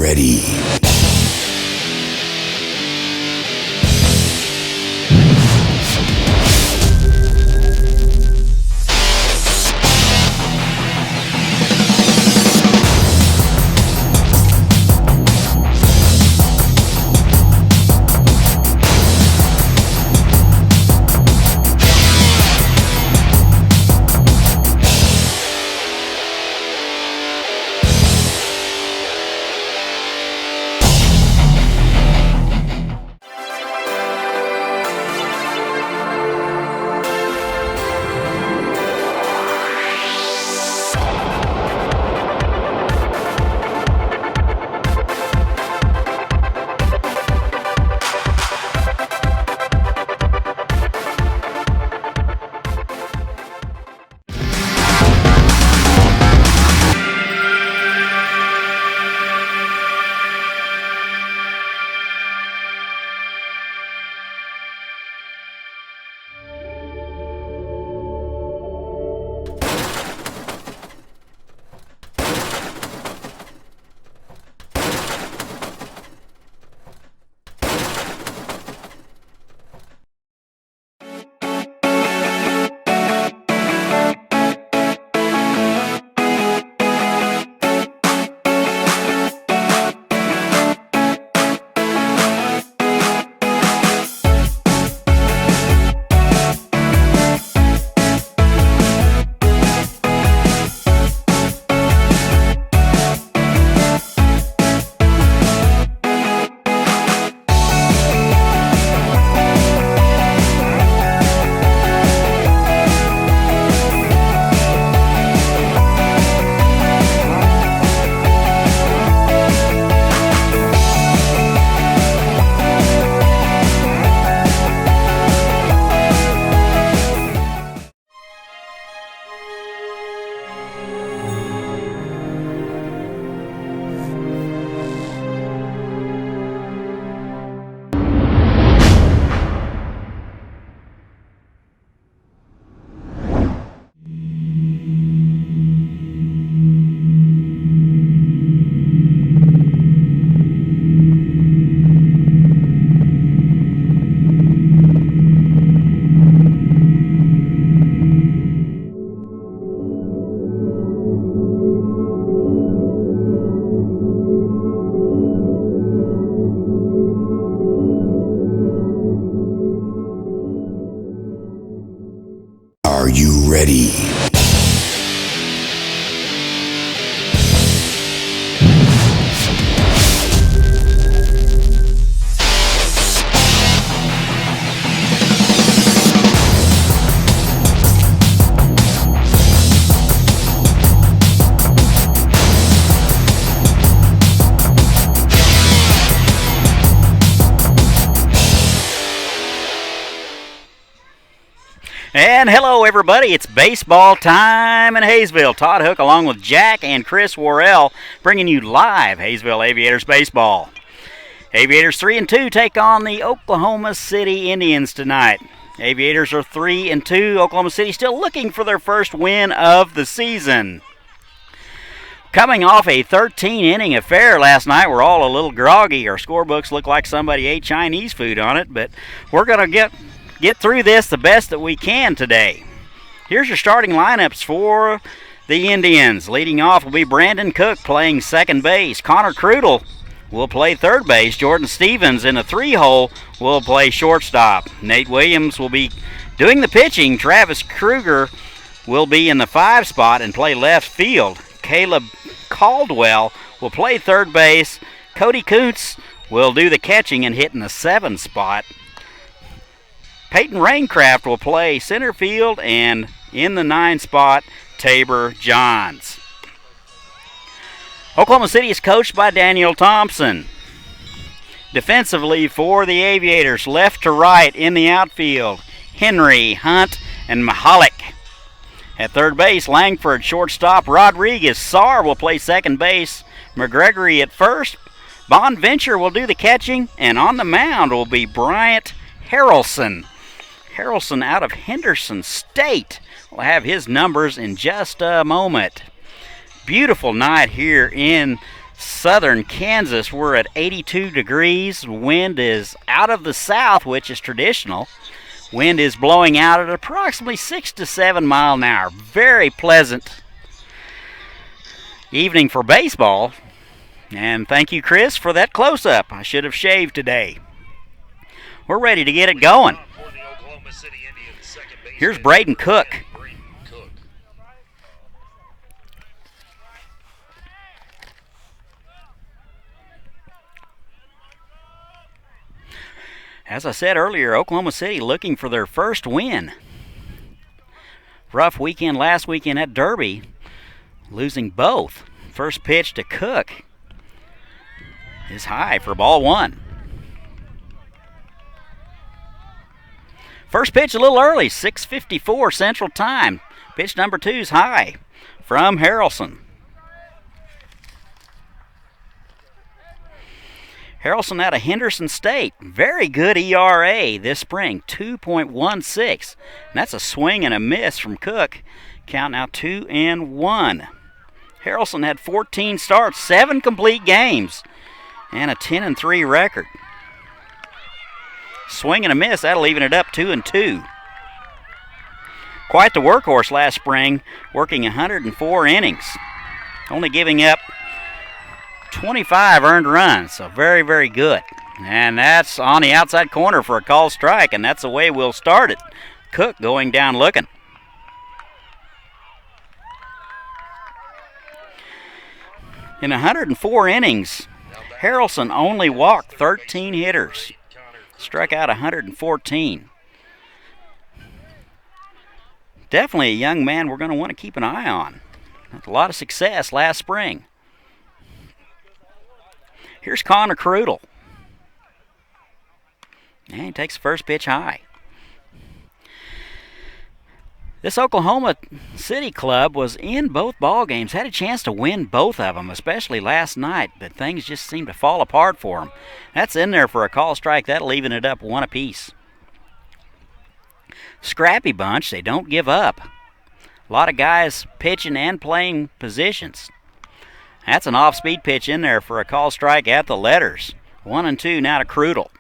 ready? Are you ready? And hello everybody, it's baseball time in Haysville. Todd Hook along with Jack and Chris Worrell bringing you live Haysville Aviators baseball. Aviators 3-2 take on the Oklahoma City Indians tonight. Aviators are 3-2. Oklahoma City still looking for their first win of the season. Coming off a 13-inning affair last night, we're all a little groggy. Our scorebooks look like somebody ate Chinese food on it, but we're going to get through this the best that we can today. Here's your starting lineups for the Indians. Leading off will be Brandon Cook playing second base. Connor Crudel will play third base. Jordan Stevens in the 3-hole will play shortstop. Nate Williams will be doing the pitching. Travis Kruger will be in the 5 spot and play left field. Caleb Caldwell will play third base. Cody Kuntz will do the catching and hit in the 7 spot. Peyton Raincraft will play center field, and in the 9 spot, Tabor Johns. Oklahoma City is coached by Daniel Thompson. Defensively for the Aviators, left to right in the outfield, Henry, Hunt, and Mahalik. At third base, Langford, shortstop, Rodriguez. Sarr will play second base, McGregory at first. Bonventure will do the catching, and on the mound will be Bryant Harrelson. Harrelson out of Henderson State. We'll have his numbers in just a moment. Beautiful night here in Southern Kansas, we're at 82 degrees. Wind is out of the south, which is traditional. Wind is blowing out at approximately 6 to 7 miles an hour. Very pleasant evening for baseball. And thank you, Chris, for that close-up. I should have shaved today. We're ready to get it going. Here's Braden Cook. As I said earlier, Oklahoma City looking for their first win. Rough weekend last weekend at Derby, losing both. First pitch to Cook is high for ball one. First pitch a little early, 6:54 Central Time. Pitch number 2 is high from Harrelson. Harrelson out of Henderson State. Very good ERA this spring, 2.16. And that's a swing and a miss from Cook. Count now 2-1. Harrelson had 14 starts, 7 complete games, and a 10-3 record. Swing and a miss, that'll even it up 2-2. Quite the workhorse last spring, working 104 innings. Only giving up 25 earned runs, so very, very good. And that's on the outside corner for a called strike, and that's the way we'll start it. Cook going down looking. In 104 innings, Harrelson only walked 13 hitters, struck out 114. Definitely a young man we're going to want to keep an eye on. Had a lot of success last spring. Here's Connor Krudel. And he takes the first pitch high. This Oklahoma City club was in both ball games, had a chance to win both of them, especially last night, but things just seemed to fall apart for them. That's in there for a call strike. That'll even it up 1 apiece. Scrappy bunch, they don't give up. A lot of guys pitching and playing positions. That's an off-speed pitch in there for a call strike at the letters. 1-2 now to Krudel.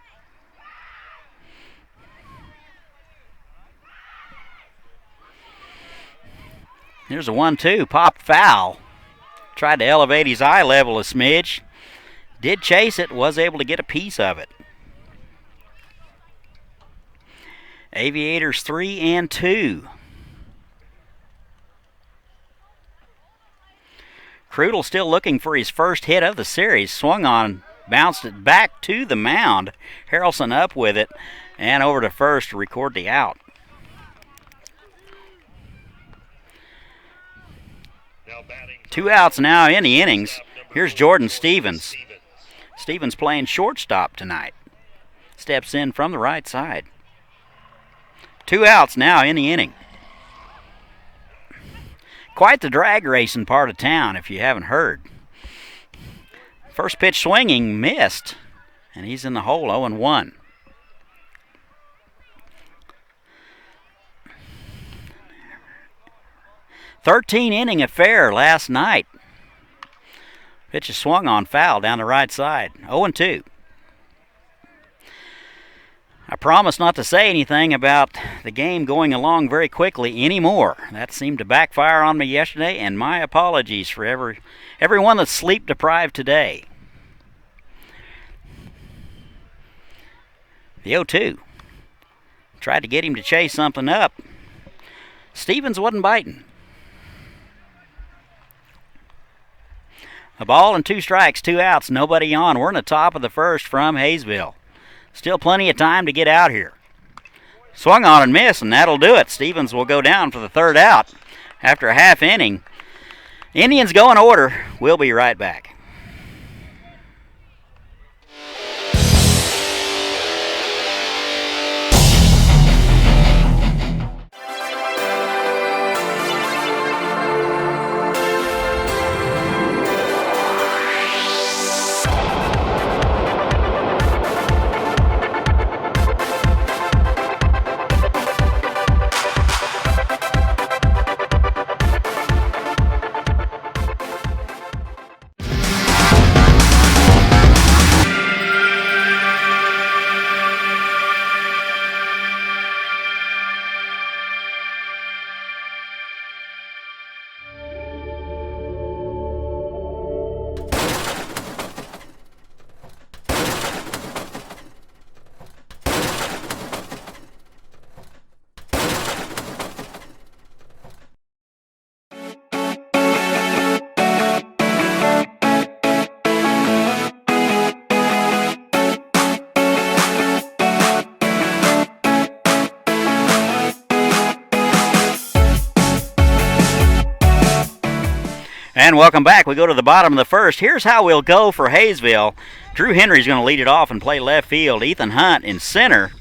Here's a 1-2, popped foul. Tried to elevate his eye level a smidge. Did chase it, was able to get a piece of it. Aviators 3-2. Krudel still looking for his first hit of the series. Swung on, bounced it back to the mound. Harrelson up with it and over to first to record the out. Two outs now in the innings. Here's Jordan Stevens. Stevens playing shortstop tonight. Steps in from the right side. 2 outs now in the inning. Quite the drag racing part of town, if you haven't heard. First pitch swinging, missed, and he's in the hole, 0-1. Thirteen-inning affair last night. Pitch is swung on, foul down the right side, 0-2. I promised not to say anything about the game going along very quickly anymore. That seemed to backfire on me yesterday, and my apologies for everyone that's sleep deprived today. The 0-2. Tried to get him to chase something up. Stevens wasn't biting. A ball and 2 strikes, 2 outs, nobody on. We're in the top of the first from Haysville. Still plenty of time to get out here. Swung on and missed, and that'll do it. Stevens will go down for the 3rd out after a half inning. Indians go in order. We'll be right back. And welcome back. We go to the bottom of the first. Here's how we'll go for Haysville. Drew Henry's going to lead it off and play left field. Ethan Hunt in center.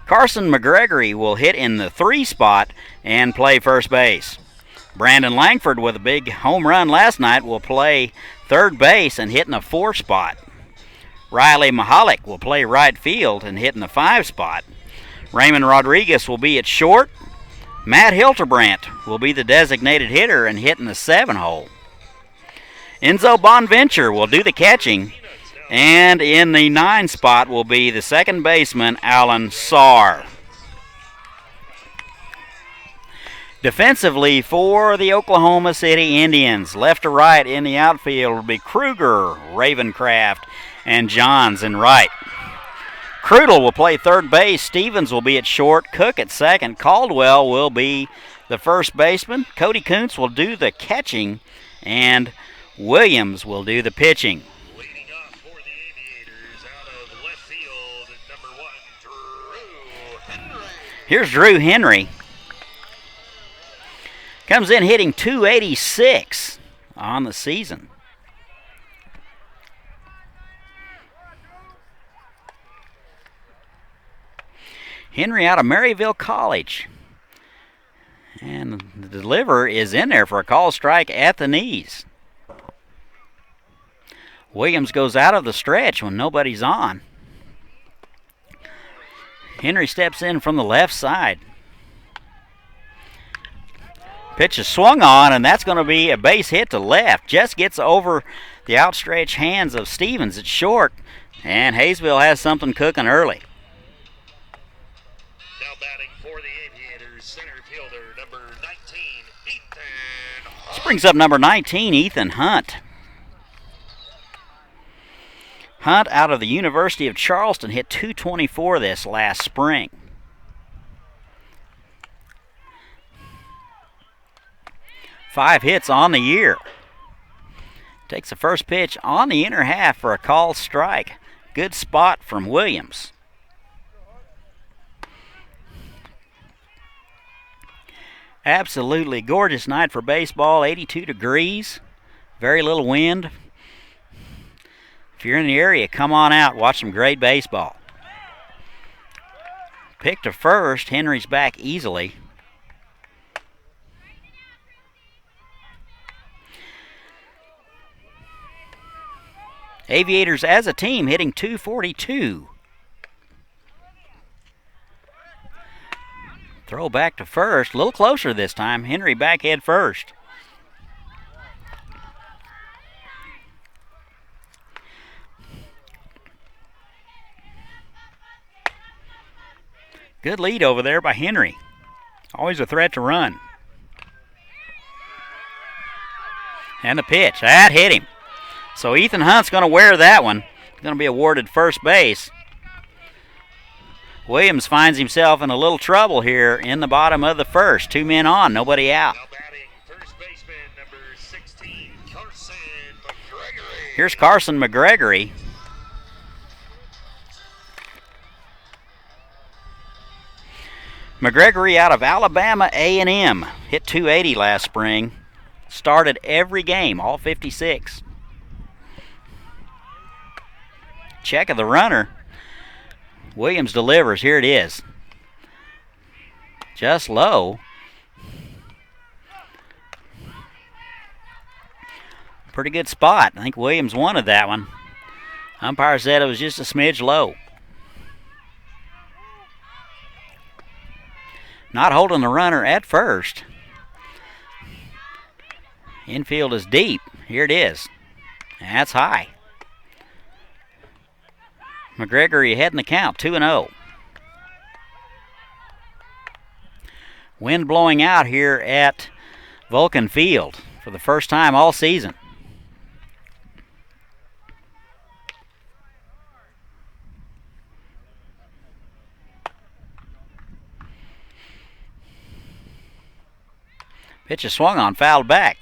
Carson McGregory will hit in the 3 spot and play first base. Brandon Langford, with a big home run last night, will play third base and hit in the 4 spot. Riley Mahalik will play right field and hit in the 5 spot. Raymond Rodriguez will be at short. Matt Hilterbrandt will be the designated hitter and hit in the 7 hole. Enzo Bonventure will do the catching, and in the 9 spot will be the second baseman, Alan Sarr. Defensively for the Oklahoma City Indians, left to right in the outfield will be Kruger, Ravencraft, and Johns in right. Krudel will play third base. Stevens will be at short. Cook at second. Caldwell will be the first baseman. Cody Kuntz will do the catching, and Williams will do the pitching. Leading off for the Aviators out of left field, number 1, Drew Henry. Here's Drew Henry. Comes in hitting .286 on the season. Henry out of Maryville College. And the deliver is in there for a call strike at the knees. Williams goes out of the stretch when nobody's on. Henry steps in from the left side. Pitch is swung on, and that's going to be a base hit to left. Just gets over the outstretched hands of Stevens at short, and Haysville has something cooking early. Now batting for the Aviators, center fielder, number 19, Ethan Hunt. This brings up number 19, Ethan Hunt. Hunt out of the University of Charleston hit .224 this last spring. Five hits on the year. Takes the first pitch on the inner half for a called strike. Good spot from Williams. Absolutely gorgeous night for baseball. 82 degrees. Very little wind. If you're in the area, come on out. Watch some great baseball. Pick to first. Henry's back easily. Aviators as a team hitting .242. Throw back to first. A little closer this time. Henry back head first. Good lead over there by Henry. Always a threat to run. And the pitch. That hit him. So Ethan Hunt's going to wear that one. He's going to be awarded first base. Williams finds himself in a little trouble here in the bottom of the first. 2 men on, nobody out. Now batting first baseman, number 16, Carson McGregory. Here's Carson McGregory. McGregory out of Alabama A&M. Hit .280 last spring. Started every game, all 56. Check of the runner. Williams delivers. Here it is. Just low. Pretty good spot. I think Williams wanted that one. Umpire said it was just a smidge low. Not holding the runner at first. Infield is deep. Here it is. That's high. McGregory ahead in the count, 2-0. Wind blowing out here at Vulcan Field for the first time all season. Pitch is swung on, fouled back.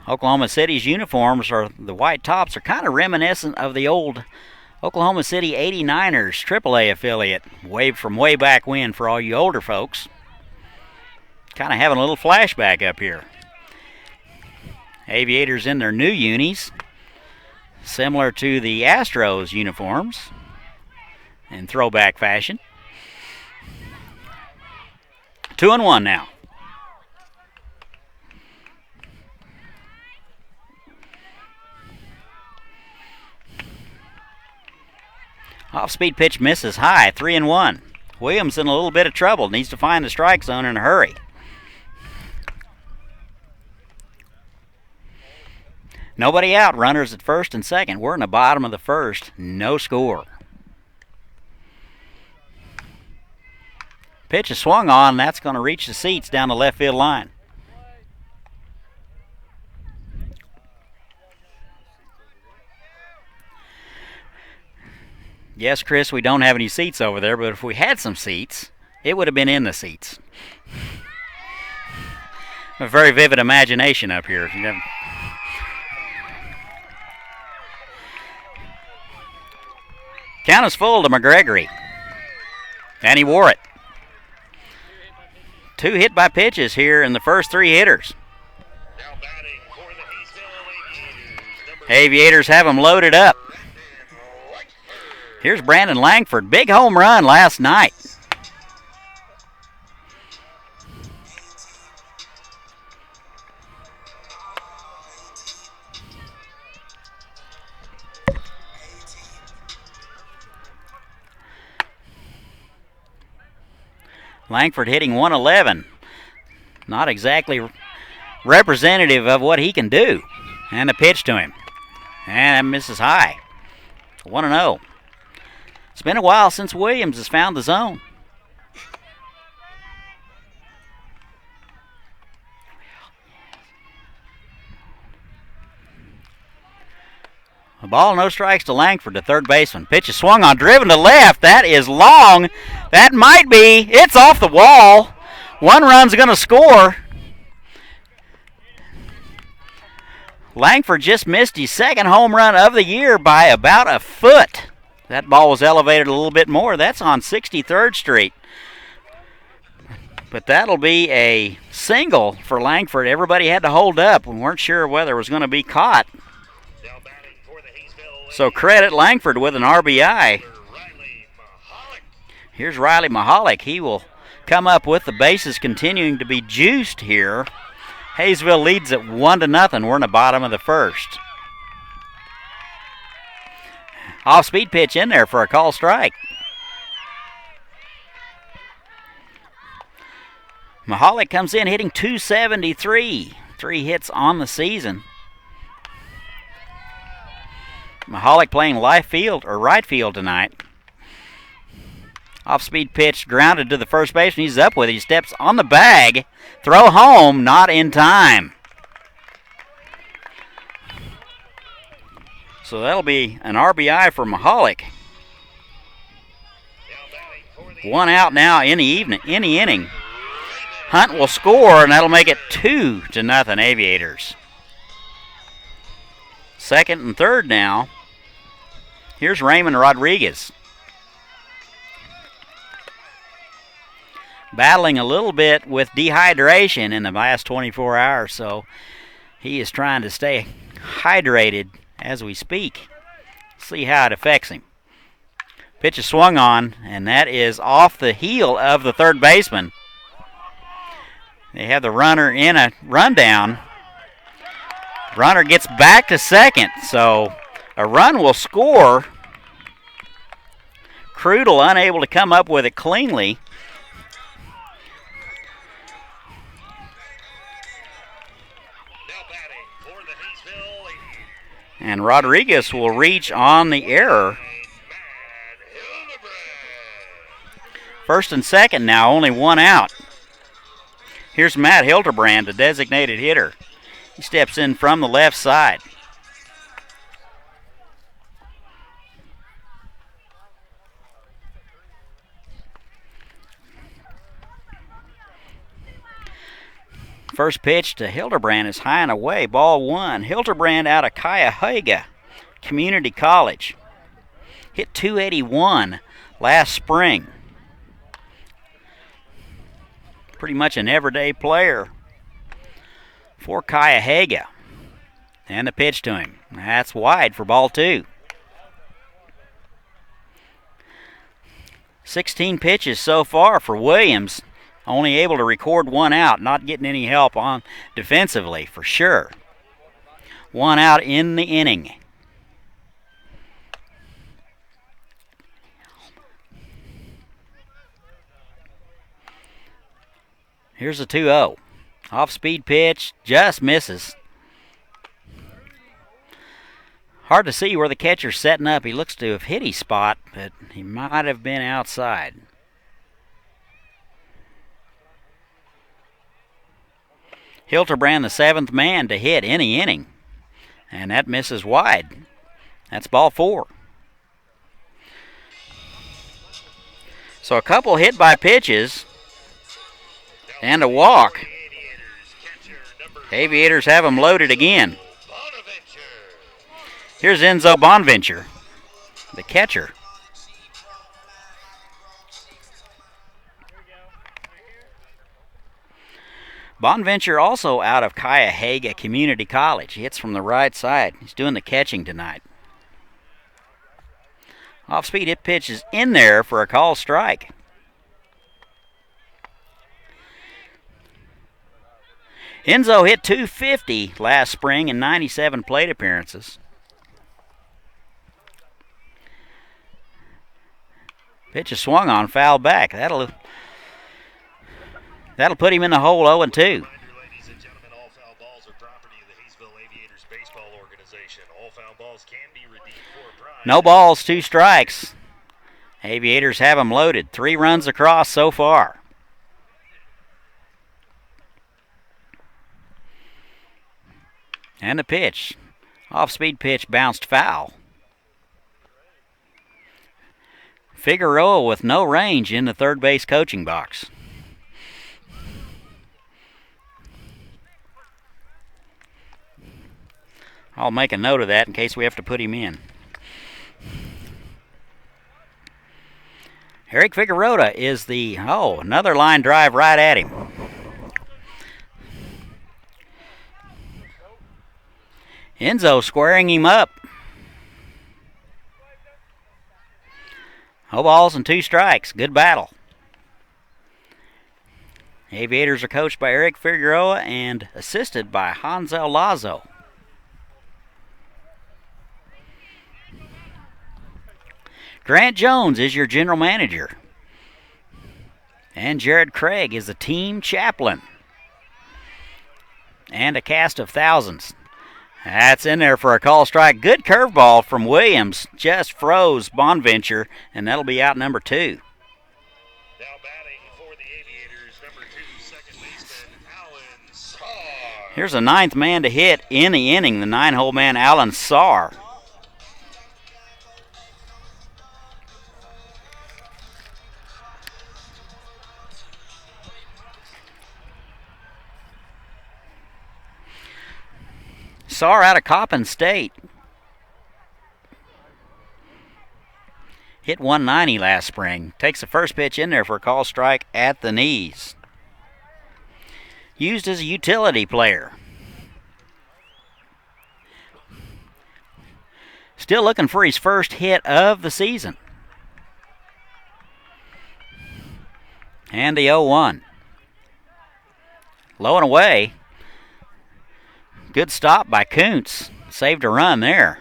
Oklahoma City's uniforms, or the white tops, are kind of reminiscent of the old Oklahoma City 89ers AAA affiliate, from way back when for all you older folks. Kind of having a little flashback up here. Aviators in their new unis, similar to the Astros uniforms in throwback fashion. 2-1 now. Off-speed pitch misses high, 3-1. Williams in a little bit of trouble, needs to find the strike zone in a hurry. Nobody out, runners at first and second. We're in the bottom of the first, no score. Pitch is swung on, that's going to reach the seats down the left field line. Yes, Chris, we don't have any seats over there, but if we had some seats, it would have been in the seats. A very vivid imagination up here. Count is full to McGregory. And he wore it. 2 hit by pitches here in the first 3 hitters. Now batting for the Haysville Aviators. Aviators have them loaded up. Here's Brandon Langford. Big home run last night. Langford hitting 111. Not exactly representative of what he can do. And a pitch to him. And that misses high. 1-0. It's been a while since Williams has found the zone. A ball, no strikes to Langford, the third baseman. Pitch is swung on, driven to left. That is long. That might be. It's off the wall. 1 run's going to score. Langford just missed his second home run of the year by about a foot. That ball was elevated a little bit more. That's on 63rd Street. But that'll be a single for Langford. Everybody had to hold up. We weren't sure whether it was going to be caught. So credit Langford with an RBI. Here's Riley Mahalik. He will come up with the bases continuing to be juiced here. Haysville leads at 1-0. We're in the bottom of the first. Off-speed pitch in there for a call strike. Mahalik comes in hitting .273. 3 hits on the season. Mahalik playing left field or right field tonight. Off-speed pitch grounded to the first baseman. He's up with it. He steps on the bag. Throw home, not in time. So that'll be an RBI for Mahalik. 1 out now in the inning. Hunt will score, and that'll make it 2-0 Aviators. Second and third now. Here's Raymond Rodriguez. Battling a little bit with dehydration in the last 24 hours, so he is trying to stay hydrated as we speak. See how it affects him. Pitch is swung on, and that is off the heel of the third baseman. They have the runner in a rundown. Runner gets back to second, so a run will score. Crudel unable to come up with it cleanly. And Rodriguez will reach on the error. First and second now, only 1 out. Here's Matt Hildebrand, the designated hitter. He steps in from the left side. First pitch to Hildebrand is high and away, ball 1. Hildebrand out of Cuyahoga Community College. Hit .281 last spring. Pretty much an everyday player for Cuyahoga. And the pitch to him. That's wide for ball 2. 16 pitches so far for Williams. Only able to record 1 out, not getting any help on defensively for sure. 1 out in the inning. Here's a 2-0. Off-speed pitch, just misses. Hard to see where the catcher's setting up. He looks to have hit his spot, but he might have been outside. Hilterbrand, the 7th man to hit any inning, and that misses wide. That's ball 4. So a couple hit by pitches and a walk. Aviators have them loaded again. Here's Enzo Bonventure, the catcher. Bonventure also out of Cuyahoga Community College. He hits from the right side. He's doing the catching tonight. Off-speed hit pitch is in there for a call strike. Enzo hit .250 last spring in 97 plate appearances. Pitch is swung on, foul back. That'll put him in the hole 0-2. Ladies and gentlemen, all foul balls are property of the Haysville Aviators baseball organization. All foul balls can be redeemed for a prize. No balls, 2 strikes. Aviators have them loaded. 3 runs across so far. And the pitch. Off-speed pitch bounced foul. Figueroa with no range in the third base coaching box. I'll make a note of that in case we have to put him in. Eric Figueroa is another line drive right at him. Enzo squaring him up. No balls and 2 strikes. Good battle. Aviators are coached by Eric Figueroa and assisted by Hansel Lazo. Grant Jones is your general manager. And Jared Craig is the team chaplain. And a cast of thousands. That's in there for a call strike. Good curveball from Williams. Just froze Bonventure, and that'll be out number 2. Now batting for the Aviators, number 2, second baseman, Alan Sarr. Here's a 9th man to hit in the inning, the 9-hole man, Alan Sarr. Sarr out of Coppin State. Hit 190 last spring. Takes the first pitch in there for a call strike at the knees. Used as a utility player. Still looking for his first hit of the season. And the 0-1. Low and away. Good stop by Kuntz. Saved a run there.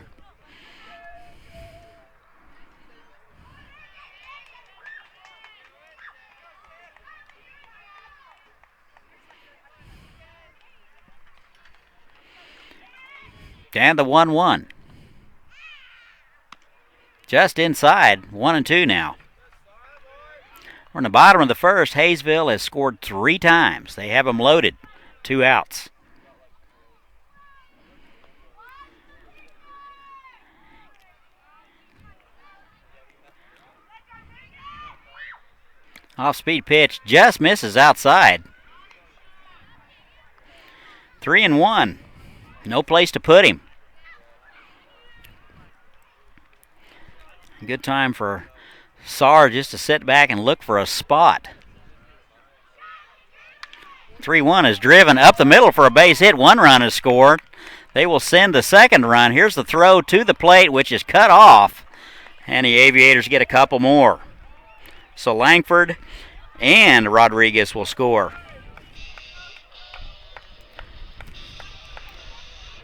And the 1-1. Just inside, 1-2 now. We're in the bottom of the first. Haysville has scored 3 times. They have them loaded. 2 outs. Off-speed pitch just misses outside. 3-1. No place to put him. Good time for Sarr just to sit back and look for a spot. 3-1 is driven up the middle for a base hit. 1 run is scored. They will send the second run. Here's the throw to the plate, which is cut off, and the Aviators get a couple more. So Langford and Rodriguez will score.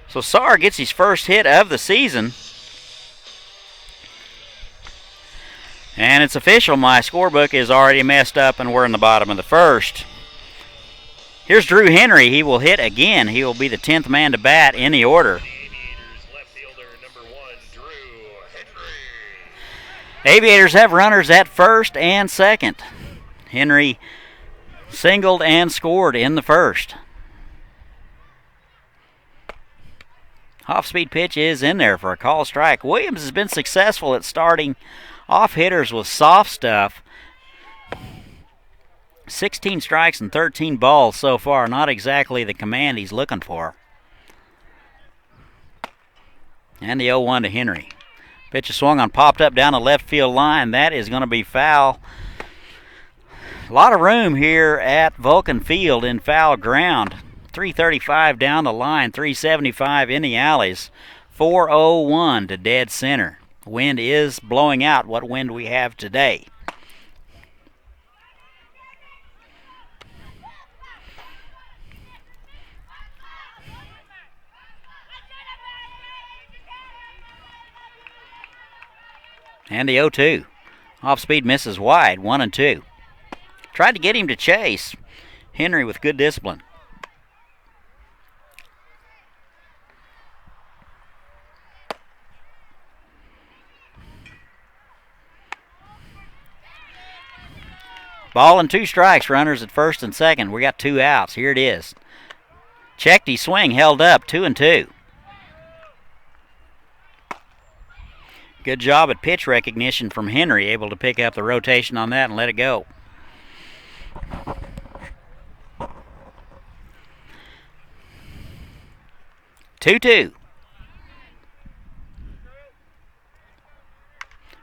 So Saar gets his first hit of the season. And it's official. My scorebook is already messed up, and we're in the bottom of the first. Here's Drew Henry. He will hit again. He will be the 10th man to bat in the order. Aviators left fielder number 1, Drew Henry. Aviators have runners at first and second. Henry singled and scored in the first. Off-speed pitch is in there for a call strike. Williams has been successful at starting off hitters with soft stuff. 16 strikes and 13 balls so far. Not exactly the command he's looking for. And the 0-1 to Henry. Pitch is swung on, popped up down the left field line. That is going to be foul. A lot of room here at Vulcan Field in foul ground. 335 down the line, 375 in the alleys. 401 to dead center. Wind is blowing out. What wind we have today. And the 0-2. Off speed misses wide, 1-2. Tried to get him to chase. Henry with good discipline. Ball and 2 strikes, runners at first and second. We got 2 outs. Here it is. Checked his swing, held up, 2-2. Good job at pitch recognition from Henry, able to pick up the rotation on that and let it go. Two-two.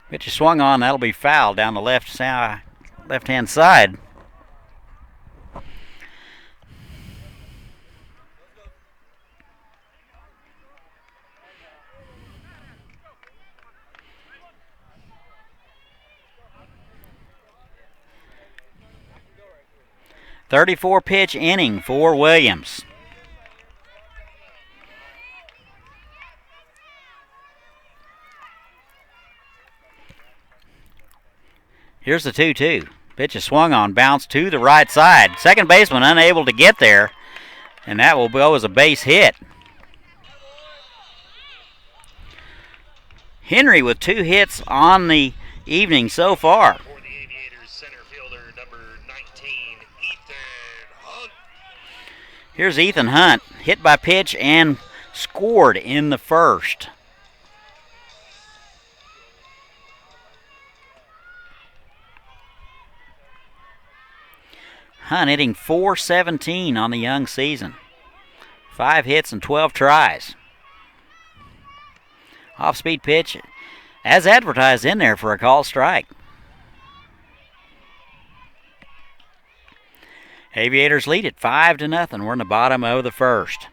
Pitch is swung on, that'll be foul down the left-hand side. .34 pitch inning for Williams. Here's the 2-2. Pitch is swung on, bounced to the right side. Second baseman unable to get there, and that will go as a base hit. Henry with 2 hits on the evening so far. For the Aviators, center fielder number 19, Ethan Hunt. Here's Ethan Hunt, hit by pitch and scored in the first. Hunt hitting .417 on the young season. 5 hits and 12 tries. Off-speed pitch, as advertised, in there for a call strike. Aviators lead it 5-0. We're in the bottom of the first.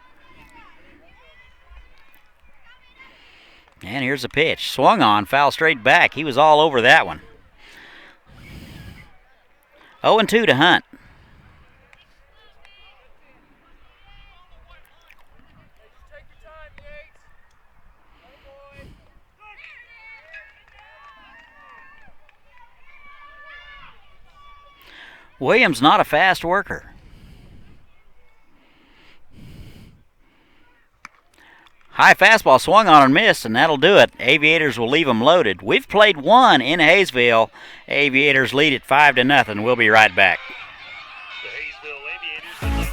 And here's the pitch. Swung on, foul straight back. He was all over that one. 0-2 to Hunt. Williams not a fast worker. High fastball swung on and missed, and that'll do it. Aviators will leave them loaded. We've played 1 in Haysville. Aviators lead it 5-0. We'll be right back. The Haysville Aviators.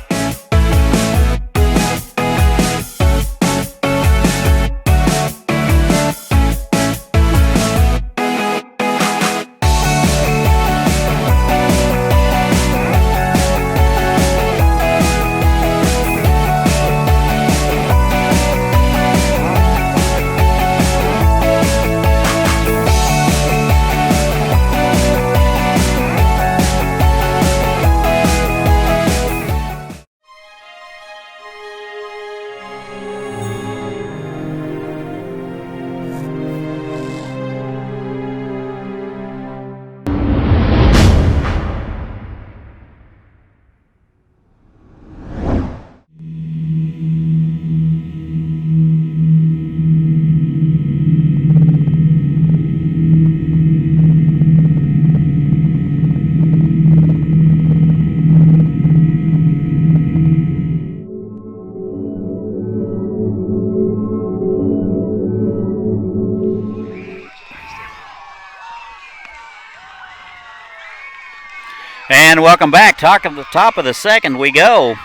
And welcome back. Top of the second we go.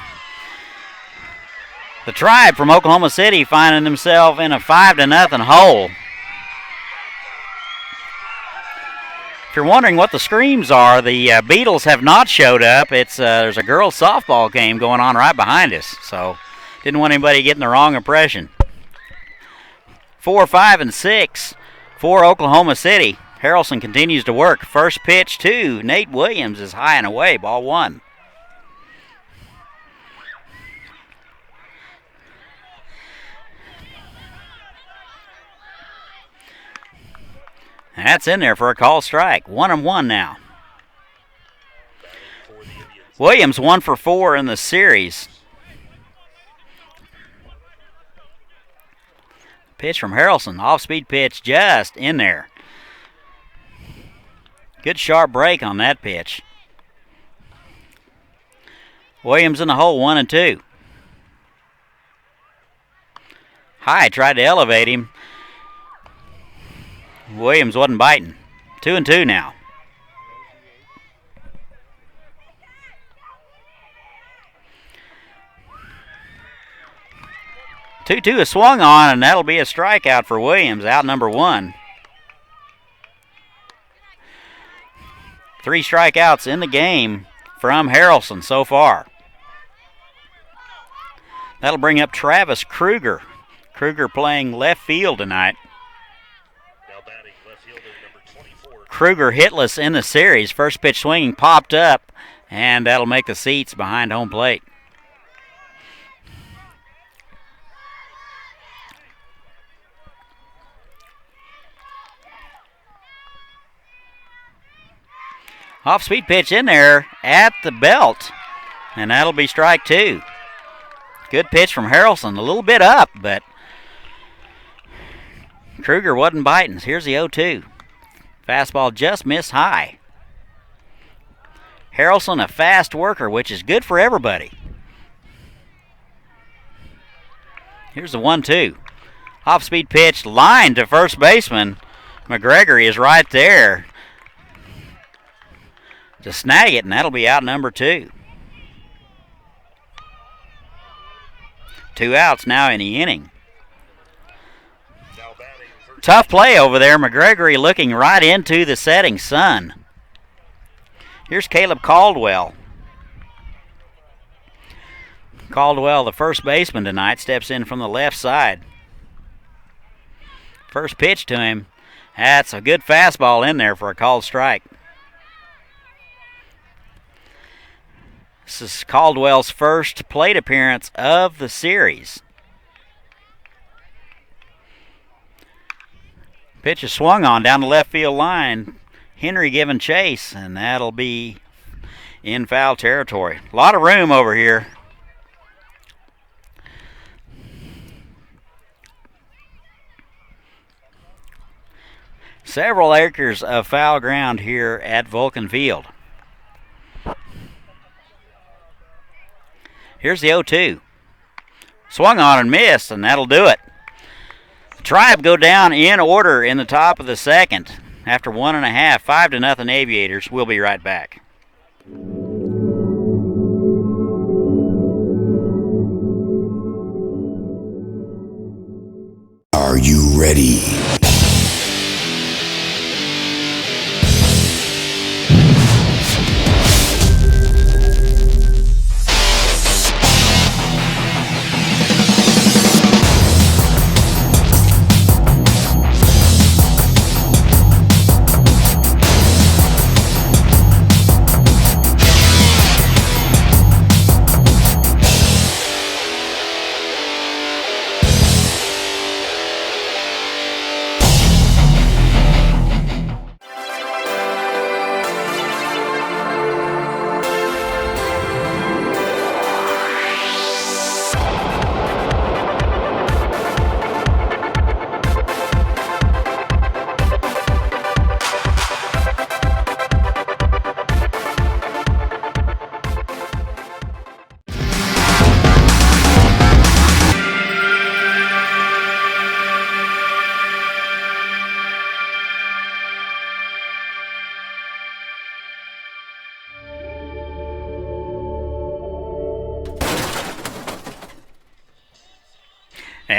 The Tribe from Oklahoma City finding themselves in a 5-0 hole. If you're wondering what the screams are, the Beatles have not showed up. There's a girls' softball game going on right behind us, so didn't want anybody getting the wrong impression. 4, 5, and 6 for Oklahoma City. Harrelson continues to work. First pitch to Nate Williams is high and away, ball 1. That's in there for a call strike. 1-1 now. Williams 1 for 4 in the series. Pitch from Harrelson. Off-speed pitch just in there. Good sharp break on that pitch. Williams in the hole, 1-2. High tried to elevate him. Williams wasn't biting. 2-2 now. 2-2 is swung on, and that'll be a strikeout for Williams, out number 1. 3 strikeouts in the game from Harrelson so far. That'll bring up Travis Kruger. Kruger playing left field tonight. Now batting left fielder number 24. Kruger hitless in the series. First pitch swinging popped up, and that'll make the seats behind home plate. Off-speed pitch in there at the belt, and that'll be strike 2. Good pitch from Harrelson, a little bit up, but Kruger wasn't biting. Here's the 0-2. Fastball just missed high. Harrelson a fast worker, which is good for everybody. Here's the 1-2. Off-speed pitch, line to first baseman. McGregory is right there to snag it, and that'll be out number 2. 2 outs now in the inning. Now batting Tough play over there. McGregory looking right into the setting sun. Here's Caleb Caldwell. Caldwell, the first baseman tonight, steps in from the left side. First pitch to him. That's a good fastball in there for a called strike. This is Caldwell's first plate appearance of the series. Pitch is swung on down the left field line. Henry giving chase, and that'll be in foul territory. A lot of room over here. Several acres of foul ground here at Vulcan Field. Here's the 0-2. Swung on and missed, and that'll do it. The Tribe go down in order in the top of the second. After 1.5, 5-0 Aviators. We'll be right back. Are you ready?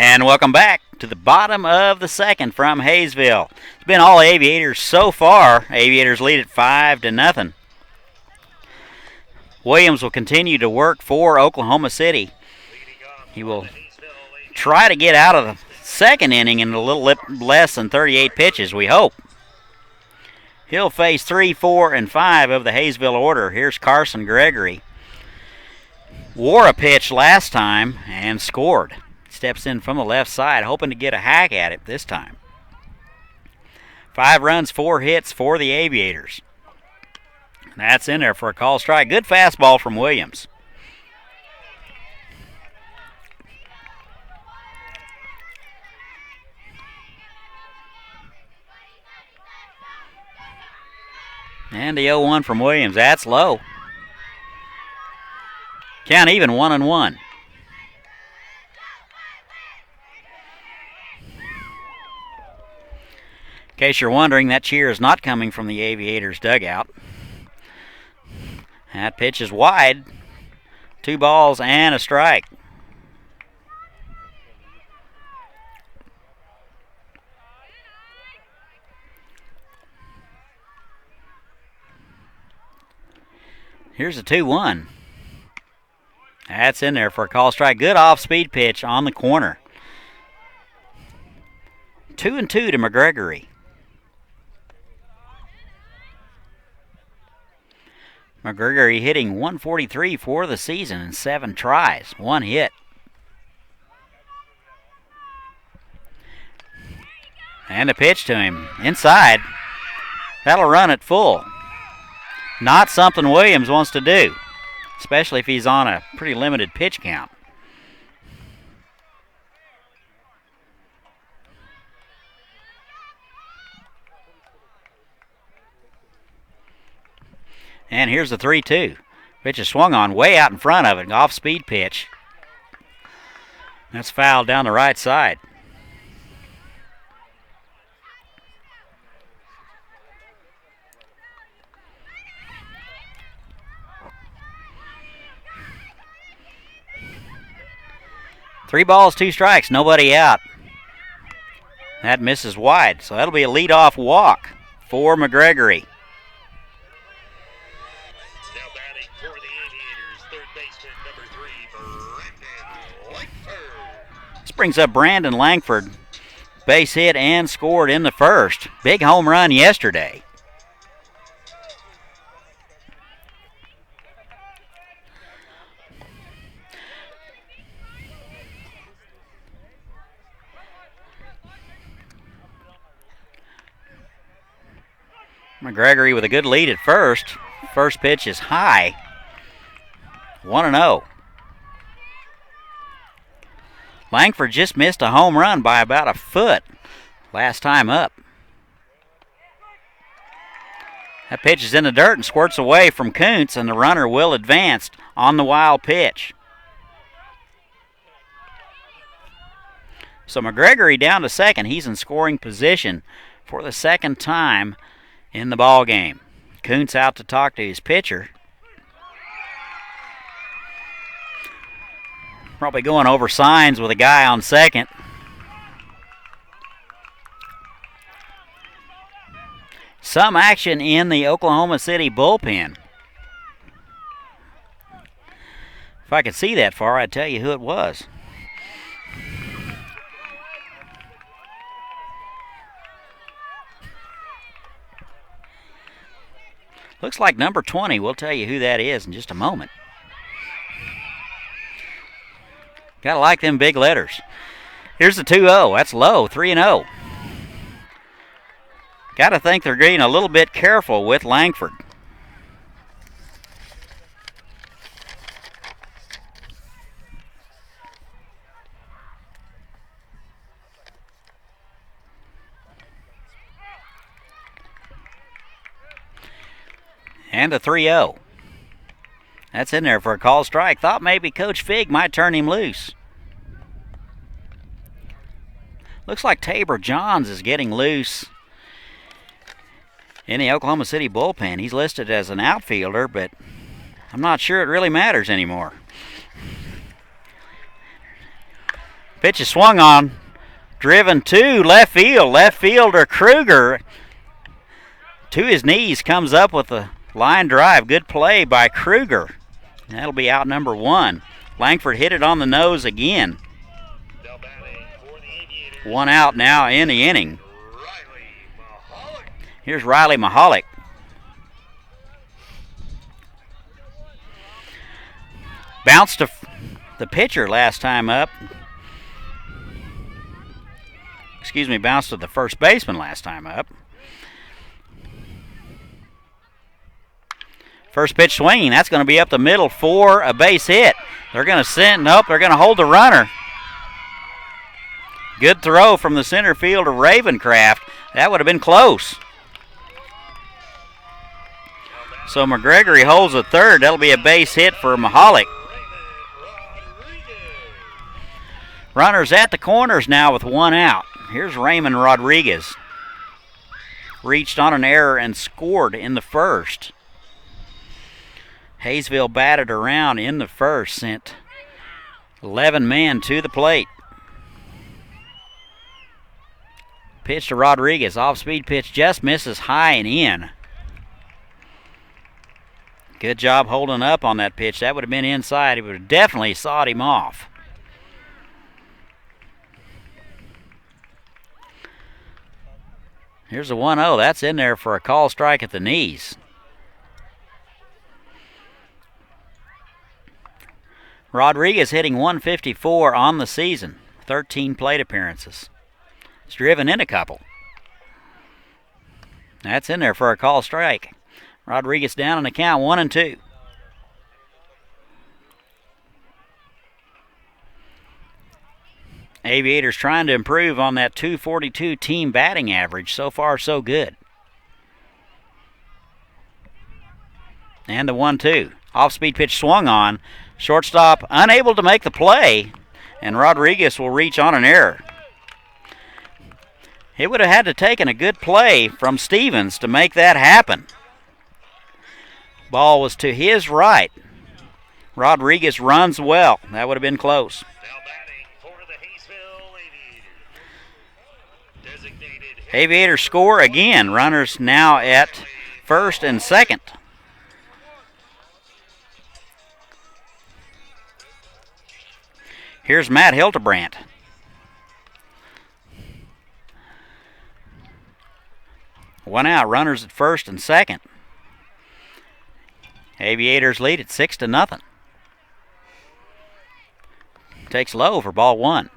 And welcome back to the bottom of the second from Haysville. It's been all Aviators so far. Aviators lead at 5-0. Williams will continue to work for Oklahoma City. He will try to get out of the second inning in a little less than 38 pitches, we hope. He'll face 3, 4, and 5 of the Haysville order. Here's Carson Gregory. Wore a pitch last time and scored. Steps in from the left side, hoping to get a hack at it this time. 5 runs, 4 hits for the Aviators. That's in there for a call strike. Good fastball from Williams. And the 0-1 from Williams. That's low. Count even, 1-1. In case you're wondering, that cheer is not coming from the Aviators dugout. That pitch is wide. 2 balls and a strike. Here's a 2-1. That's in there for a call strike. Good off-speed pitch on the corner. 2-2 to McGregory. McGregory hitting 143 for the season in 7 tries, 1 hit. And a pitch to him inside. That'll run it full. Not something Williams wants to do, especially if he's on a pretty limited pitch count. And here's the 3-2. Pitch is swung on way out in front of it, an off-speed pitch. That's fouled down the right side. Three balls, 2 strikes, nobody out. That misses wide, so that'll be a leadoff walk for McGregory. Now batting for the Aviators, third baseman number 3, Brandon Langford. This brings up Brandon Langford. Base hit and scored in the first. Big home run yesterday. McGregory with a good lead at first. First pitch is high. 1-0. Langford just missed a home run by about a foot last time up. That pitch is in the dirt and squirts away from Kuntz, and the runner will advance on the wild pitch. So McGregory down to second. He's in scoring position for the second time in the ball game. Kuntz out to talk to his pitcher. Probably going over signs with a guy on second. Some action in the Oklahoma City bullpen. If I could see that far, I'd tell you who it was. Looks like number 20. We'll tell you who that is in just a moment. Gotta like them big letters. Here's the 2-0. That's low. 3-0. Gotta think they're getting a little bit careful with Langford. And a 3-0. That's in there for a call strike. Thought maybe Coach Fig might turn him loose. Looks like Tabor Johns is getting loose in the Oklahoma City bullpen. He's listed as an outfielder, but I'm not sure it really matters anymore. Pitch is swung on. Driven to left field. Left fielder Kruger to his knees comes up with a line drive. Good play by Kruger. That'll be out number 1. Langford hit it on the nose again. One out now in the inning. Here's Riley Mahalik. Bounced to the pitcher last time up. Bounced to the first baseman last time up. First pitch swinging. That's going to be up the middle for a base hit. They're going to send. Nope, they're going to hold the runner. Good throw from the center fielder Ravencraft. That would have been close. So McGregory holds a third. That'll be a base hit for Mahalik. Runners at the corners now with 1 out. Here's Raymond Rodriguez. Reached on an error and scored in the first. Haysville batted around in the first, sent 11 men to the plate. Pitch to Rodriguez. Off-speed pitch just misses high and in. Good job holding up on that pitch. That would have been inside. It would have definitely sawed him off. Here's a 1-0. That's in there for a call strike at the knees. Rodriguez hitting 154 on the season. 13 plate appearances. He's driven in a couple. That's in there for a call strike. Rodriguez down on the count, 1-2. Aviators trying to improve on that .242 team batting average. So far, so good. And the 1-2. Off-speed pitch swung on. Shortstop unable to make the play, and Rodriguez will reach on an error. It would have had to taken a good play from Stevens to make that happen. Ball was to his right. Rodriguez runs well. That would have been close. Aviators score again. Runners now at first and second. Here's Matt Hildebrand. One out. Runners at first and second. Aviators lead at 6-0. Takes low for ball 1.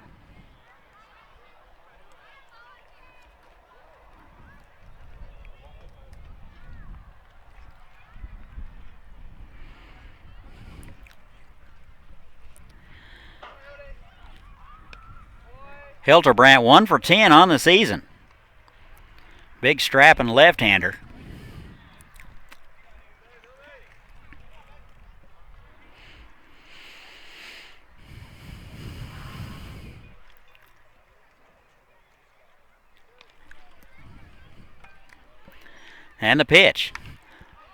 Hildebrand 1 for 10 on the season. Big strapping left-hander. And the pitch.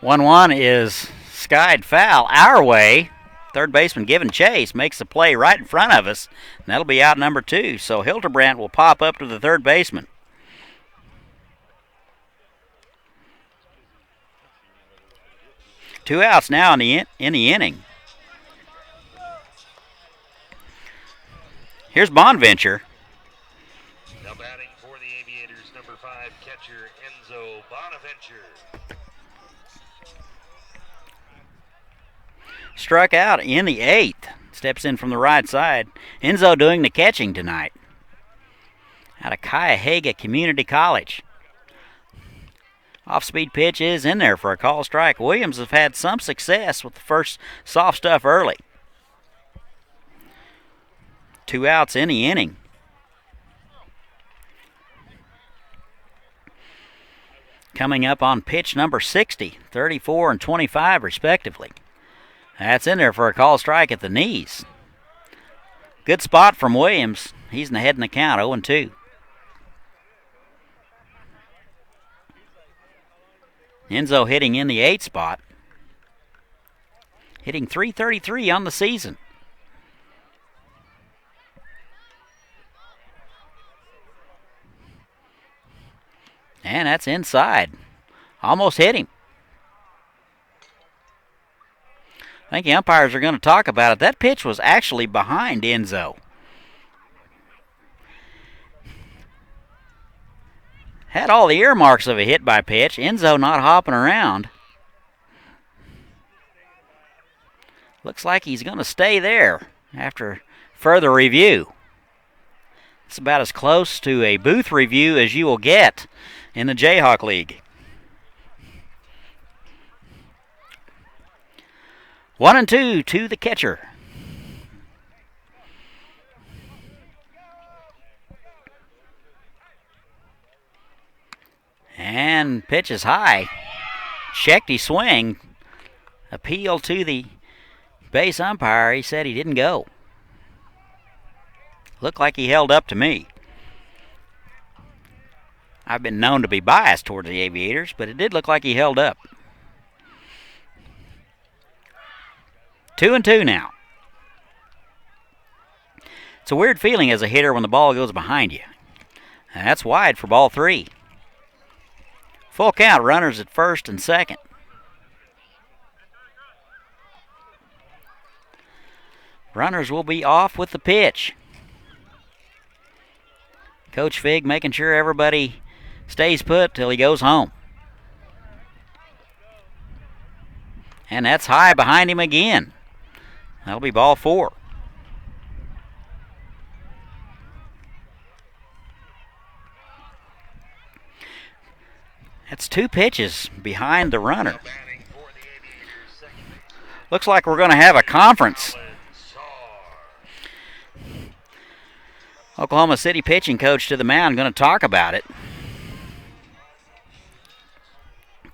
1-1 is skied foul our way. Third baseman giving chase makes the play right in front of us. And that'll be out number 2. So Hildebrand will pop up to the third baseman. Two outs now in the inning. Here's Bonventure. Now batting for the Aviators, number 5 catcher Enzo Bonaventure. Struck out in the 8th. Steps in from the right side. Enzo doing the catching tonight. Out of Cuyahoga Community College. Off-speed pitch is in there for a call strike. Williams have had some success with the first soft stuff early. 2 outs in the inning. Coming up on pitch number 60, 34 and 25 respectively. That's in there for a call strike at the knees. Good spot from Williams. He's in the head in the count, 0-2. Enzo hitting in the 8th spot. Hitting .333 on the season. And that's inside. Almost hit him. I think the umpires are going to talk about it. That pitch was actually behind Enzo. Had all the earmarks of a hit by pitch. Enzo not hopping around. Looks like he's going to stay there after further review. It's about as close to a booth review as you will get in the Jayhawk League. 1-2 to the catcher. And pitch is high. Checked his swing. Appeal to the base umpire. He said he didn't go. Looked like he held up to me. I've been known to be biased towards the Aviators, but it did look like he held up. 2-2 now. It's a weird feeling as a hitter when the ball goes behind you. And that's wide for ball 3. Full count, runners at first and second. Runners will be off with the pitch. Coach Fig making sure everybody stays put till he goes home. And that's high behind him again. That'll be ball 4. That's 2 pitches behind the runner. Looks like we're going to have a conference. Oklahoma City pitching coach to the mound going to talk about it.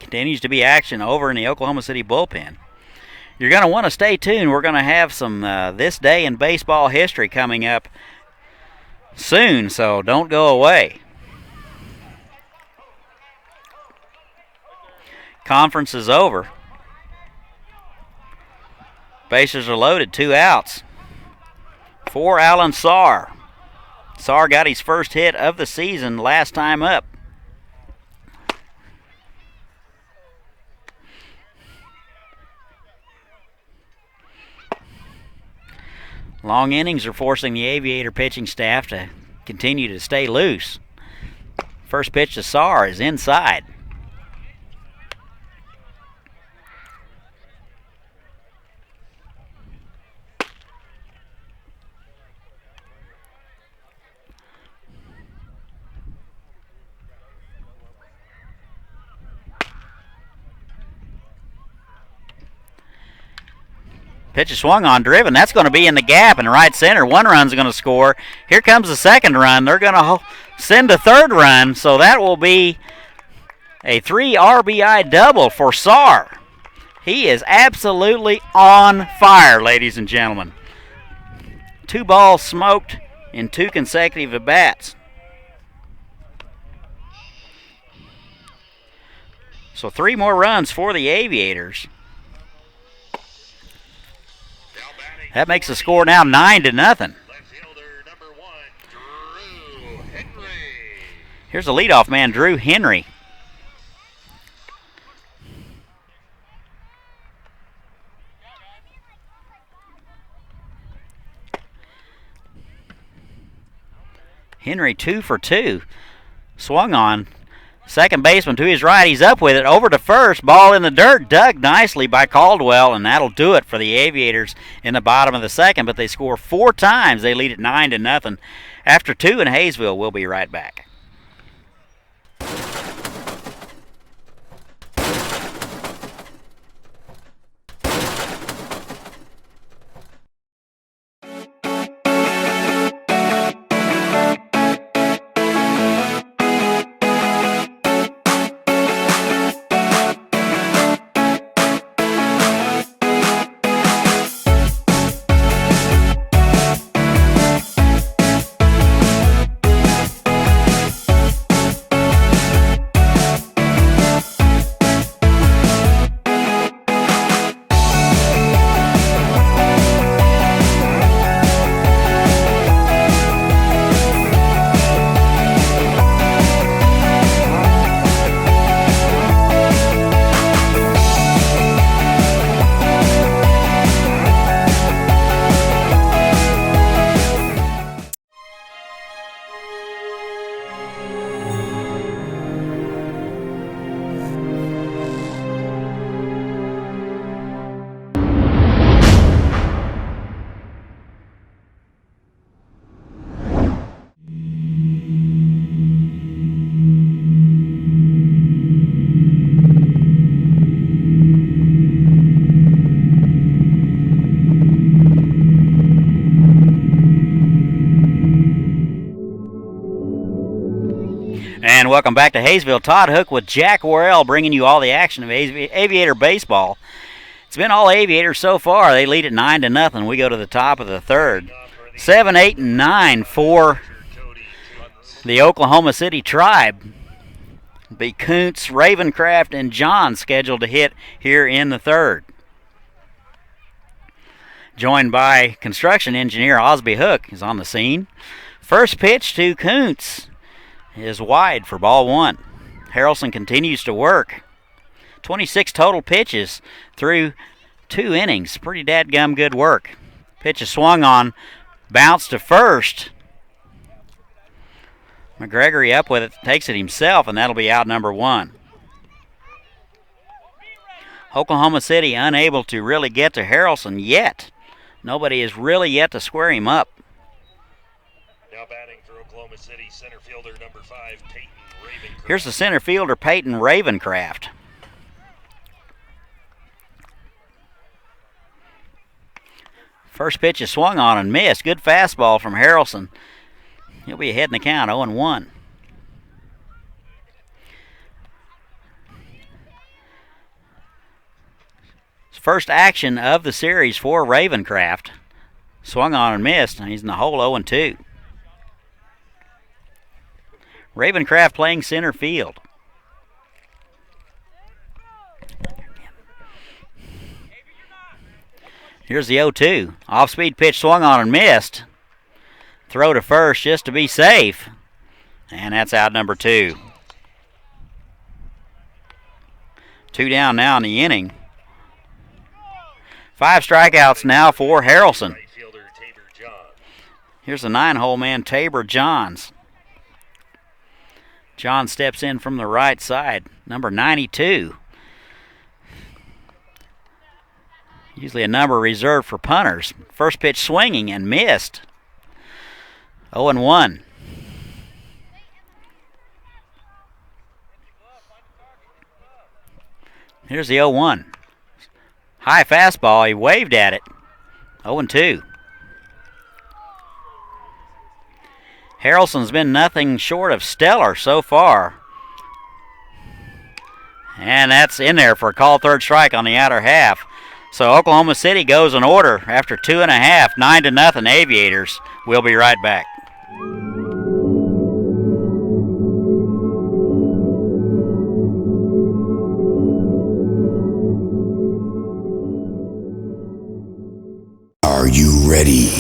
Continues to be action over in the Oklahoma City bullpen. You're going to want to stay tuned. We're going to have some This Day in Baseball history coming up soon, so don't go away. Conference is over. Bases are loaded, 2 outs. For Alan Saar. Saar got his first hit of the season last time up. Long innings are forcing the Aviator pitching staff to continue to stay loose. First pitch to Saar is inside. Pitch is swung on, driven. That's going to be in the gap in right center. 1 run's going to score. Here comes the second run. They're going to send a third run, so that will be a 3 RBI double for Saar. He is absolutely on fire, ladies and gentlemen. 2 balls smoked in 2 consecutive at-bats. So 3 more runs for the Aviators. That makes the score now 9-0. Here's the leadoff man, Drew Henry. Henry 2 for 2. Swung on. Second baseman to his right. He's up with it. Over to first. Ball in the dirt. Dug nicely by Caldwell, and that'll do it for the Aviators in the bottom of the second. But they score 4 times. They lead it 9-0. After 2 in Haysville, we'll be right back. And welcome back to Haysville. Todd Hook with Jack Worrell bringing you all the action of Aviator baseball. It's been all Aviators so far. They lead at 9-0. We go to the top of the third. 7, 8, and 9 for the Oklahoma City Tribe. Be Kuntz, Ravencraft, and John scheduled to hit here in the third. Joined by construction engineer Osby Hook is on the scene. First pitch to Kuntz is wide for ball one. Harrelson continues to work. 26 total pitches through 2 innings. Pretty dadgum good work. Pitch is swung on, bounced to first. McGregory up with it, takes it himself, and that'll be out number 1. Oklahoma City unable to really get to Harrelson yet. Nobody is really yet to square him up. Now batting for Oklahoma City, center fielder number 5, Peyton Ravencraft. Here's the center fielder, Peyton Ravencraft. First pitch is swung on and missed. Good fastball from Harrelson. He'll be ahead in the count, 0-1. First action of the series for Ravencraft. Swung on and missed, and he's in the hole 0-2. Ravencraft playing center field. Here's the 0-2. Off-speed pitch swung on and missed. Throw to first just to be safe. And that's out number 2. 2 down now in the inning. 5 strikeouts now for Harrelson. Here's the 9-hole man, Tabor Johns. John steps in from the right side, number 92. Usually a number reserved for punters. First pitch swinging and missed. 0-1. Here's the 0-1. High fastball, he waved at it. 0-2. Harrelson's been nothing short of stellar so far. And that's in there for a called third strike on the outer half. So Oklahoma City goes in order after 2.5, 9-0 Aviators. We'll be right back. Are you ready?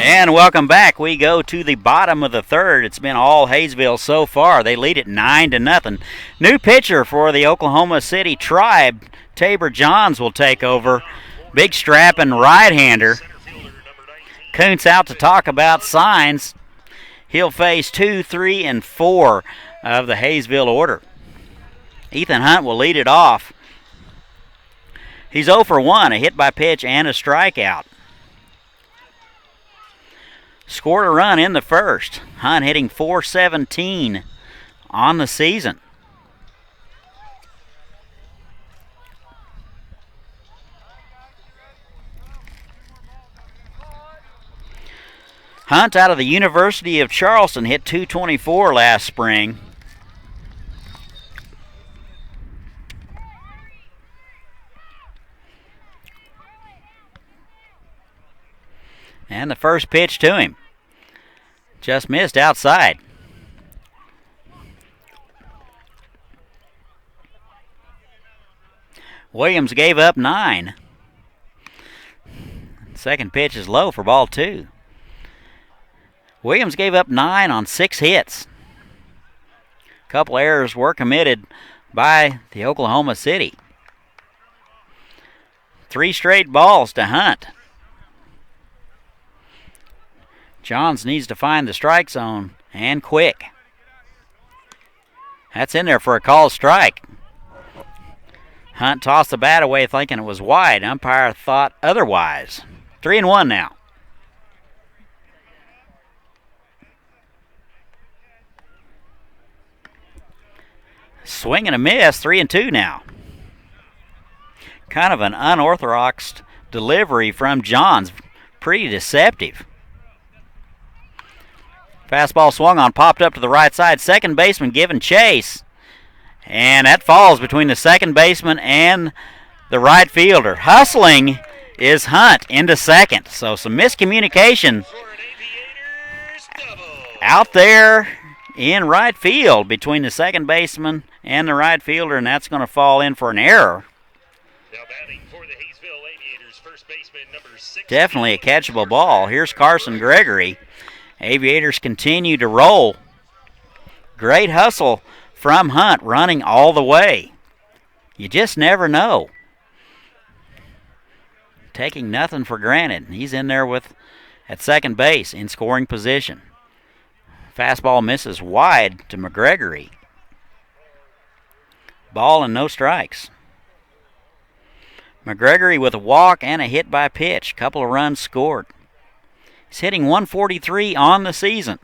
And welcome back. We go to the bottom of the third. It's been all Haysville so far. They lead it 9-0. New pitcher for the Oklahoma City Tribe, Tabor Johns, will take over. Big strapping right-hander. Kuntz out to talk about signs. He'll face 2, 3, and 4 of the Haysville order. Ethan Hunt will lead it off. He's 0 for 1, a hit by pitch and a strikeout. Scored a run in the first. Hunt hitting .417 on the season. Hunt out of the University of Charleston hit .224 last spring. And the first pitch to him just missed outside. Williams gave up 9. Second pitch is low for ball 2. Williams gave up 9 on 6 hits. A couple errors were committed by the Oklahoma City. 3 straight balls to Hunt. Johns needs to find the strike zone, and quick. That's in there for a called strike. Hunt tossed the bat away thinking it was wide. Umpire thought otherwise. 3-1 now. Swing and a miss, 3-2 now. Kind of an unorthodox delivery from Johns. Pretty deceptive. Fastball swung on, popped up to the right side. Second baseman giving chase. And that falls between the second baseman and the right fielder. Hustling is Hunt into second. So some miscommunication out there in right field between the second baseman and the right fielder, and that's going to fall in for an error. Now batting for the Haysville Aviators, first baseman number 6. Definitely a catchable ball. Here's Carson Gregory. Aviators continue to roll. Great hustle from Hunt, running all the way. You just never know. Taking nothing for granted. He's in there at second base in scoring position. Fastball misses wide to McGregory. Ball and no strikes. McGregory with a walk and a hit by pitch. Couple of runs scored. He's hitting .143 on the season.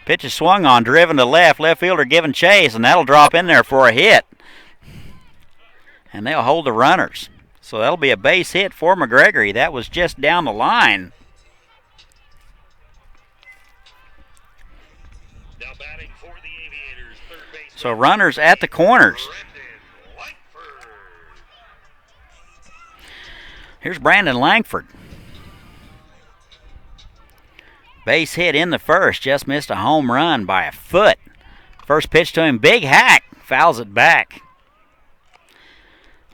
Pitch is swung on, driven to left. Left fielder giving chase, and that'll drop in there for a hit. And they'll hold the runners. So that'll be a base hit for McGregory. That was just down the line. Now batting for the Aviators, third baseman. So runners at the corners. Here's Brandon Langford. Base hit in the first, just missed a home run by a foot. First pitch to him, big hack, fouls it back.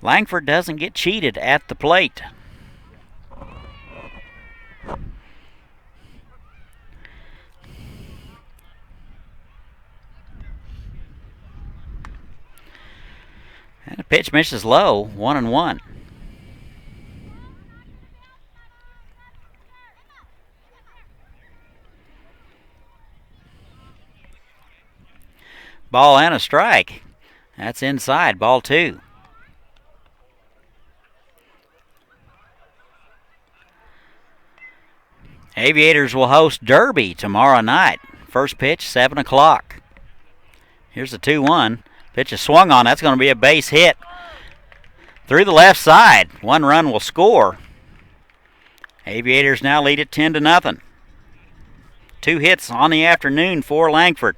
Langford doesn't get cheated at the plate. And the pitch misses low, 1-1. Ball and a strike. That's inside, ball 2. Aviators will host Derby tomorrow night. First pitch, 7 o'clock. Here's the 2-1. Pitch is swung on. That's going to be a base hit through the left side. 1 run will score. Aviators now lead it 10-0. 2 hits on the afternoon for Langford.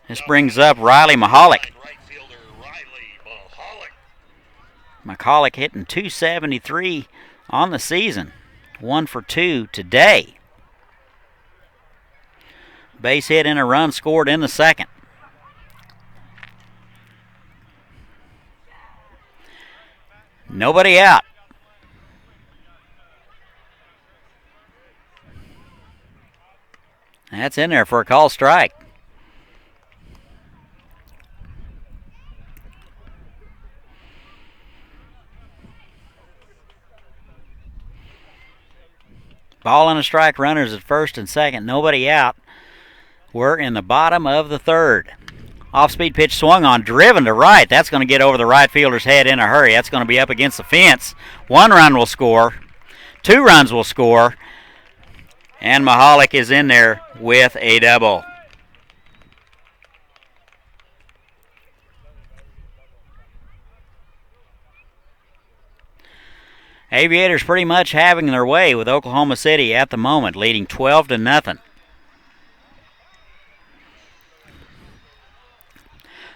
This brings up Riley Mahalik. McCulloch hitting .273 on the season. 1 for 2 today. Base hit and a run scored in the second. Nobody out. That's in there for a call strike. Ball and a strike, runners at first and second, nobody out. We're in the bottom of the third. Off-speed pitch swung on, driven to right. That's going to get over the right fielder's head in a hurry. That's going to be up against the fence. 1 run will score. 2 runs will score. And Mahalik is in there with a double. Aviators pretty much having their way with Oklahoma City at the moment, leading 12-0.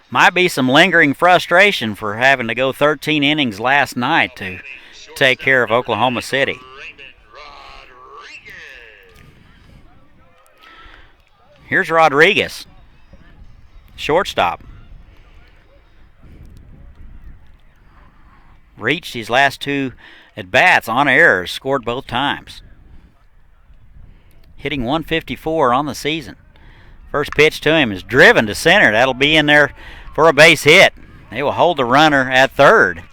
Might be some lingering frustration for having to go 13 innings last night to take care of Oklahoma City. Here's Rodriguez, shortstop. Reached his last 2 at-bats on errors, scored both times. Hitting 154 on the season. First pitch to him is driven to center. That'll be in there for a base hit. They will hold the runner at third.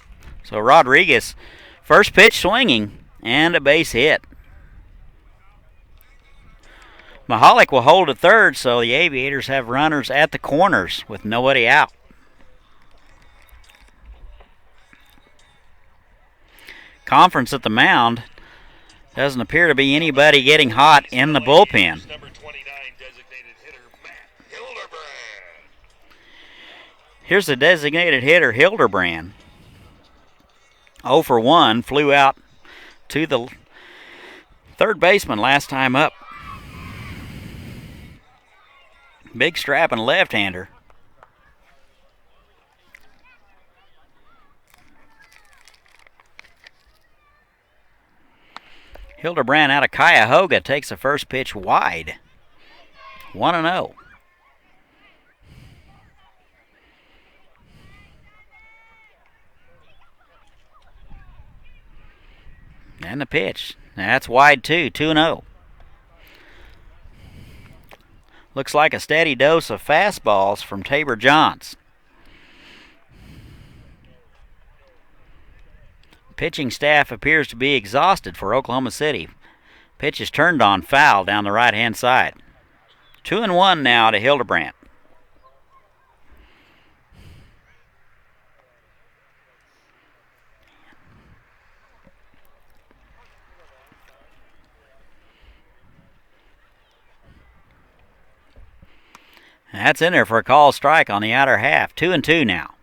So Rodriguez, first pitch swinging and a base hit. Mahalik will hold at third, so the Aviators have runners at the corners with nobody out. Conference at the mound. Doesn't appear to be anybody getting hot in the bullpen. Here's the designated hitter, Hildebrand. 0 for 1, flew out to the third baseman last time up. Big strapping left-hander. Hildebrand out of Cuyahoga takes the first pitch wide. 1-0. And the pitch. That's wide too, 2-0. Looks like a steady dose of fastballs from Tabor Johns. Pitching staff appears to be exhausted for Oklahoma City. Pitch is turned on foul down the right-hand side. 2-1 now to Hildebrand. That's in there for a call strike on the outer half. 2-2 now.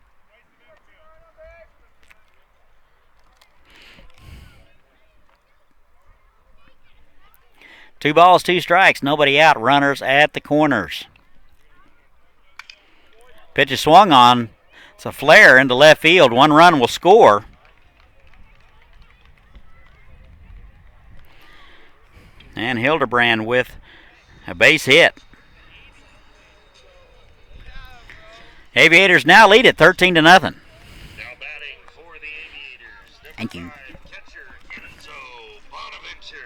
Two balls, 2 strikes, nobody out. Runners at the corners. Pitch is swung on. It's a flare into left field. 1 run will score. And Hildebrand with a base hit. Aviators now lead it 13-0. Now batting for the Aviators. Thank you. Catcher Enzo Bonaventure.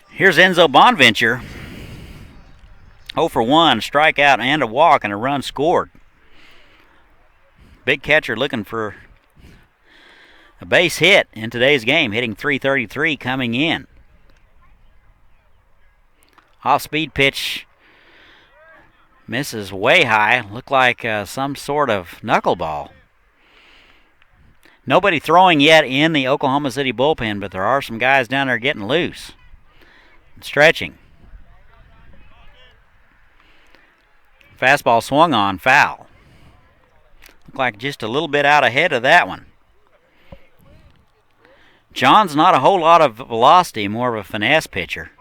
Here's Enzo Bonventure. 0 for 1, strikeout and a walk and a run scored. Big catcher looking for a base hit in today's game, hitting .333 coming in. Off-speed pitch misses way high. Looked like some sort of knuckleball. Nobody throwing yet in the Oklahoma City bullpen, but there are some guys down there getting loose and stretching. Fastball swung on, foul. Looked like just a little bit out ahead of that one. John's not a whole lot of velocity, more of a finesse pitcher.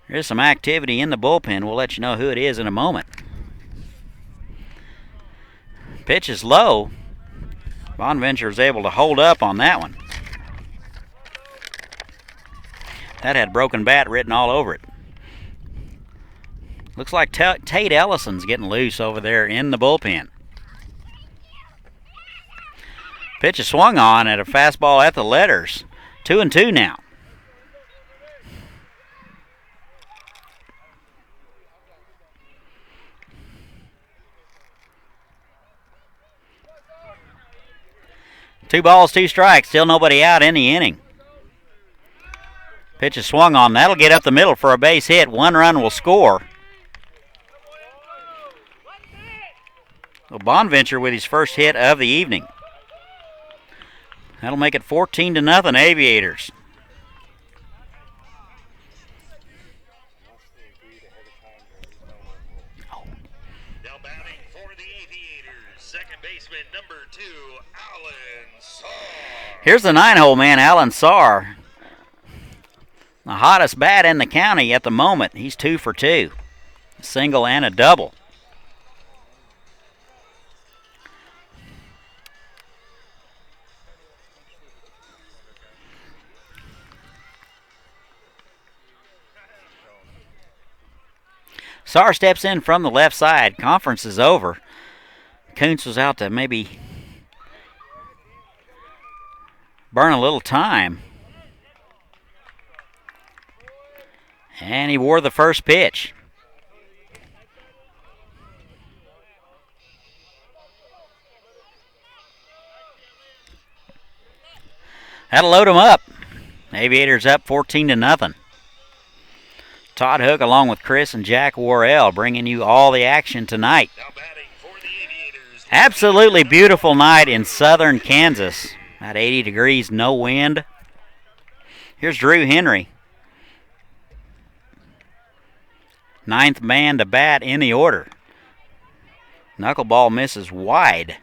There's some activity in the bullpen. We'll let you know who it is in a moment. Pitch is low. Bonventure is able to hold up on that one. That had broken bat written all over it. Looks like Tate Ellison's getting loose over there in the bullpen. Pitch is swung on at a fastball at the letters. 2-2 now. Two balls, 2 strikes. Still nobody out in the inning. Pitch is swung on. That'll get up the middle for a base hit. 1 run will score. So Bonventure with his first hit of the evening. That'll make it 14-0 Aviators. Now Here's the 9-hole man, Alan Sarr. The hottest bat in the county at the moment. He's 2 for 2. A single and a double. Sarr steps in from the left side. Conference is over. Kuntz was out to maybe burn a little time. And he wore the first pitch. That'll load him up. Aviators up 14-0. Todd Hook along with Chris and Jack Worrell bringing you all the action tonight. Absolutely beautiful night in southern Kansas. About 80 degrees, no wind. Here's Drew Henry. 9th man to bat in the order. Knuckleball misses wide.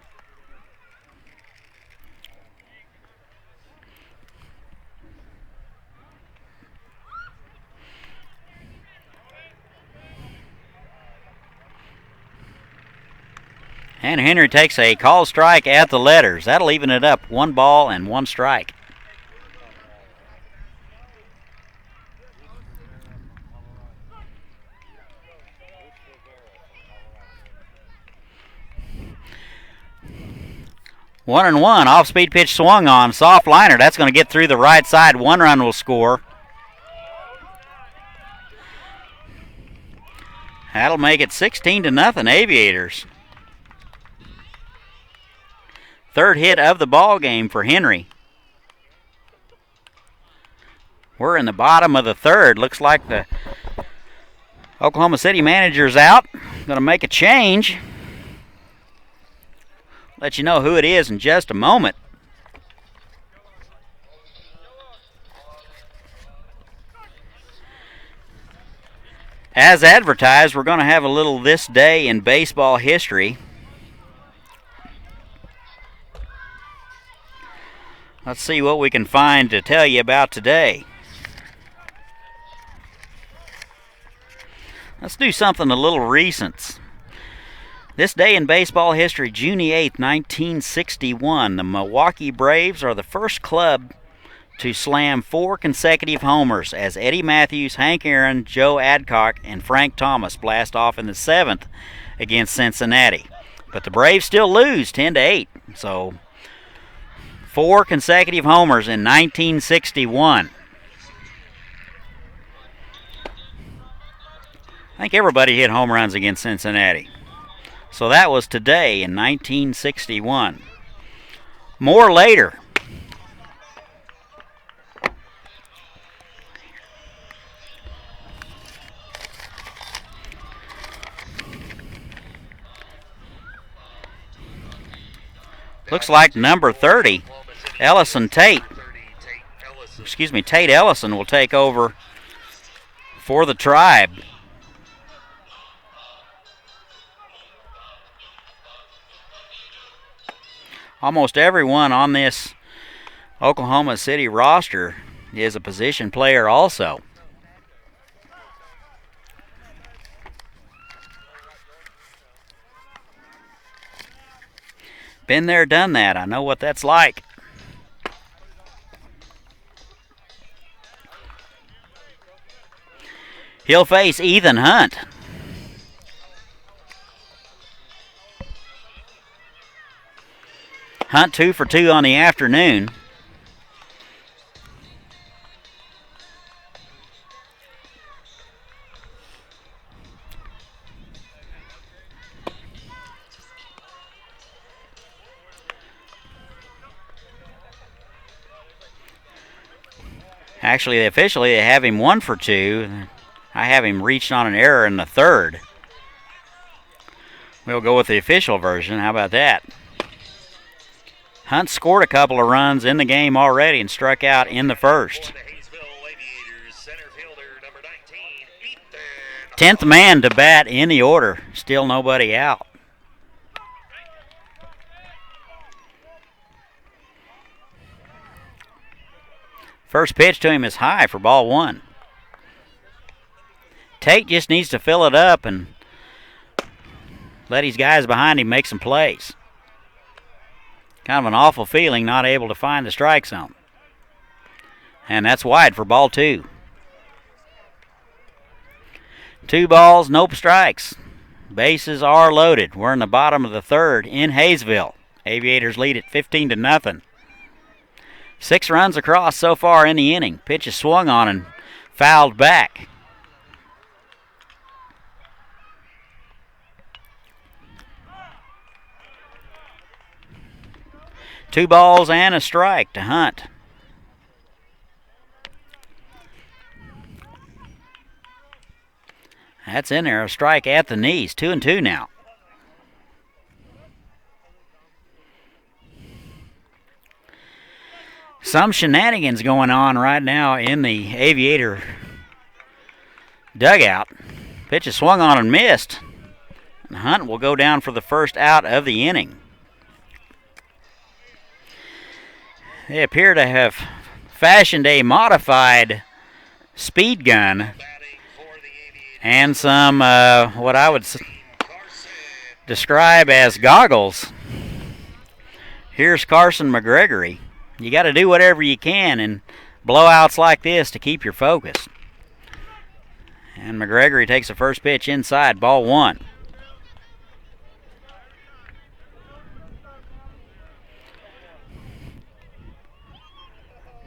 And Henry takes a call strike at the letters. That'll even it up. 1 ball and 1 strike. One and one. Off-speed pitch swung on. Soft liner. That's going to get through the right side. 1 run will score. That'll make it 16-0 Aviators. 3rd hit of the ball game for Henry. We're in the bottom of the 3rd. Looks like the Oklahoma City manager's out. Going to make a change. Let you know who it is in just a moment. As advertised, we're going to have a little This Day in Baseball History. Let's see what we can find to tell you about today. Let's do something a little recent. This day in baseball history, June 8, 1961, the Milwaukee Braves are the first club to slam 4 consecutive homers as Eddie Matthews, Hank Aaron, Joe Adcock, and Frank Thomas blast off in the 7th against Cincinnati. But the Braves still lose 10-8, so 4 consecutive homers in 1961. I think everybody hit home runs against Cincinnati. So that was today in 1961. More later. Looks like number 30, Tate Ellison will take over for the Tribe. Almost everyone on this Oklahoma City roster is a position player also. Been there, done that. I know what that's like. He'll face Ethan Hunt. Hunt 2 for 2 on the afternoon. Actually, officially, they have him 1 for 2. I have him reached on an error in the 3rd. We'll go with the official version. How about that? Hunt scored a couple of runs in the game already and struck out in the 1st. 10th man to bat in the order. Still nobody out. First pitch to him is high for ball one. Tate just needs to fill it up and let his guys behind him make some plays. Kind of an awful feeling not able to find the strike zone. And that's wide for ball two. 2 balls, no strikes. Bases are loaded. We're in the bottom of the third in Haysville. Aviators lead at 15-0. 6 runs across so far in the inning. Pitch is swung on and fouled back. Two balls and a strike to Hunt. That's in there, a strike at the knees. 2-2 now. Some shenanigans going on right now in the Aviator dugout. Pitch is swung on and missed. And Hunt will go down for the first out of the inning. They appear to have fashioned a modified speed gun and some what I would describe as goggles. Here's Carson McGregory. You got to do whatever you can in blowouts like this to keep your focus. And McGregory takes the first pitch inside, ball one.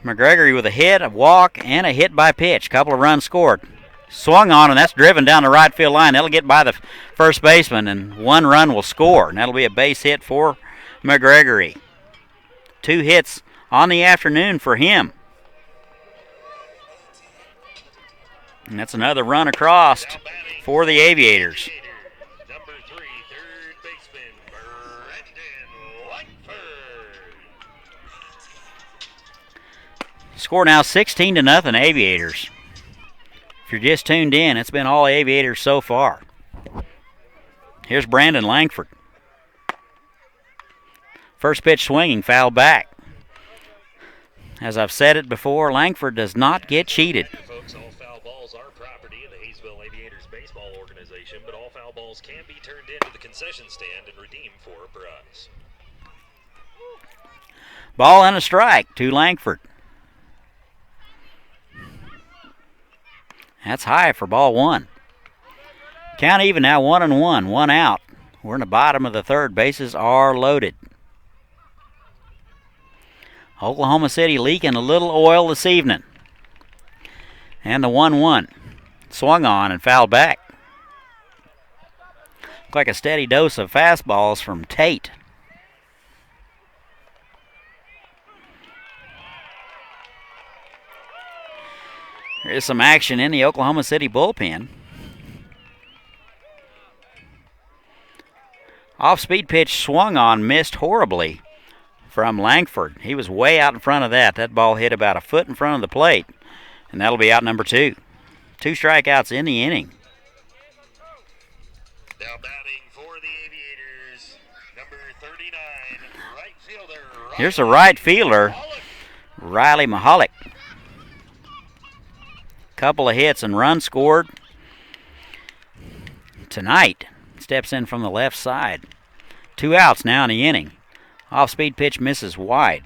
McGregory with a hit, a walk, and a hit by pitch. Couple of runs scored. Swung on, and that's driven down the right field line. That'll get by the first baseman, and 1 run will score. And that'll be a base hit for McGregory. 2 hits on the afternoon for him. And that's another run across for the Aviators. Number 3, third baseman, Brendan Langford. Score now 16-0 Aviators. If you're just tuned in, it's been all Aviators so far. Here's Brandon Langford. First pitch swinging, foul back. As I've said it before, Langford does not get cheated. Folks, all foul balls are property of the Haysville Aviators baseball organization, but all foul balls can be turned into the concession stand and redeemed for a prize. Ball and a strike to Langford. That's high for ball one. Count even now, 1-1, 1 out. We're in the bottom of the third. Bases are loaded. Oklahoma City leaking a little oil this evening. And the 1-1. Swung on and fouled back. Looked like a steady dose of fastballs from Tate. There is some action in the Oklahoma City bullpen. Off-speed pitch swung on, missed horribly from Langford. He was way out in front of that. That ball hit about a foot in front of the plate, and that'll be out number 2. 2 strikeouts in the inning. Now batting for the Aviators, number 39, right fielder. Here's the right fielder, Riley Mahalik. Couple of hits and runs scored tonight. Steps in from the left side. 2 outs now in the inning. Off-speed pitch misses wide.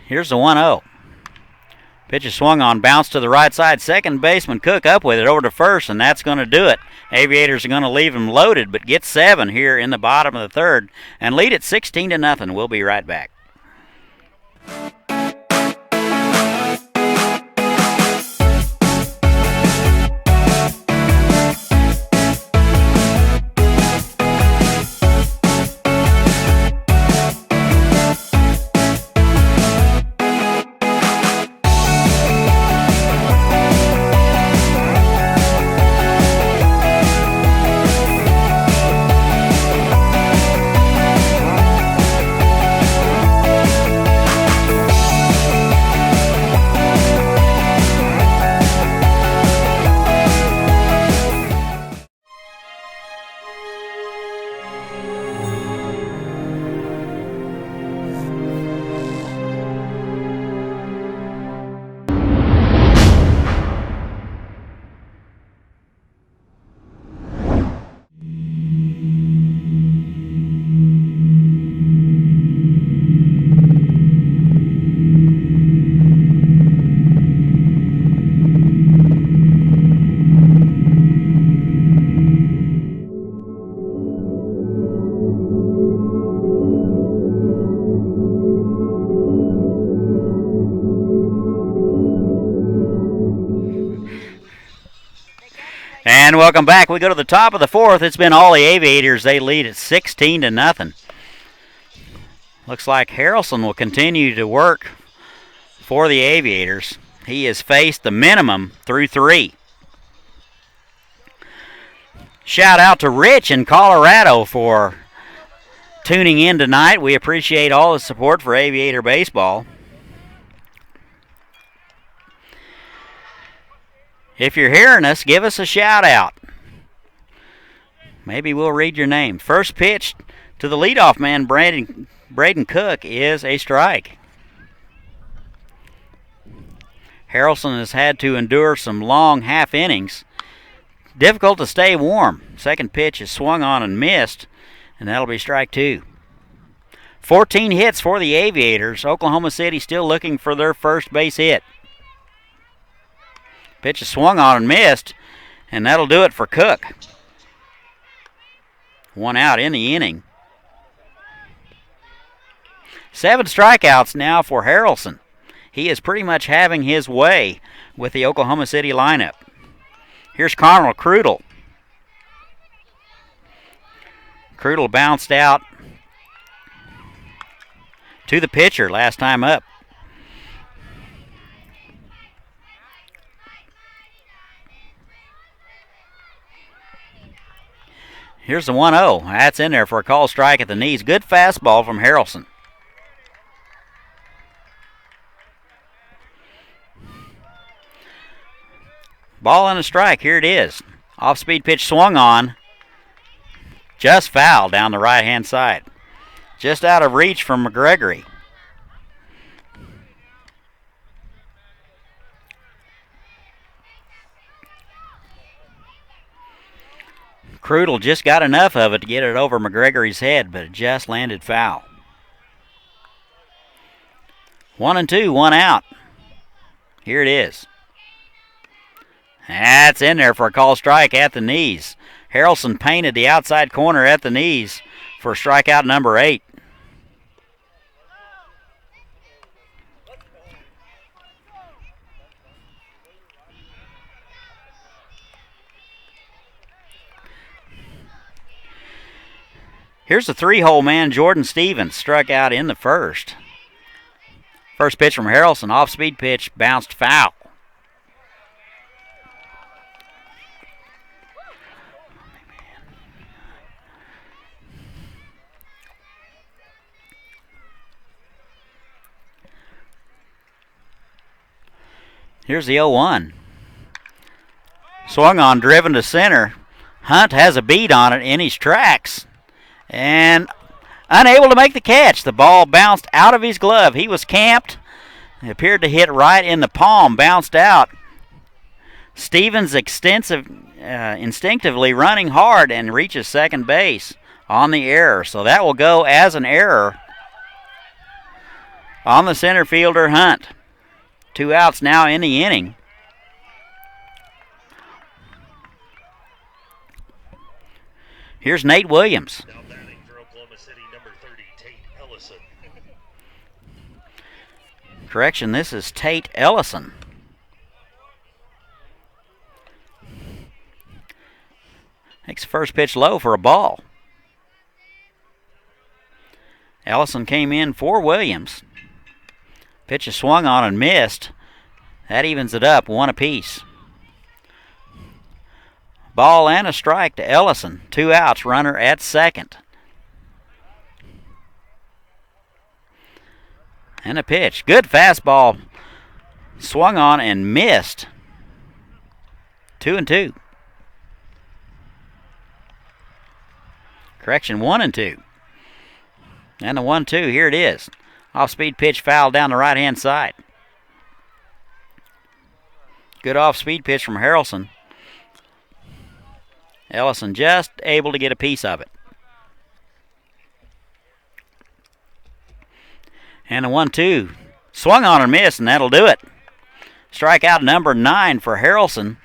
Here's the 1-0. Pitch is swung on, bounced to the right side. Second baseman Cook up with it over to first, and that's going to do it. Aviators are going to leave him loaded, but get 7 here in the bottom of the third and lead it 16-0. We'll be right back. And welcome back. We go to the top of the fourth. It's been all the Aviators. They lead at 16-0. Looks like Harrelson will continue to work for the Aviators. He has faced the minimum through 3. Shout out to Rich in Colorado for tuning in tonight. We appreciate all the support for Aviator Baseball. If you're hearing us, give us a shout out. Maybe we'll read your name. First pitch to the leadoff man, Braden Cook, is a strike. Harrelson has had to endure some long half innings. Difficult to stay warm. Second pitch is swung on and missed, and that'll be strike 2. 14 hits for the Aviators. Oklahoma City still looking for their first base hit. Pitch is swung on and missed, and that'll do it for Cook. 1 out in the inning. 7 strikeouts now for Harrelson. He is pretty much having his way with the Oklahoma City lineup. Here's Connell Crudel. Crudel bounced out to the pitcher last time up. Here's the 1-0. That's in there for a call strike at the knees. Good fastball from Harrelson. Ball and a strike. Here it is. Off-speed pitch swung on. Just foul down the right-hand side. Just out of reach from McGregory. Crudel just got enough of it to get it over McGregory's head, but it just landed foul. 1-2, 1 out. Here it is. That's in there for a call strike at the knees. Harrelson painted the outside corner at the knees for strikeout number 8. Here's the 3-hole man, Jordan Stevens, struck out in the first. First pitch from Harrelson, off-speed pitch, bounced foul. Here's the 0-1. Swung on, driven to center. Hunt has a beat on it in his tracks. And unable to make the catch. The ball bounced out of his glove. He was camped. It appeared to hit right in the palm, bounced out. Stevens instinctively running hard and reaches second base on the error. So that will go as an error on the center fielder, Hunt. 2 outs now in the inning. Here's Nate Williams. Now batting for Oklahoma City, number 30, Tate Ellison. Correction, this is Tate Ellison. Takes the first pitch low for a ball. Ellison came in for Williams. Pitch is swung on and missed. That evens it up, 1 apiece. Ball and a strike to Ellison. 2 outs, runner at second. And a pitch. Good fastball. Swung on and missed. 2-2. Correction, 1-2. And the 1-2, here it is. Off-speed pitch foul down the right-hand side. Good off-speed pitch from Harrelson. Ellison just able to get a piece of it. And the 1-2. Swung on and missed, and that'll do it. Strikeout number 9 for Harrelson.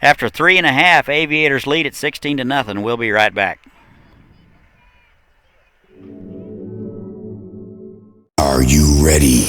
After 3.5, Aviators lead at 16-0. We'll be right back. Are you ready?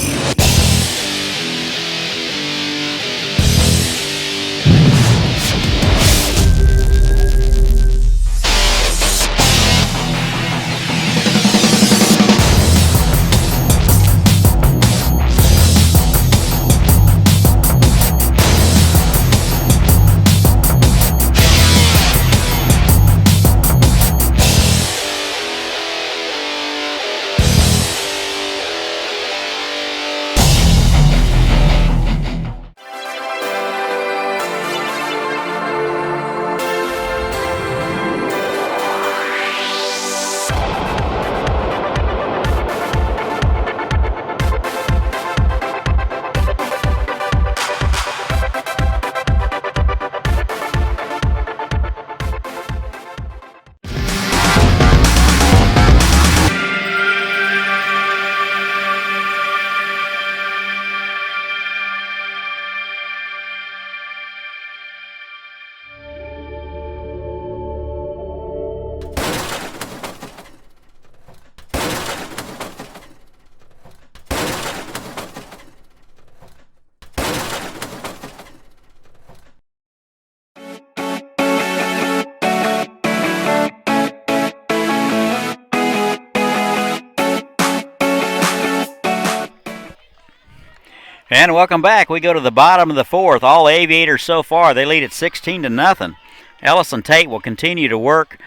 And welcome back. We go to the bottom of the fourth. All Aviators so far, they lead at 16-0. Ellison Tate will continue to work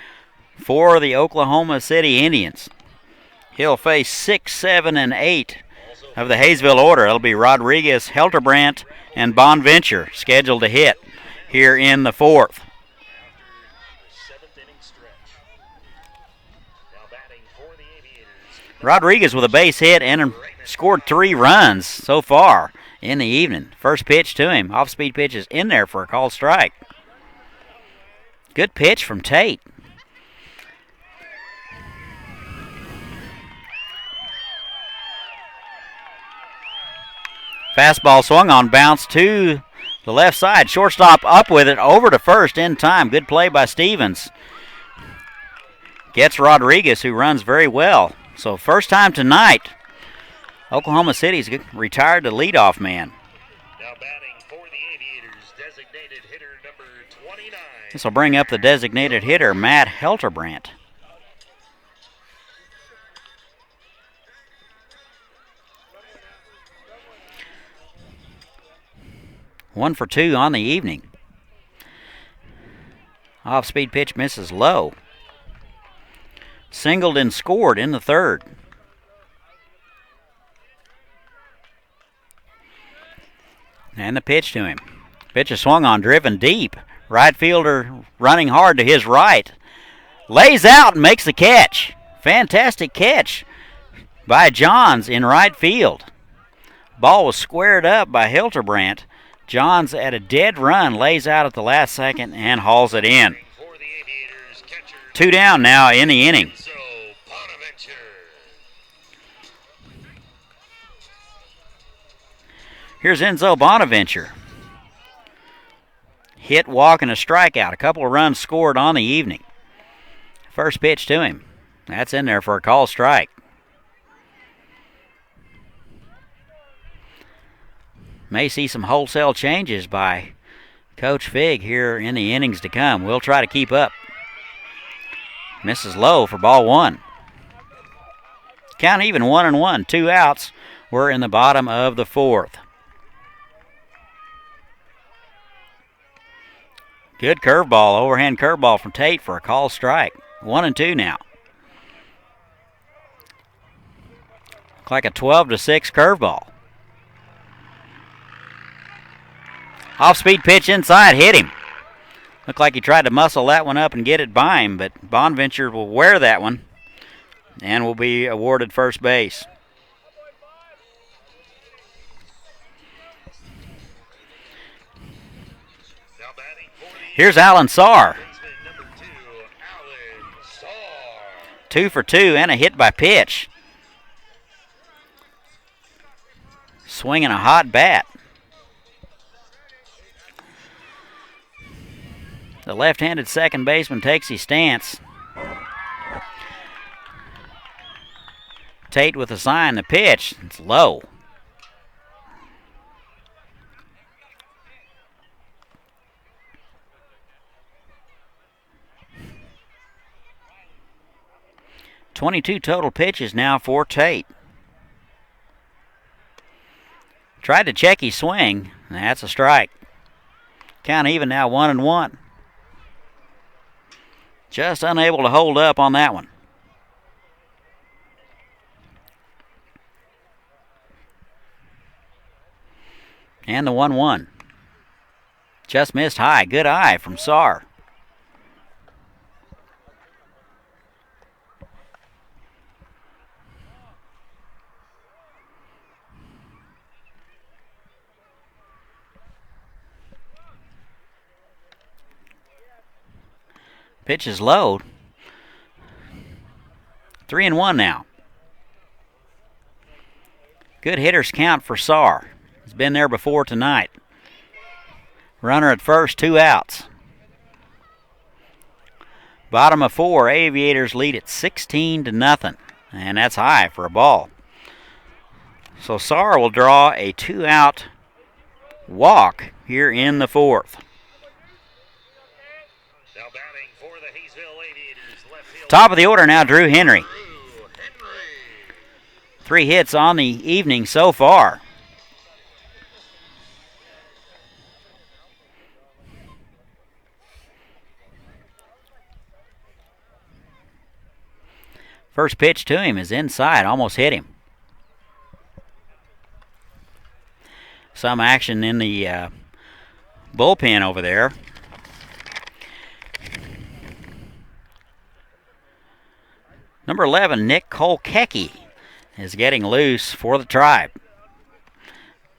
for the Oklahoma City Indians. He'll face 6, 7, and 8 of the Haysville order. It'll be Rodriguez, Helterbrandt, and Bonventure scheduled to hit here in the fourth. Rodriguez with a base hit and scored 3 runs so far in the evening. First pitch to him. Off-speed pitch is in there for a called strike. Good pitch from Tate. Fastball swung on, bounced to the left side. Shortstop up with it, over to first in time. Good play by Stevens. Gets Rodriguez, who runs very well. So first time tonight, Oklahoma City's retired the leadoff man. Now batting for the Aviators, designated hitter number 29. This will bring up the designated hitter, Matt Helterbrandt. One for 2 on the evening. Off-speed pitch misses low. Singled and scored in the third. And the pitch to him. Pitch is swung on, driven deep. Right fielder running hard to his right. Lays out and makes the catch. Fantastic catch by Johns in right field. Ball was squared up by Hilterbrandt. Johns at a dead run lays out at the last second and hauls it in. 2 down now in the inning. Here's Enzo Bonaventure. Hit, walk, and a strikeout. A couple of runs scored on the evening. First pitch to him. That's in there for a call strike. May see some wholesale changes by Coach Figg here in the innings to come. We'll try to keep up. Misses low for ball 1. Count even 1-1. 2 outs. We're in the bottom of the fourth. Good curveball, overhand curveball from Tate for a call strike. 1-2 now. Look like a 12-6 curveball. Off-speed pitch inside, hit him. Looked like he tried to muscle that one up and get it by him, but Bonventure will wear that one and will be awarded first base. Here's Alan Saar. 2 for 2 and a hit by pitch. Swinging a hot bat. The left-handed second baseman takes his stance. Tate with a sign, the pitch. It's low. .22 total pitches now for Tate. Tried to check his swing. That's a strike. Count even now, 1-1. Just unable to hold up on that one. And the 1-1. Just missed high. Good eye from Saar. Pitch is low. 3-1 now. Good hitters count for Saar. He's been there before tonight. Runner at first, 2 outs. Bottom of 4, Aviators lead at 16-0. And that's high for a ball. So Saar will draw a 2-out walk here in the fourth. Top of the order now, Drew Henry. 3 hits on the evening so far. First pitch to him is inside, almost hit him. Some action in the bullpen over there. Number 11, Nick Kolkecki, is getting loose for the Tribe.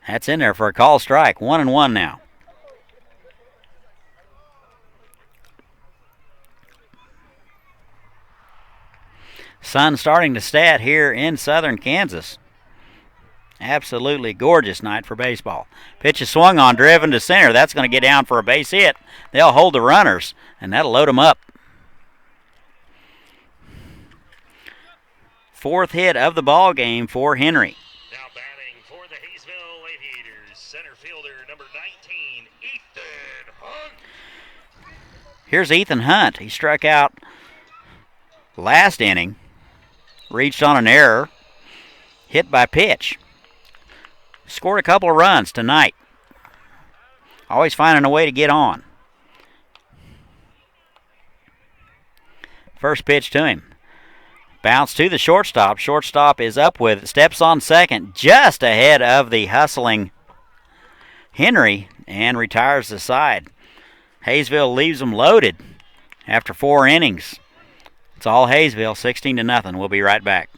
That's in there for a call strike. 1-1 now. Sun starting to set here in southern Kansas. Absolutely gorgeous night for baseball. Pitch is swung on, driven to center. That's going to get down for a base hit. They'll hold the runners, and that'll load them up. Fourth hit of the ball game for Henry. Now batting for the Haysville Aviators, center fielder number 19, Ethan Hunt. Here's Ethan Hunt. He struck out last inning, reached on an error, hit by pitch. Scored a couple of runs tonight. Always finding a way to get on. First pitch to him. Bounce to the shortstop. Shortstop is up with it. Steps on second, just ahead of the hustling Henry, and retires the side. Haysville leaves them loaded after 4 innings. It's all Haysville, 16-0. We'll be right back.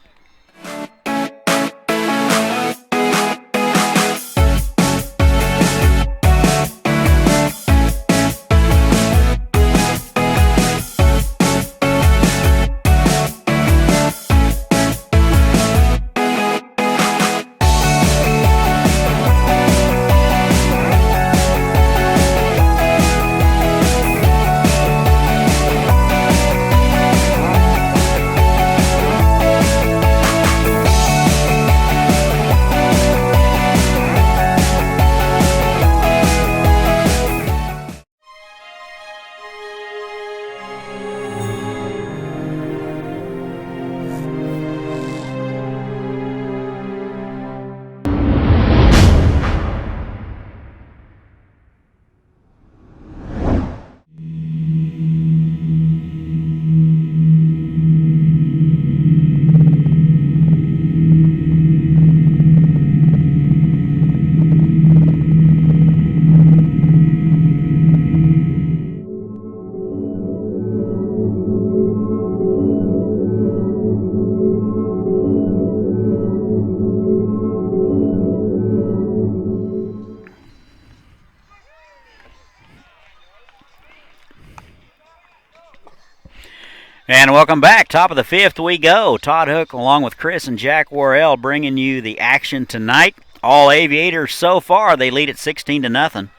And welcome back. Top of the 5th we go. Todd Hook along with Chris and Jack Worrell bringing you the action tonight. All Aviators so far, they lead at 16-0.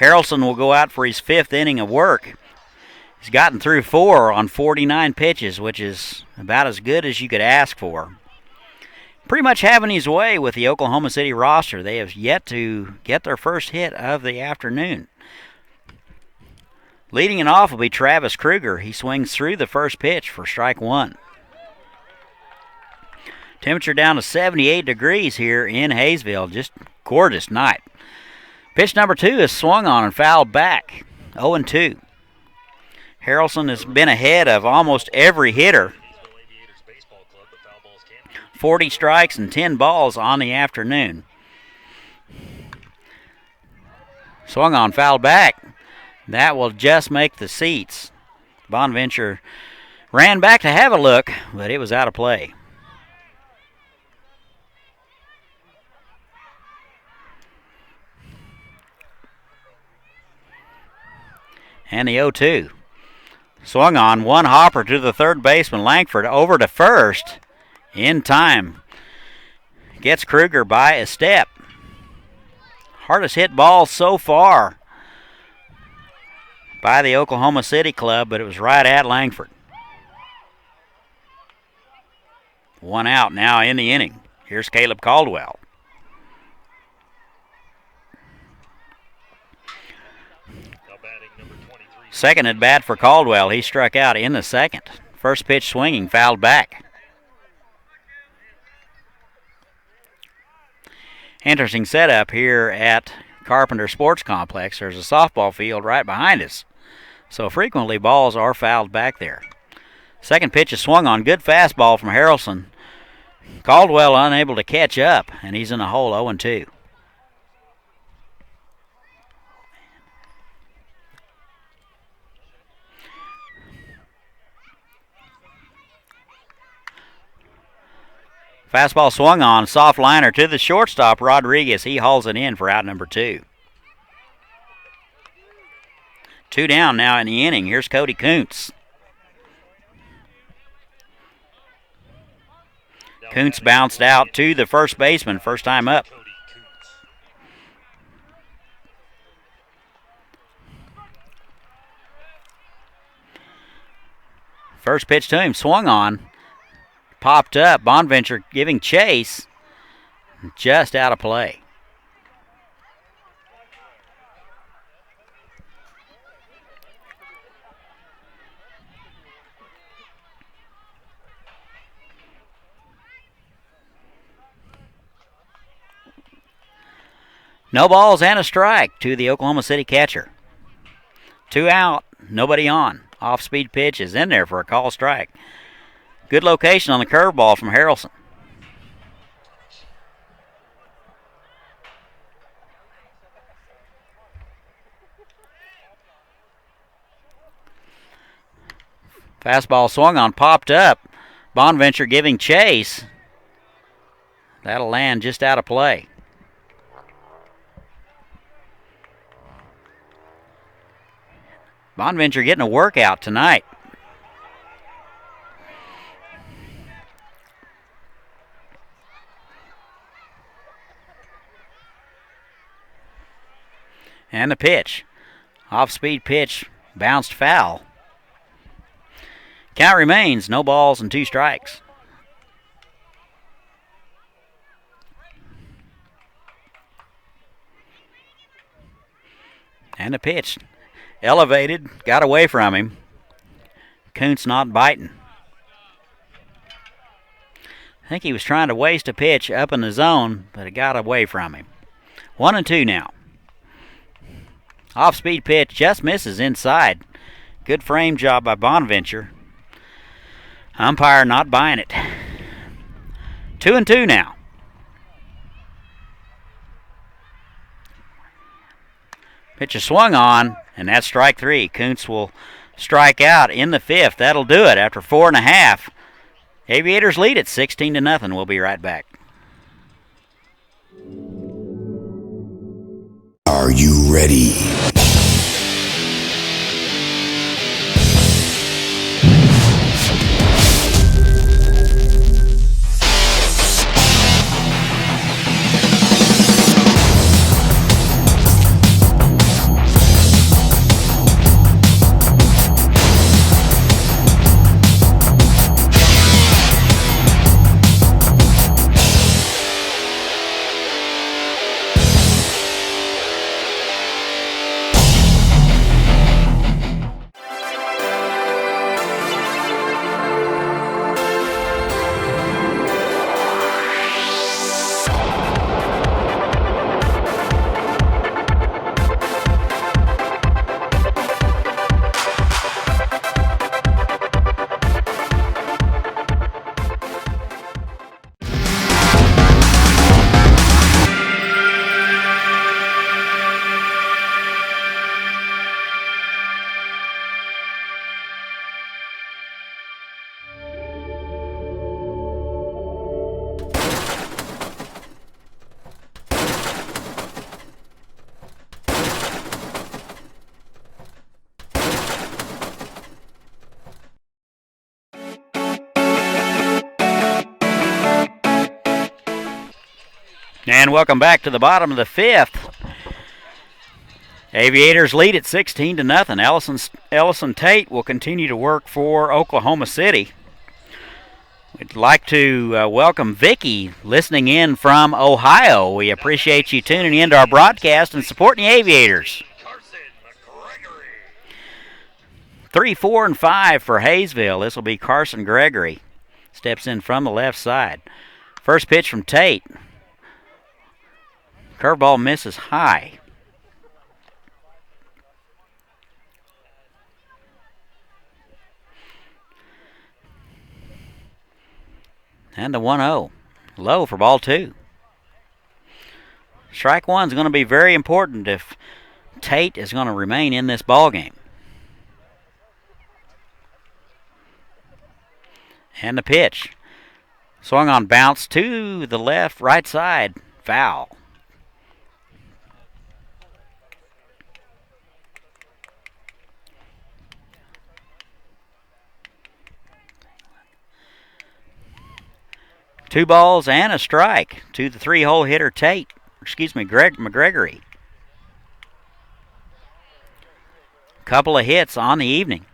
Harrelson will go out for his 5th inning of work. He's gotten through 4 on 49 pitches, which is about as good as you could ask for. Pretty much having his way with the Oklahoma City roster. They have yet to get their first hit of the afternoon. Leading it off will be Travis Kruger. He swings through the first pitch for strike 1. Temperature down to 78 degrees here in Haysville. Just gorgeous night. Pitch number 2 is swung on and fouled back. 0-2. Harrelson has been ahead of almost every hitter. 40 strikes and 10 balls on the afternoon. Swung on, fouled back. That will just make the seats. Bonaventure ran back to have a look, but it was out of play. And the 0-2. Swung on, one hopper to the third baseman, Langford, over to first in time. Gets Kruger by a step. Hardest hit ball so far by the Oklahoma City club, but it was right at Langford. 1 out now in the inning. Here's Caleb Caldwell. Second at bat for Caldwell. He struck out in the second. First pitch swinging, fouled back. Interesting setup here at Carpenter Sports Complex. There's a softball field right behind us, so frequently balls are fouled back there. Second pitch is swung on. Good fastball from Harrelson. Caldwell unable to catch up, and he's in a hole 0-2. Fastball swung on. Soft liner to the shortstop, Rodriguez. He hauls it in for out number 2. 2 down now in the inning. Here's Cody Kuntz. Kuntz bounced out to the first baseman, first time up. First pitch to him, swung on, popped up. Bonventure giving chase, just out of play. No balls and a strike to the Oklahoma City catcher. 2 out, nobody on. Off-speed pitch is in there for a call strike. Good location on the curveball from Harrelson. Fastball swung on, popped up. Bonventure giving chase. That'll land just out of play. Bonventure getting a workout tonight. And the pitch. Off-speed pitch, bounced foul. Count remains, no balls and 2 strikes. And the pitch. Elevated, got away from him. Kuntz not biting. I think he was trying to waste a pitch up in the zone, but it got away from him. 1-2 now. Off-speed pitch just misses inside. Good frame job by Bonventure. Umpire not buying it. 2-2 now. Pitch is swung on, and that's strike 3. Kuntz will strike out in the 5th. That'll do it after 4.5. Aviators lead it 16-0. We'll be right back. Are you ready? And welcome back to the bottom of the 5th. Aviators lead at 16-0. Ellison Tate will continue to work for Oklahoma City. We'd like to welcome Vicky listening in from Ohio. We appreciate you tuning in to our broadcast and supporting the Aviators. 3, 4, and 5 for Haysville. This will be Carson Gregory. Steps in from the left side. First pitch from Tate. Curveball misses high. And the 1-0. Low for ball 2. Strike 1 is going to be very important if Tate is going to remain in this ball game. And the pitch. Swung on, bounce to the left, right side. Foul. Two balls and a strike to the 3-hole hitter Tate. McGregory. Couple of hits on the evening.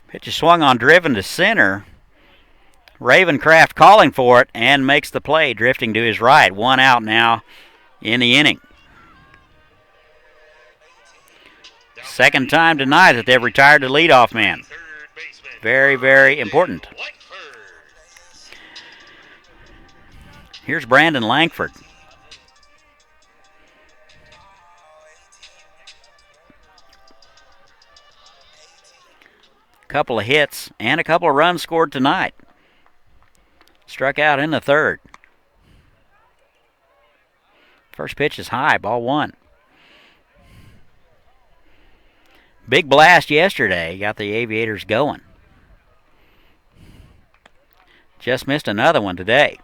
Pitch is swung on, driven to center. Ravencraft calling for it and makes the play, drifting to his right. 1 out now in the inning. Second time tonight that they've retired the leadoff man. Very, very important. Here's Brandon Langford. Couple of hits and a couple of runs scored tonight. Struck out in the 3rd. First pitch is high, ball 1. Big blast yesterday, got the Aviators going. Just missed another one today.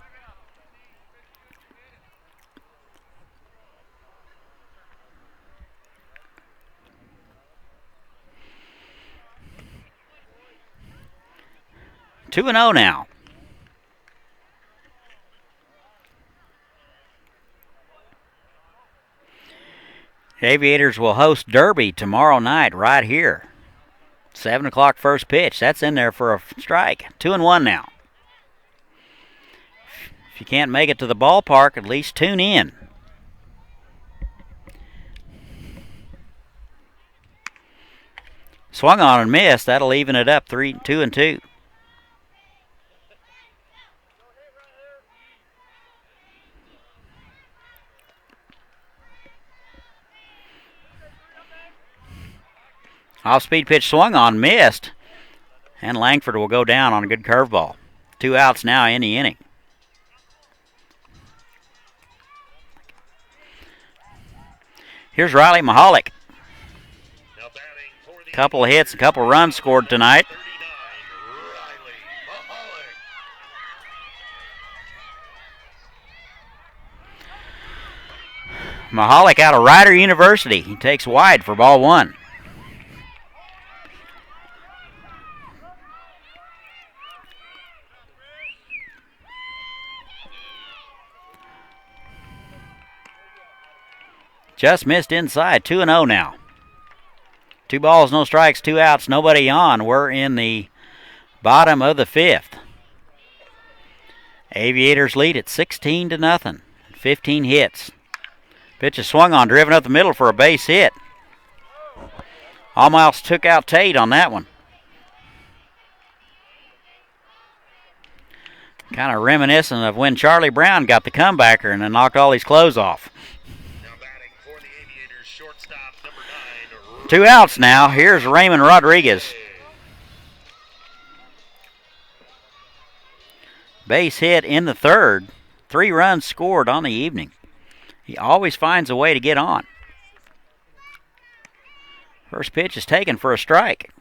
Two and 0 now. Aviators will host Derby tomorrow night right here. 7 o'clock first pitch. That's in there for a strike. 2 and 1 now. If you can't make it to the ballpark, at least tune in. Swung on and missed. That'll even it up 2 and 2. Off-speed pitch swung on, missed. And Langford will go down on a good curveball. 2 outs now in the inning. Here's Riley Mahalik. Couple of hits, a couple of runs scored tonight. Mahalik out of Rider University. He takes wide for ball 1. Just missed inside. 2 and 0 now. 2 balls, no strikes, 2 outs, nobody on. We're in the bottom of the 5th. Aviators lead at 16 to nothing. 15 hits. Pitch is swung on, driven up the middle for a base hit. Almost took out Tate on that one. Kind of reminiscent of when Charlie Brown got the comebacker and then knocked all his clothes off. 2 outs now. Here's Raymond Rodriguez. Base hit in the 3rd. 3 runs scored on the evening. He always finds a way to get on. First pitch is taken for a strike.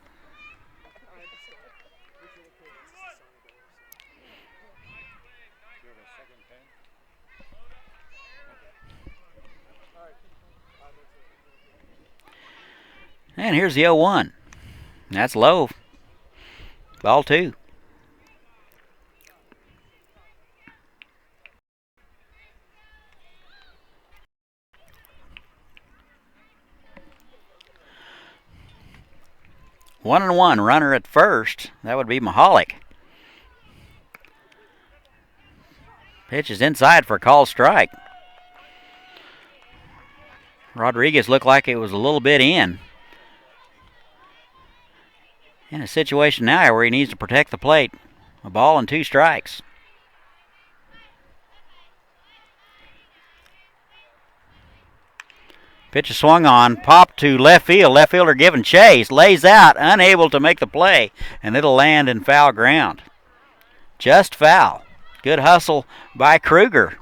And here's the 0-1. That's low. Ball 2. One and 1. Runner at first. That would be Mahalik. Pitch is inside for a called strike. Rodriguez looked like it was a little bit in a situation now where he needs to protect the plate. A ball and 2 strikes. Pitch is swung on, popped to left field. Left fielder giving chase, lays out, unable to make the play, and it'll land in foul ground. Just foul. Good hustle by Kruger.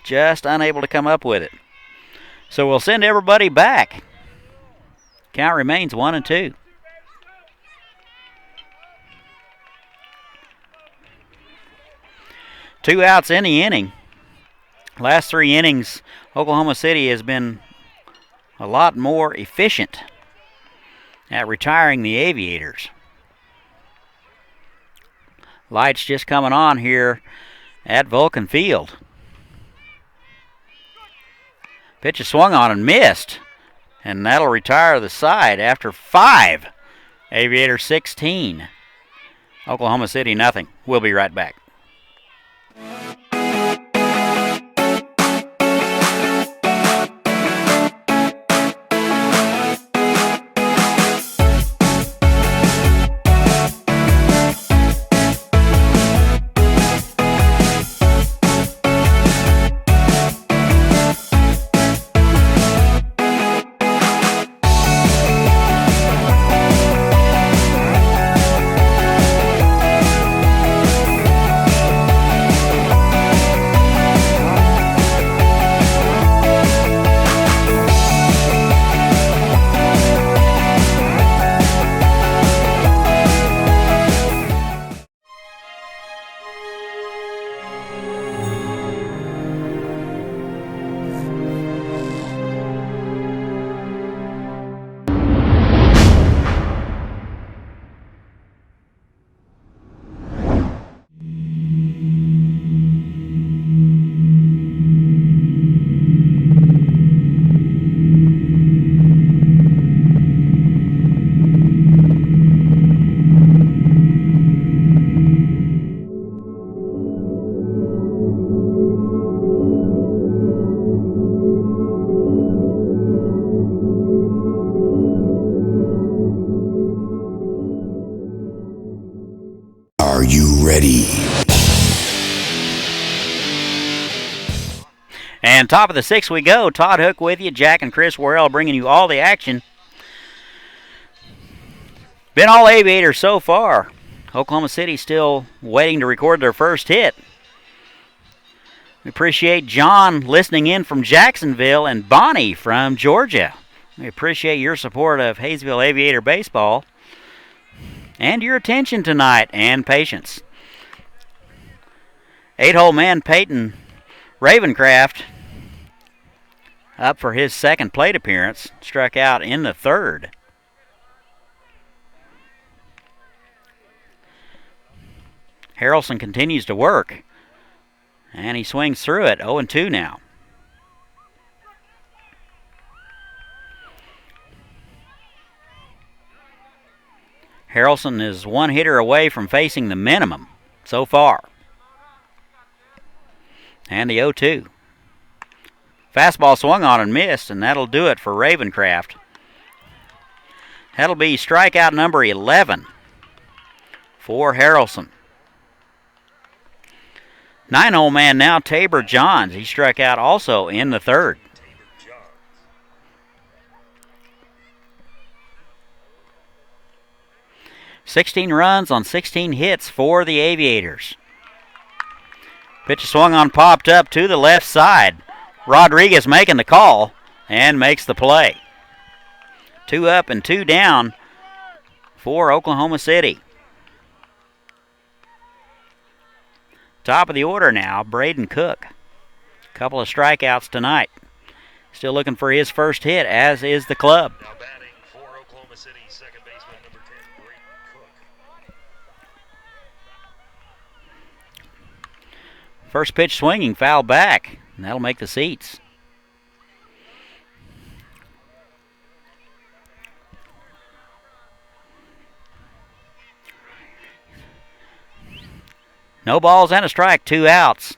Just unable to come up with it. So we'll send everybody back. Count remains 1-2. Two outs in the inning. Last 3 innings, Oklahoma City has been a lot more efficient at retiring the Aviators. Lights just coming on here at Vulcan Field. Pitch is swung on and missed, and that'll retire the side after 5. Aviators 16. Oklahoma City nothing. We'll be right back. Are you ready? And top of the 6th we go. Todd Hook with you. Jack and Chris Worrell bringing you all the action. Been all Aviators so far. Oklahoma City still waiting to record their first hit. We appreciate John listening in from Jacksonville and Bonnie from Georgia. We appreciate your support of Haysville Aviator Baseball and your attention tonight and patience. 8-hole man Peyton Ravencraft up for his second plate appearance. Struck out in the 3rd. Harrelson continues to work, and he swings through it. 0-2 now. Harrelson is one hitter away from facing the minimum so far. And the 0-2. Fastball swung on and missed, and that'll do it for Ravencraft. That'll be strikeout number 11 for Harrelson. 9-hole man now, Tabor Johns. He struck out also in the 3rd. 16 runs on 16 hits for the Aviators. Pitch swung on, popped up to the left side. Rodriguez making the call and makes the play. 2 up and 2 down for Oklahoma City. Top of the order now, Braden Cook. Couple of strikeouts tonight. Still looking for his first hit, as is the club. Now batting for Oklahoma City, second baseman number 10, Braden Cook. First pitch swinging, foul back, and that'll make the seats. No balls and a strike, 2 outs.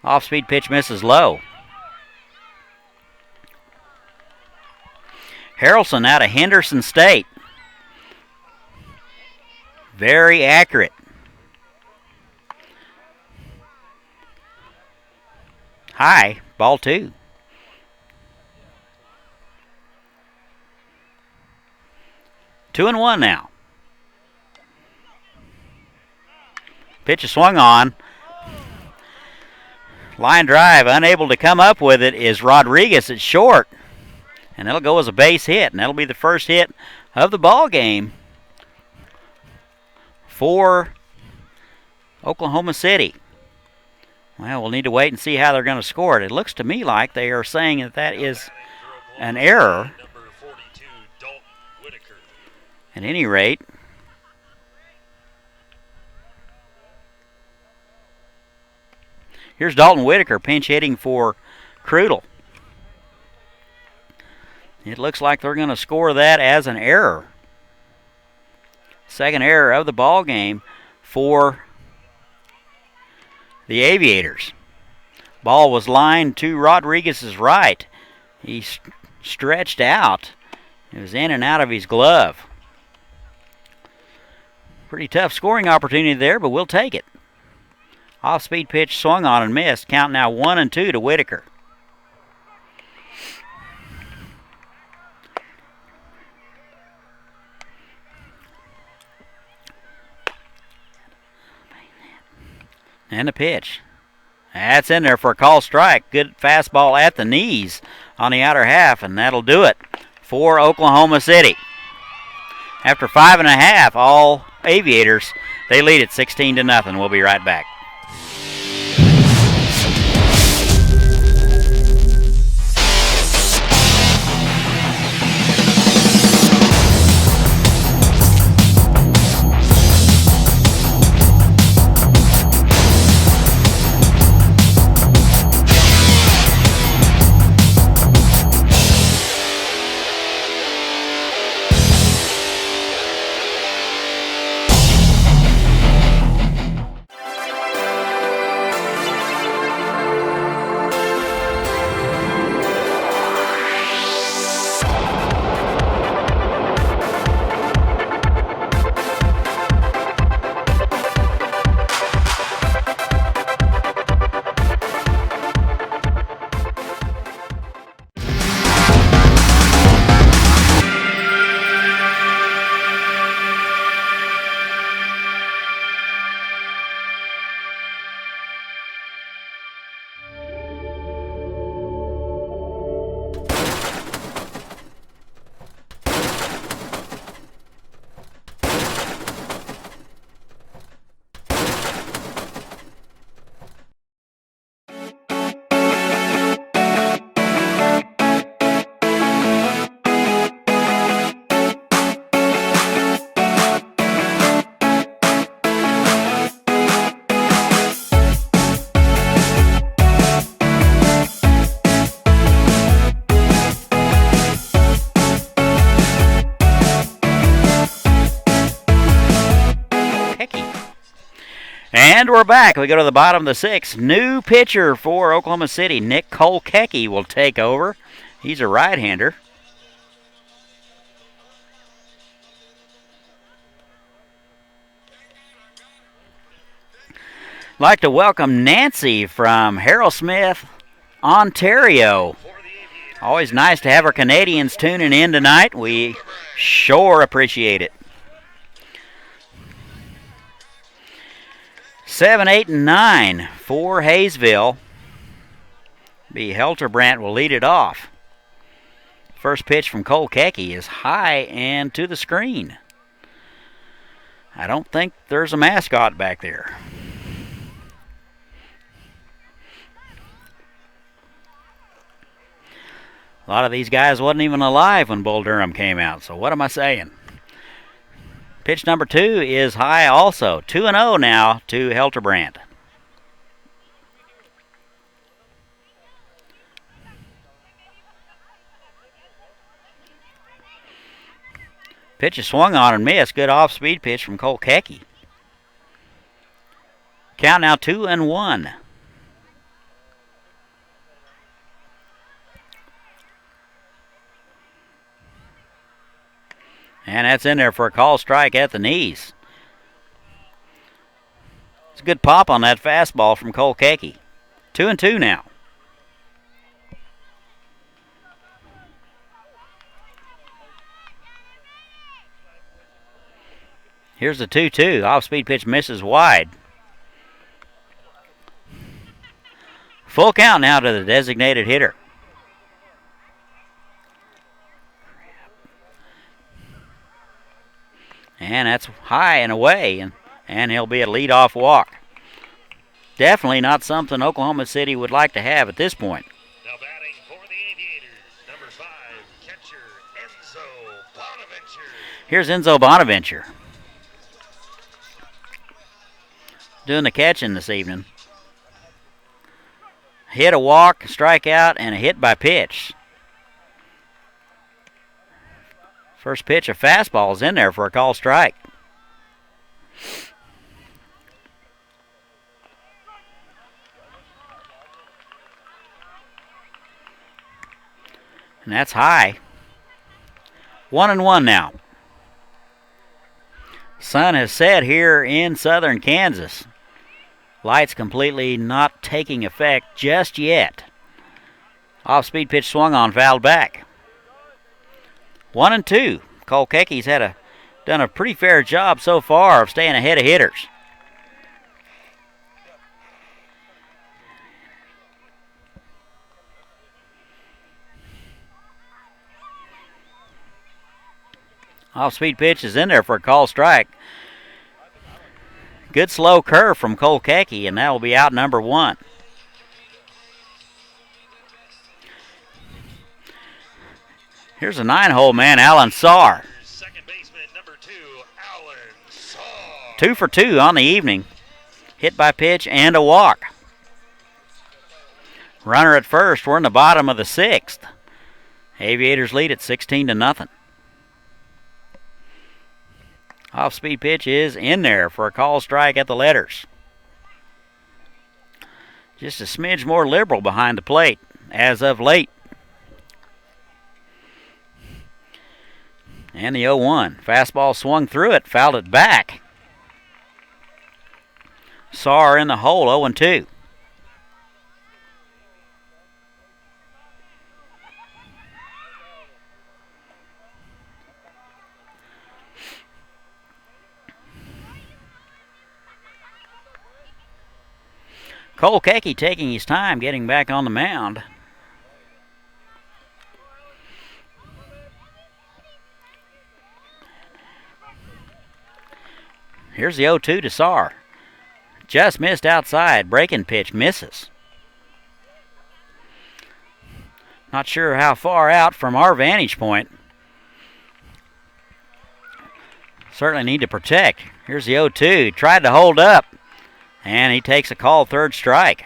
Off-speed pitch misses low. Harrelson out of Henderson State. Very accurate. High, ball 2. 2-1 now. Pitch is swung on. Line drive, unable to come up with it, is Rodriguez at short. And that'll go as a base hit, and that'll be the first hit of the ball game for Oklahoma City. Well, we'll need to wait and see how they're going to score it. It looks to me like they are saying that that is an error. At any rate, here's Dalton Whitaker pinch hitting for Krudel. It looks like they're going to score that as an error. Second error of the ball game for the Aviators. Ball was lined to Rodriguez's right. He stretched out. It was in and out of his glove. Pretty tough scoring opportunity there, but we'll take it. Off-speed pitch swung on and missed. Count now 1-2 to Whitaker. And the pitch. That's in there for a call strike. Good fastball at the knees on the outer half, and that'll do it for Oklahoma City. After 5.5, all Aviators, they lead it 16-0. We'll be right back. And we're back. We go to the bottom of the sixth. New pitcher for Oklahoma City. Nick Kolkecki will take over. He's a right-hander. Like to welcome Nancy from Harrowsmith, Ontario. Always nice to have our Canadians tuning in tonight. We sure appreciate it. 7, 8, and 9 for Haysville. B. Helterbrandt will lead it off. First pitch from Kolkecki is high and to the screen. I don't think there's a mascot back there. A lot of these guys wasn't even alive when Bull Durham came out, so what am I saying? Pitch number 2 is high also. 2-0 now to Helterbrandt. Pitch is swung on and missed. Good off-speed pitch from Kolkecki. Count now 2-1. And that's in there for a call strike at the knees. It's a good pop on that fastball from Kolkecki. 2-2 now. Here's the 2-2. Off-speed pitch misses wide. Full count now to the designated hitter. And that's high and away, and he'll be a leadoff walk. Definitely not something Oklahoma City would like to have at this point. Now batting for the Aviators, number 5, catcher Enzo Bonaventure. Here's Enzo Bonaventure doing the catching this evening. Hit, a walk, strikeout, and a hit by pitch. First pitch, a fastball is in there for a call strike. And that's high. 1-1 now. Sun has set here in southern Kansas. Lights completely not taking effect just yet. Off-speed pitch swung on, fouled back. 1-2. Cole Kecke's done a pretty fair job so far of staying ahead of hitters. Off-speed pitch is in there for a call strike. Good slow curve from Cole Kecke, and that will be out number 1. Here's a 9-hole man, Alan Saar. Second baseman, number 2, Alan Saar. 2 for 2 on the evening. Hit by pitch and a walk. Runner at first. We're in the bottom of the 6th. Aviators lead at 16-0. Off-speed pitch is in there for a call strike at the letters. Just a smidge more liberal behind the plate as of late. And the 0-1. Fastball swung through it, fouled it back. Saar in the hole, 0-2. Cole Kecke taking his time getting back on the mound. Here's the 0-2 to Saar. Just missed outside. Breaking pitch misses. Not sure how far out from our vantage point. Certainly need to protect. Here's the 0-2. Tried to hold up. And he takes a call, third strike.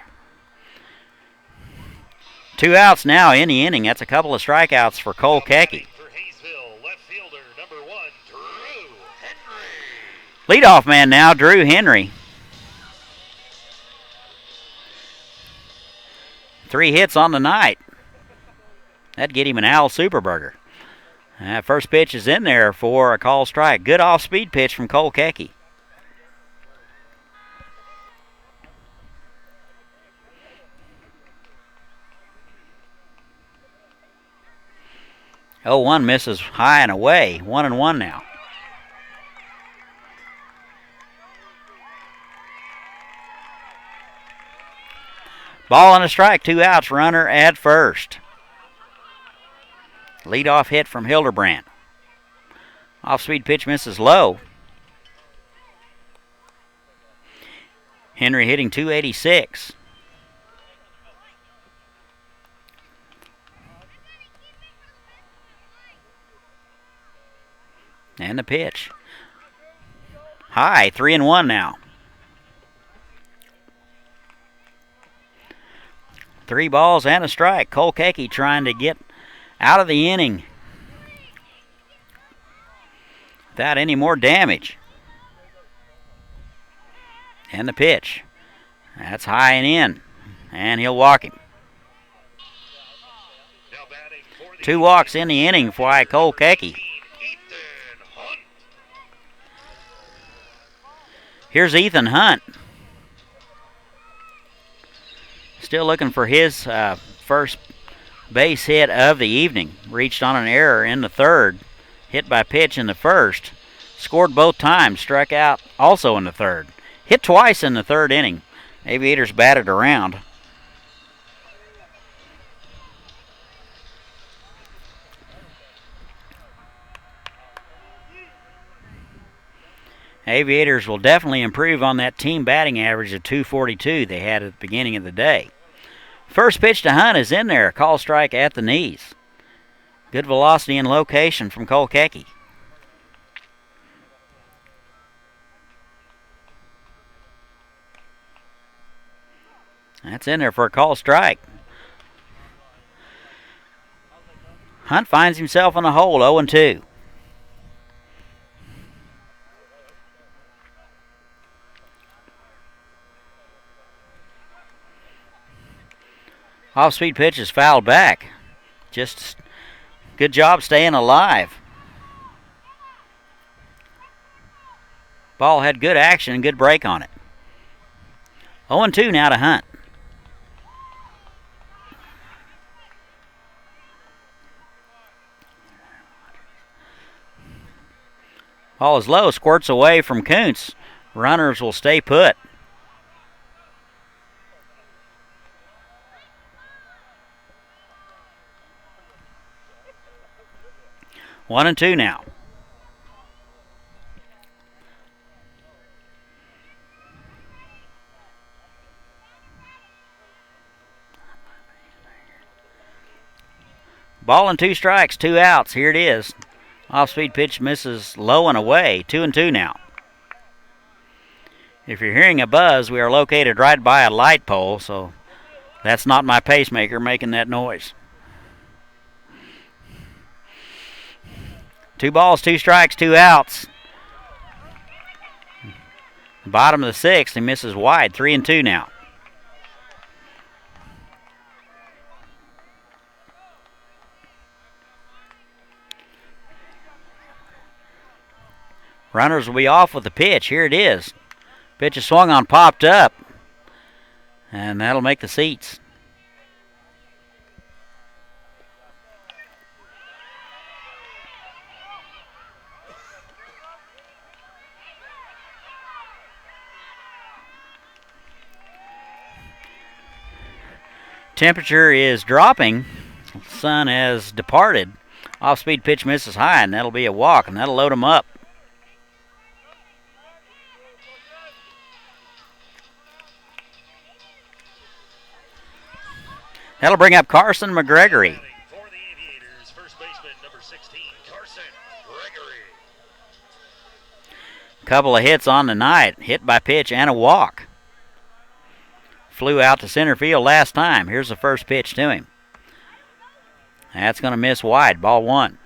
2 outs now in the inning. That's a couple of strikeouts for Cole Kecke. For Haysville, left fielder, number 1, Drew Henry. Leadoff man now, Drew Henry. 3 hits on the night. That'd get him an Al Superburger. First pitch is in there for a call strike. Good off-speed pitch from Cole Kecke. Oh, 1 misses high and away. 1-1 now. Ball and a strike, 2 outs, runner at first. Leadoff hit from Hildebrand. Off-speed pitch misses low. Henry hitting .286. And the pitch. High, 3-1 now. 3 balls and a strike. Cole Kecke trying to get out of the inning without any more damage. And the pitch. That's high and in. And he'll walk him. 2 walks in the inning for Cole Kecke. Here's Ethan Hunt. Still looking for his first base hit of the evening. Reached on an error in the 3rd. Hit by pitch in the 1st. Scored both times, struck out also in the third. Hit twice in the third inning. Aviators batted around. Aviators will definitely improve on that team batting average of 242 they had at the beginning of the day. First pitch to Hunt is in there. Call strike at the knees. Good velocity and location from Kolkecki. That's in there for a call strike. Hunt finds himself in a hole, 0-2. Off-speed pitch is fouled back. Just good job staying alive. Ball had good action and good break on it. 0-2 now to Hunt. Ball is low, squirts away from Kuntz. Runners will stay put. One and two now. Ball and 2 strikes, 2 outs. Here it is. Off-speed pitch misses low and away. 2-2 now. If you're hearing a buzz, we are located right by a light pole, so that's not my pacemaker making that noise. 2 balls, 2 strikes, 2 outs. Bottom of the 6th, he misses wide. 3-2 now. Runners will be off with the pitch. Here it is. Pitch is swung on, popped up. And that'll make the seats. Temperature is dropping. Sun has departed. Off-speed pitch misses high, and that'll be a walk, and that'll load them up. That'll bring up Carson McGregory. For the Aviators, first baseman number 16, Carson Gregory. Couple of hits on the night. Hit by pitch and a walk. Flew out to center field last time. Here's the first pitch to him. That's going to miss wide. Ball 1.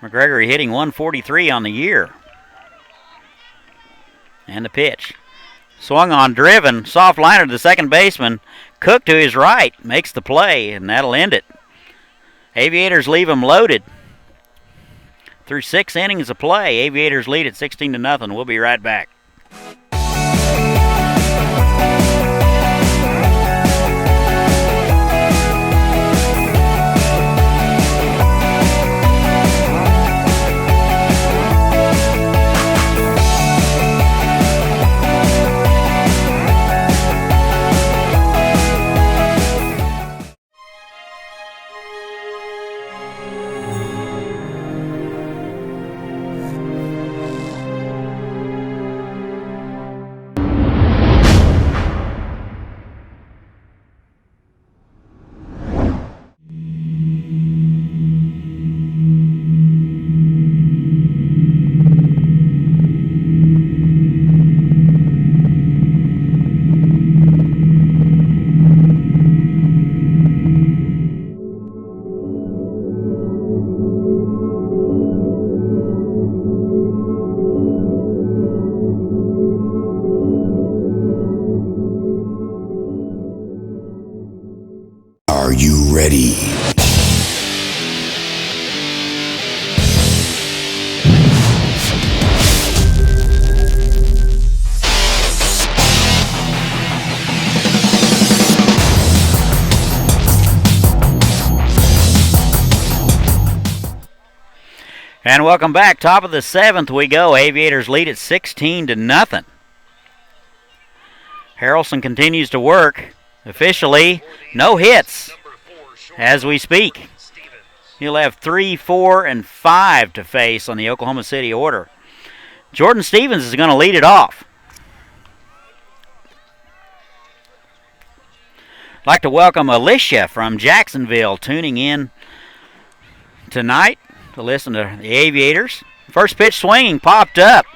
McGregory hitting 143 on the year. And the pitch. Swung on, driven. Soft liner to the second baseman. Cook to his right. Makes the play, and that'll end it. Aviators leave him loaded. Through 6 innings of play, Aviators lead at 16-0. We'll be right back. Are you ready? And welcome back. Top of the 7th we go. Aviators lead at 16-0. Harrelson continues to work. Officially, no hits as we speak. He'll have 3, 4, and 5 to face on the Oklahoma City order. Jordan Stevens is going to lead it off. I'd like to welcome Alicia from Jacksonville tuning in tonight to listen to the Aviators. First pitch swinging, popped up.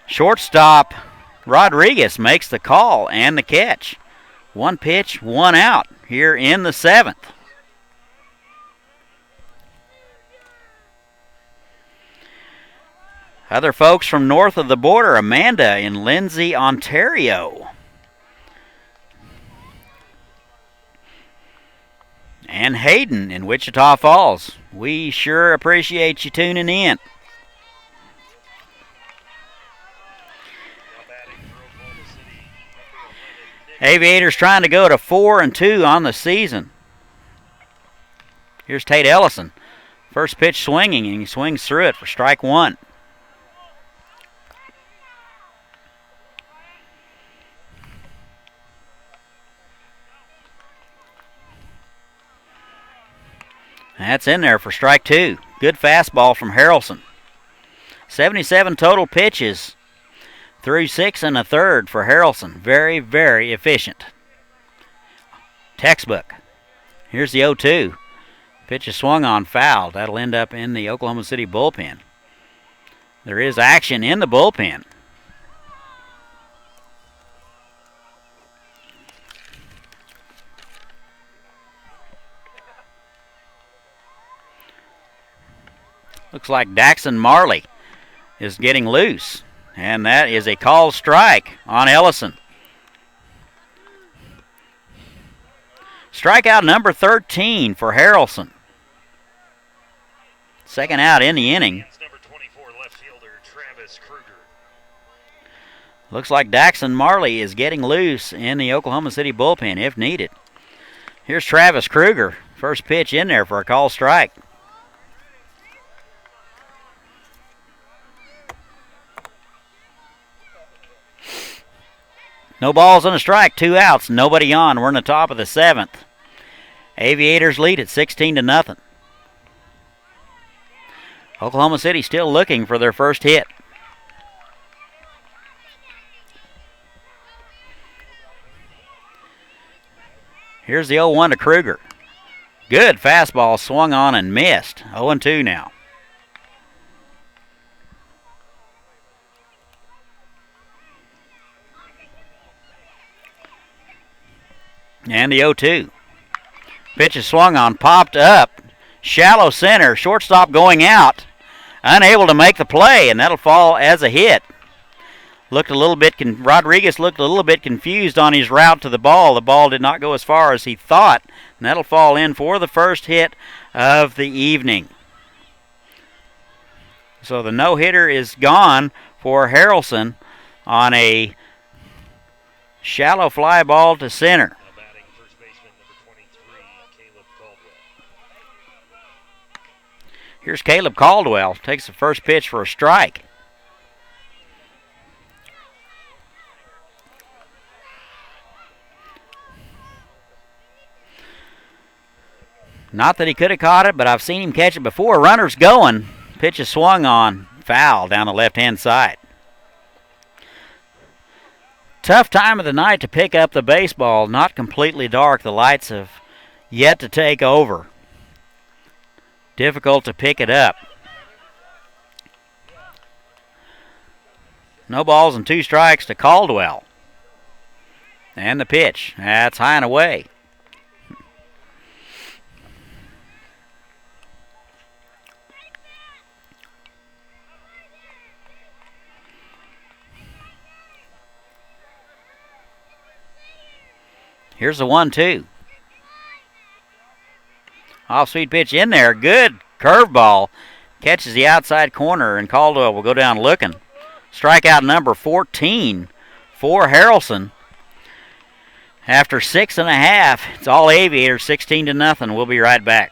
Shortstop Rodriguez makes the call and the catch. 1 pitch, 1 out here in the 7th. Other folks from north of the border, Amanda in Lindsay, Ontario. And Hayden in Wichita Falls. We sure appreciate you tuning in. Aviators trying to go to 4-2 on the season. Here's Tate Ellison. First pitch swinging, and he swings through it for strike 1. That's in there for strike 2. Good fastball from Harrelson. 77 total pitches through 6 1/3 for Harrelson. Very, very efficient. Textbook. Here's the 0-2. Pitch is swung on, foul. That'll end up in the Oklahoma City bullpen. There is action in the bullpen. Looks like Daxon Marley is getting loose. And that is a called strike on Ellison. Strikeout number 13 for Harrelson. Second out in the inning. Number 24, left fielder Travis Kruger. Looks like Daxon Marley is getting loose in the Oklahoma City bullpen if needed. Here's Travis Kruger. First pitch in there for a called strike. No balls and a strike, 2 outs, nobody on. We're in the top of the 7th. Aviators lead at 16-0. Oklahoma City still looking for their first hit. Here's the 0-1 to Kruger. Good fastball swung on and missed. 0-2 now. And the 0-2. Pitch is swung on, popped up. Shallow center, shortstop going out. Unable to make the play, and that'll fall as a hit. Rodriguez looked a little bit confused on his route to the ball. The ball did not go as far as he thought, and that'll fall in for the first hit of the evening. So the no-hitter is gone for Harrelson on a shallow fly ball to center. Here's Caleb Caldwell. Takes the first pitch for a strike. Not that he could have caught it, but I've seen him catch it before. Runner's going. Pitch is swung on. Foul down the left-hand side. Tough time of the night to pick up the baseball. Not completely dark. The lights have yet to take over. Difficult to pick it up. No balls and 2 strikes to Caldwell. And the pitch. That's high and away. Here's the 1-2. Off-speed pitch in there. Good curveball. Catches the outside corner, and Caldwell will go down looking. Strikeout number 14 for Harrelson. After 6.5, it's all Aviators, 16-0. We'll be right back.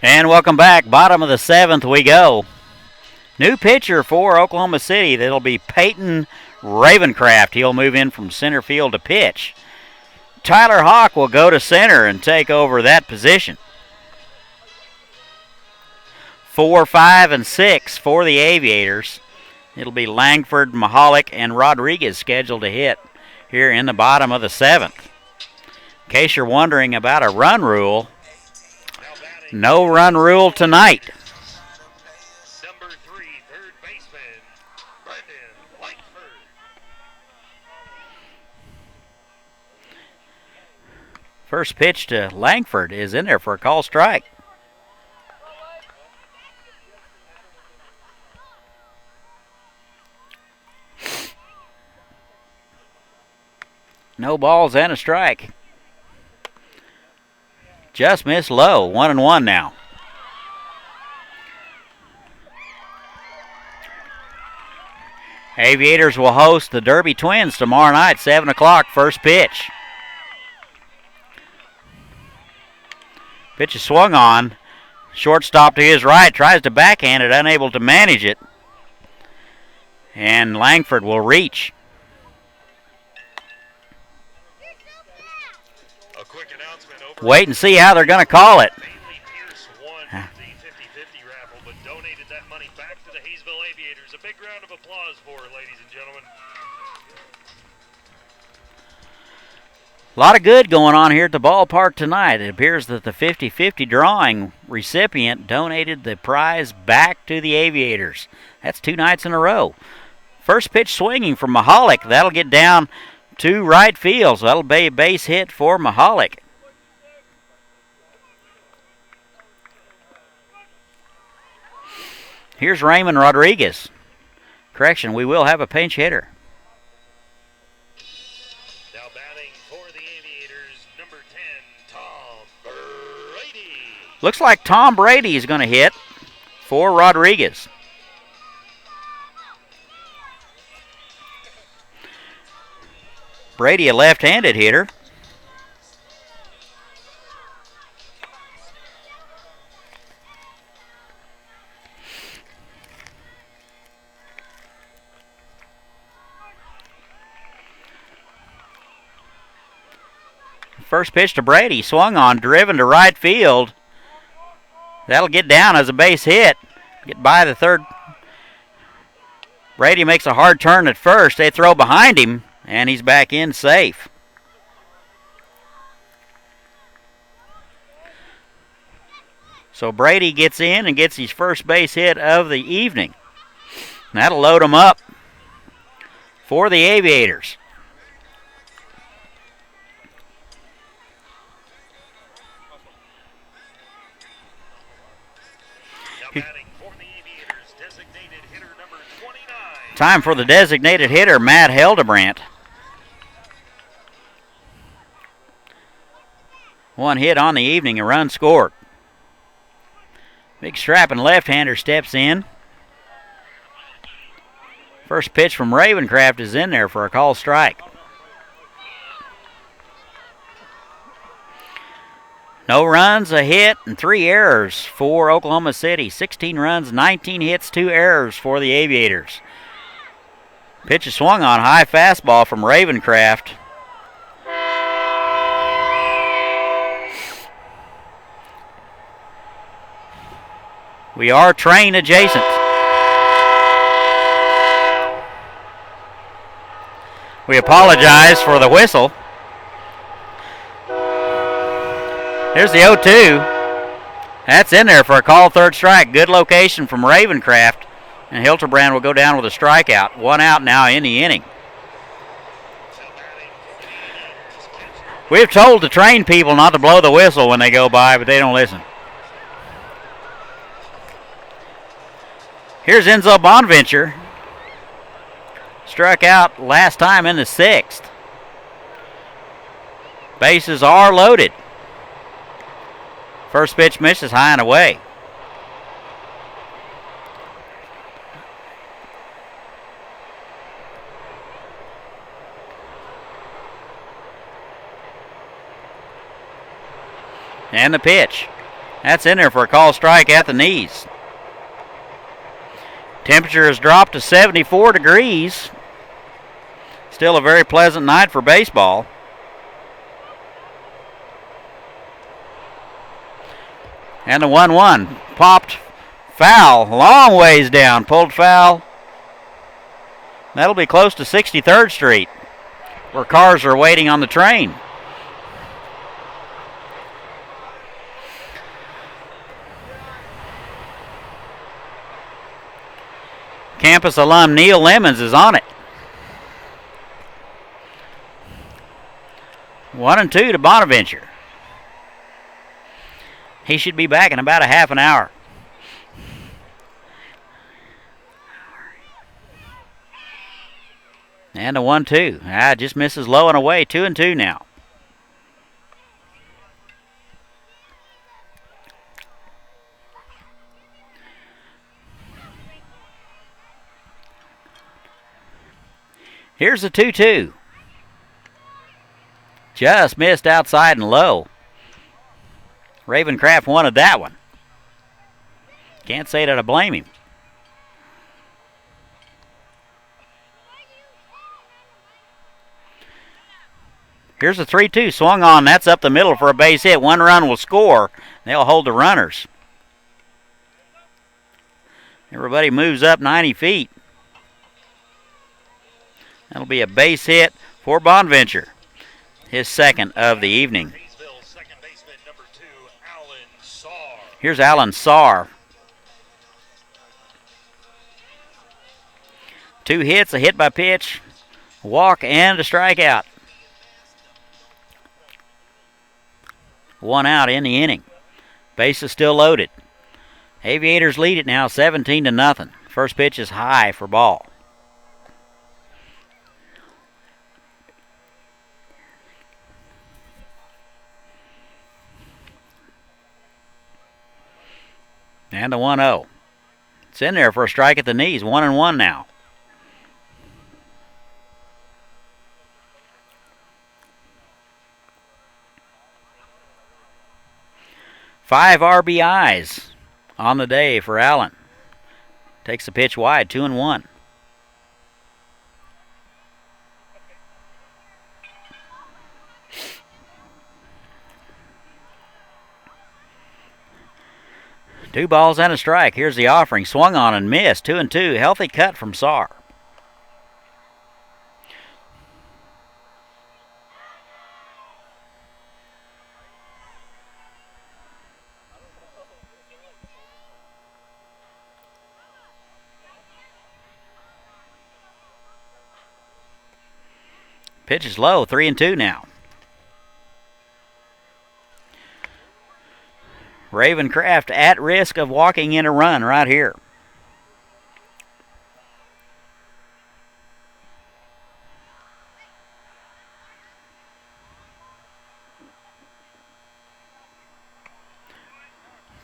And welcome back. Bottom of the 7th we go. New pitcher for Oklahoma City. That'll be Peyton Ravencraft. He'll move in from center field to pitch. Tyler Hawk will go to center and take over that position. 4, 5, and 6 for the Aviators. It'll be Langford, Mahalik, and Rodriguez scheduled to hit here in the bottom of the 7th. In case you're wondering about a run rule, no run rule tonight. Number 3, third baseman, Brendan Langford. First pitch to Langford is in there for a call strike. No balls and a strike. Just missed low. 1-1 now. Aviators will host the Derby Twins tomorrow night, 7 o'clock, first pitch. Pitch is swung on. Shortstop to his right, tries to backhand it, unable to manage it. And Langford will reach. Wait and see how they're going to call it. Pierce won the 50-50 raffle, but donated that money back to the Haysville Aviators. A big round of applause for her, ladies and gentlemen. A lot of good going on here at the ballpark tonight. It appears that the 50-50 drawing recipient donated the prize back to the Aviators. That's 2 nights in a row. First pitch swinging from Mahalik. That'll get down to right field, so that'll be a base hit for Mahalik. Here's Raymond Rodriguez. Correction, we will have a pinch hitter. Now batting for the Aviators, number 10, Tom Brady. Looks like Tom Brady is going to hit for Rodriguez. Brady, a left-handed hitter. First pitch to Brady, swung on, driven to right field. That'll get down as a base hit. Get by the third Brady makes a hard turn at first. They throw behind him, and he's back in safe. So Brady gets in and gets his first base hit of the evening. That'll load him up for the Aviators. Time for the designated hitter, Matt Hildebrandt. One hit on the evening, a run scored. Big strapping left-hander steps in. First pitch from Ravencraft is in there for a call strike. No runs, a hit, and 3 errors for Oklahoma City. 16 runs, 19 hits, 2 errors for the Aviators. Pitch is swung on, high fastball from Ravencraft. We are train adjacent. We apologize for the whistle. Here's the 0-2. That's in there for a call, third strike. Good location from Ravencraft. And Hildebrand will go down with a strikeout. 1 out now in the inning. We've told the train people not to blow the whistle when they go by, but they don't listen. Here's Enzo Bonventure. Struck out last time in the 6th. Bases are loaded. First pitch misses high and away. And the pitch. That's in there for a call strike at the knees. Temperature has dropped to 74 degrees. Still a very pleasant night for baseball. And the 1-1 popped foul, long ways down, pulled foul. That'll be close to 63rd Street, where cars are waiting on the train. Campus alum Neil Lemons is on it. 1-2 to Bonaventure. He should be back in about a half an hour. And a 1-2. Just misses low and away. 2-2 now. Here's the 2-2. Just missed outside and low. Ravencraft wanted that one. Can't say that I blame him. Here's a 3-2 swung on. That's up the middle for a base hit. 1 run will score. They'll hold the runners. Everybody moves up 90 feet. That'll be a base hit for Bonventure. His second of the evening. Second baseman, number 2, Alan Saar. Here's Alan Saar. 2 hits, a hit by pitch, a walk, and a strikeout. 1 out in the inning. Base is still loaded. Aviators lead it now 17-0. First pitch is high for ball. And the 1-0. It's in there for a strike at the knees. 1-1 now. Five RBIs on the day for Allen. Takes the pitch wide, 2-1. Two balls and a strike. Here's the offering. Swung on and missed. 2-2. Healthy cut from Saar. Pitch is low, 3-2 now. Ravencraft at risk of walking in a run right here.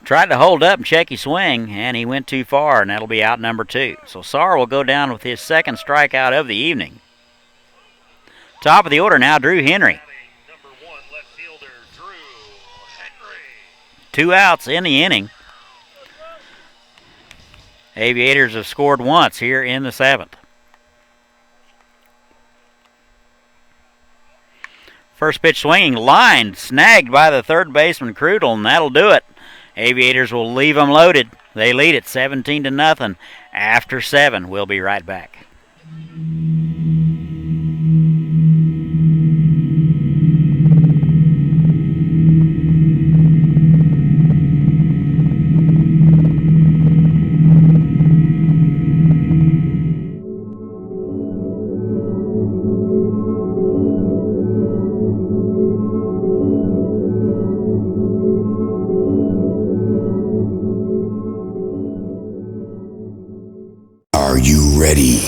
Tried to hold up and check his swing, and he went too far, and that'll be out number 2. So Sarr will go down with his second strikeout of the evening. Top of the order now, Drew Henry. Number 1, left fielder Drew Henry. 2 outs in the inning. Aviators have scored once here in the 7th. First pitch swinging, lined, snagged by the third baseman Krudel, and that'll do it. Aviators will leave them loaded. They lead it 17-0 after 7. We'll be right back. Are you ready?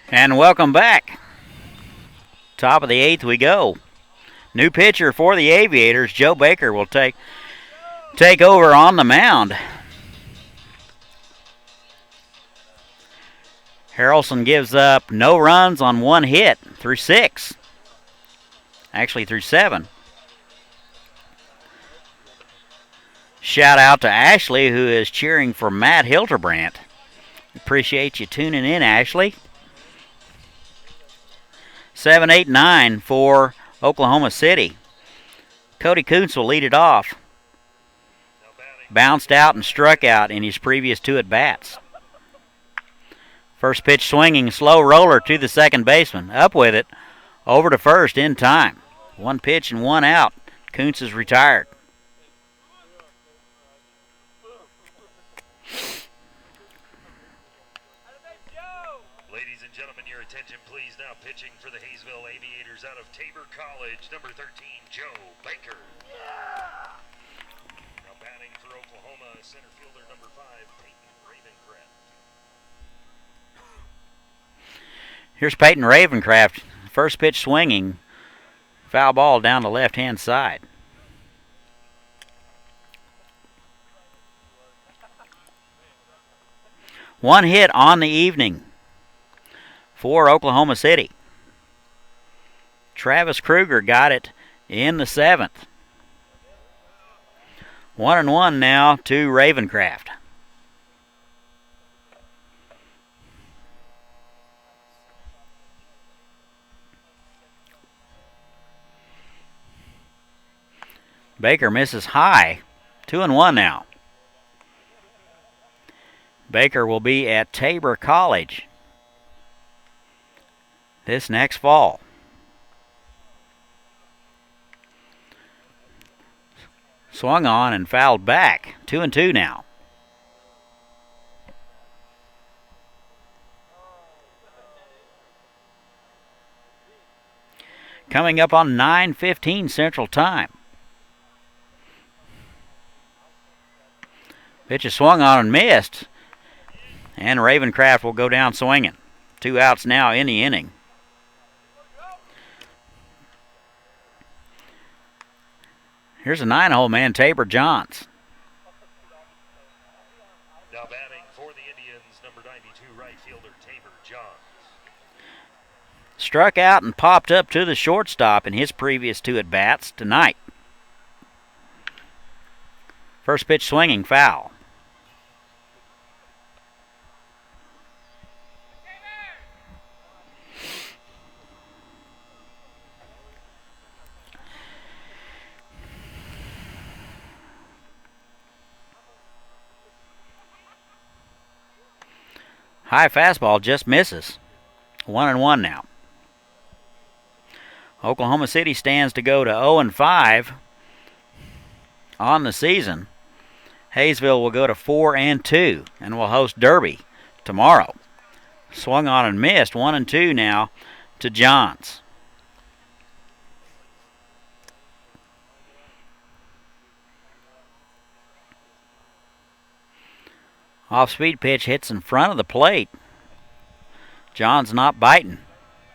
And welcome back. Top of the 8th we go. New pitcher for the Aviators, Joe Baker, will take over on the mound. Harrelson gives up no runs on 1 hit through 6. Actually through 7. Shout out to Ashley, who is cheering for Matt Hildebrand. Appreciate you tuning in, Ashley. 7, 8, 9 for Oklahoma City. Cody Kuntz will lead it off. Bounced out and struck out in his previous 2 at-bats. First pitch swinging, slow roller to the second baseman. Up with it, over to first in time. 1 pitch and 1 out. Kuntz is retired. Ladies and gentlemen, your attention please. Now pitching for the Haysville Aviators out of Tabor College, number 13, Joe Baker. Now batting for Oklahoma, center fielder number 5, Peyton Ravencraft. Here's Peyton Ravencraft. First pitch swinging. Foul ball down the left-hand side. One hit on the evening for Oklahoma City. Travis Kruger got it in the 7th. 1-1 now to Ravencraft. Baker misses high. 2-1 now. Baker will be at Tabor College this next fall. Swung on and fouled back. 2-2 now. coming up on 9:15 Central Time. Pitch is swung on and missed. And Ravencraft will go down swinging. 2 outs now in the inning. Here's a 9-hole man, Tabor Johns. Now batting for the Indians, number 92 right fielder Tabor Johns. Struck out and popped up to the shortstop in his previous 2 at-bats tonight. First pitch swinging, foul. High fastball just misses. 1-1 now. Oklahoma City stands to go to 0-5 on the season. Haysville will go to 4-2 and will host Derby tomorrow. Swung on and missed. 1-2 now to Johns. Off-speed pitch hits in front of the plate. John's not biting.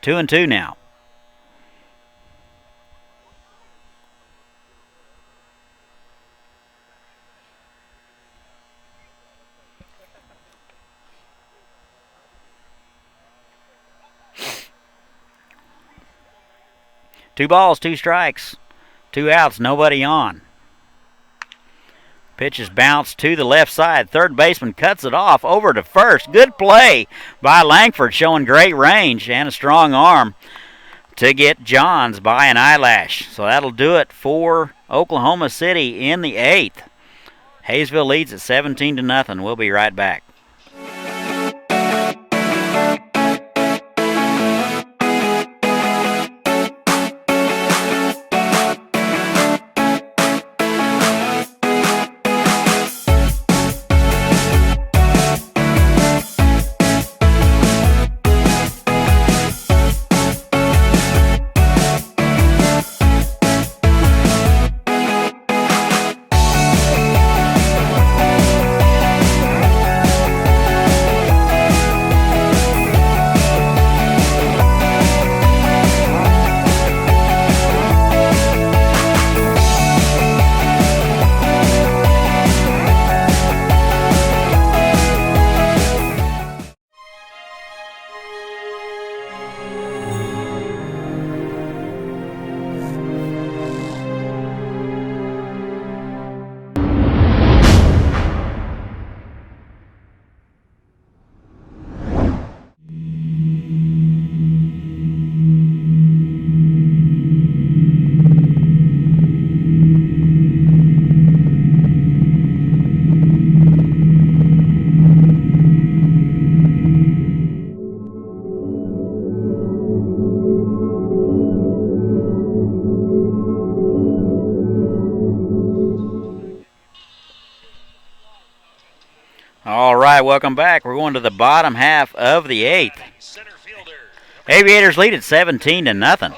2-2 now. Two balls, 2 strikes, 2 outs, nobody on. Pitch is bounced to the left side. Third baseman cuts it off over to first. Good play by Langford, showing great range and a strong arm to get Johns by an eyelash. So that'll do it for Oklahoma City in the 8th. Haysville leads at 17-0. We'll be right back. All right, welcome back. We're going to the bottom half of the 8th. Aviators lead at 17-0.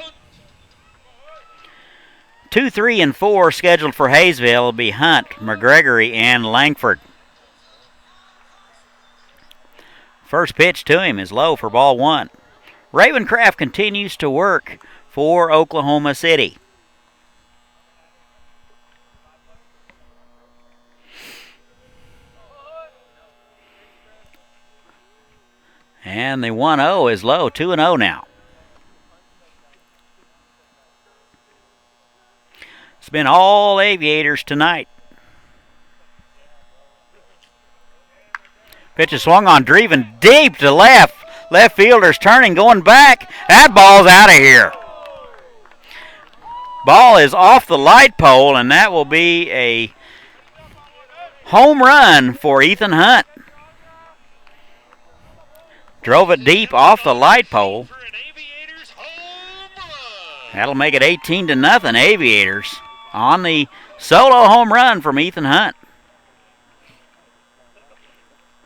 2, 3, and 4 scheduled for Haysville will be Hunt, McGregory, and Langford. First pitch to him is low for ball 1. Ravencraft continues to work for Oklahoma City. And the 1-0 is low, 2-0 now. It's been all Aviators tonight. Pitch is swung on, driven deep to left. Left fielder's turning, going back. That ball's out of here. Ball is off the light pole, and that will be a home run for Ethan Hunt. Drove it deep off the light pole. That'll make it 18-0 Aviators on the solo home run from Ethan Hunt.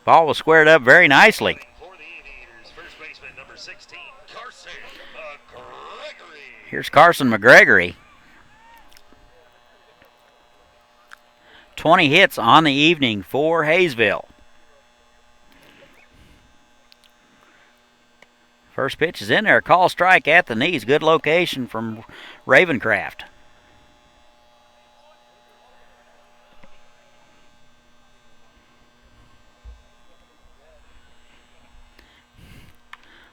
Ball was squared up very nicely. Here's Carson McGregory. 20 hits on the evening for Haysville. First pitch is in there. Call strike at the knees. Good location from Ravencraft.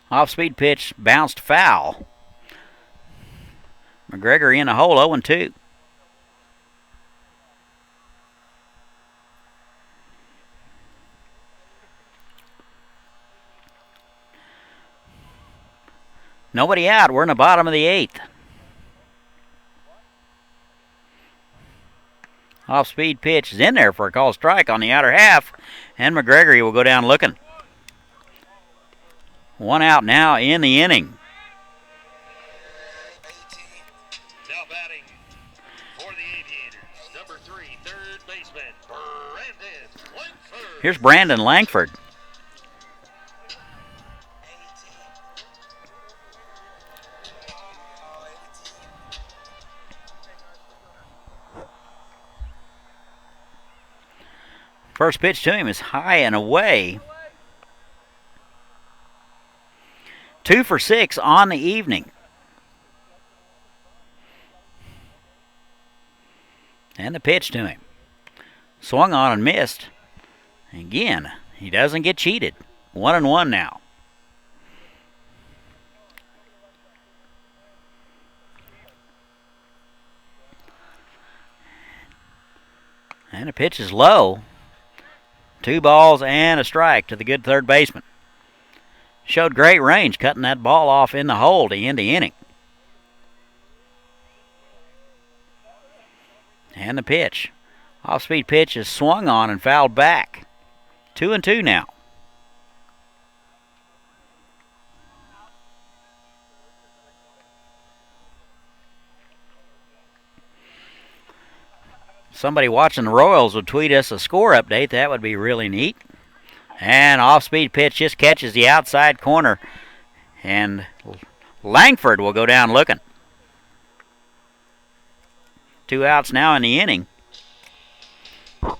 Off-speed pitch bounced foul. McGregor in a hole, 0-2. Nobody out. We're in the bottom of the 8th. Off-speed pitch is in there for a call strike on the outer half, and McGregory will go down looking. One out now in the inning. Now batting for the Aviators, number 3, third baseman, Brandon Langford. Here's Brandon Langford. First pitch to him is high and away. 2 for 6 on the evening. And the pitch to him. Swung on and missed. Again, he doesn't get cheated. 1-1 now. And the pitch is low. 2 balls and a strike to the good third baseman. Showed great range cutting that ball off in the hole to end the inning. And the pitch. Off-speed pitch is swung on and fouled back. 2-2 now. Somebody watching the Royals would tweet us a score update. That would be really neat. And off-speed pitch just catches the outside corner. And Langford will go down looking. 2 outs now in the inning. Now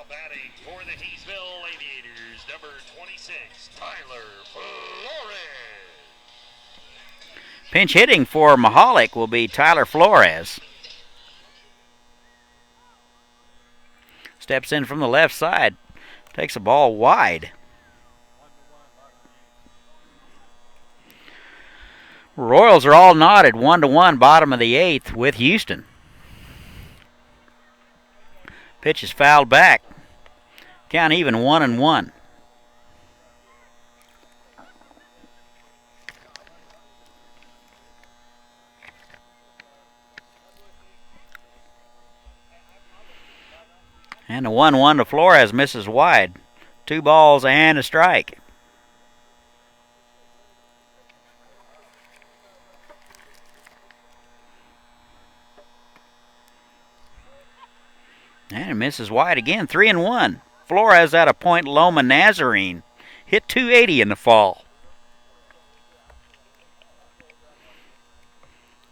batting for the Haysville Aviators, number 26, Tyler Flores. Pinch hitting for Mahalik will be Tyler Flores. Steps in from the left side. Takes a ball wide. Royals are all knotted 1-1 bottom of the 8th with Houston. Pitch is fouled back. Count even 1-1. And the 1-1 to Flores misses wide. 2 balls and a strike. And it misses wide again. 3-1. Flores out of Point Loma Nazarene. Hit 280 in the fall.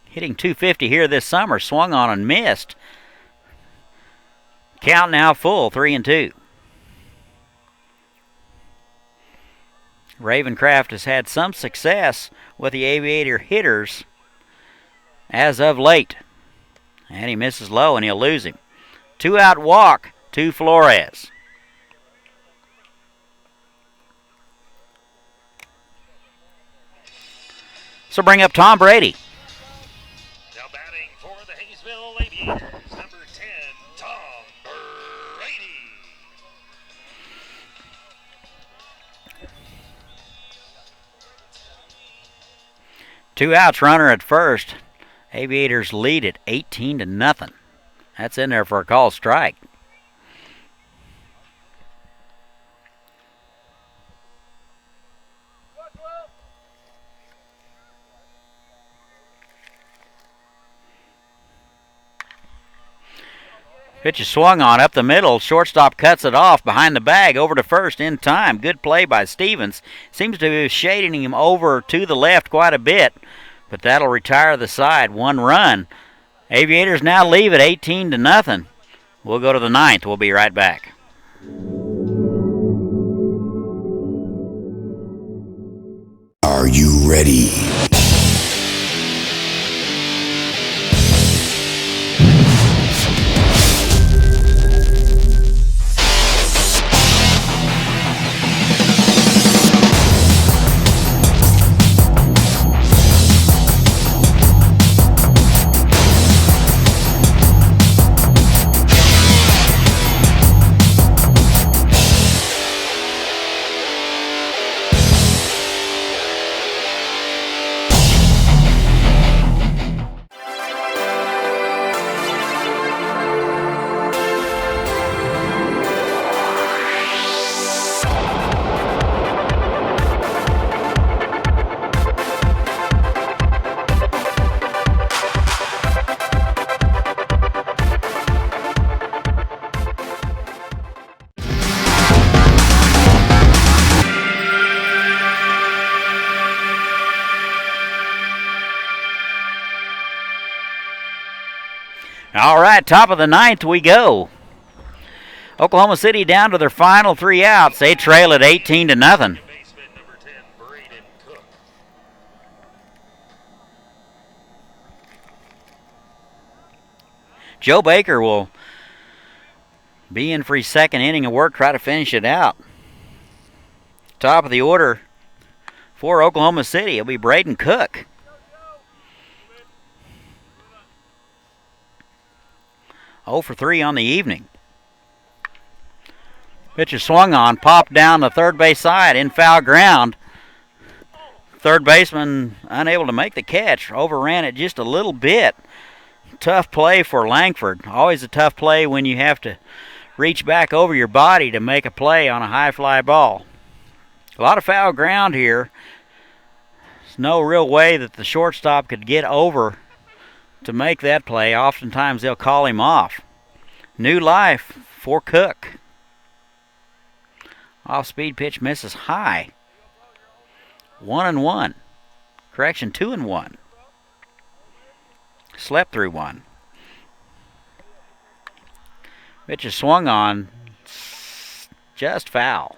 Hitting 250 here this summer. Swung on and missed. Count now full, 3-2. Ravencraft has had some success with the Aviator hitters as of late. And he misses low and he'll lose him. 2-out walk to Flores. So bring up Tom Brady. Now batting for the Haysville Aviators, number 10, Tom Brady. 2 outs, runner at first. Aviators lead it 18-0. That's in there for a call strike. Pitch is swung on up the middle. Shortstop cuts it off behind the bag over to first in time. Good play by Stevens. Seems to be shading him over to the left quite a bit. but that'll retire the side. 1 run. Aviators now leave it 18-0. We'll go to the 9th. We'll be right back. Are you ready? All right, top of the 9th we go. Oklahoma City down to their final 3 outs. They trail at 18-0. Baseman number 10, Braden Cook. Joe Baker will be in for his second inning of work, try to finish it out. Top of the order for Oklahoma City, it'll be Braden Cook. Oh for 3 on the evening. Pitch is swung on, popped down the third base side in foul ground. Third baseman unable to make the catch, overran it just a little bit. Tough play for Langford. Always a tough play when you have to reach back over your body to make a play on a high fly ball. A lot of foul ground here. There's no real way that the shortstop could get over to make that play. Oftentimes they'll call him off. New life for Cook. Off-speed pitch misses high. 1-1. Correction, 2-1. Slept through one. Pitch is swung on. Just foul.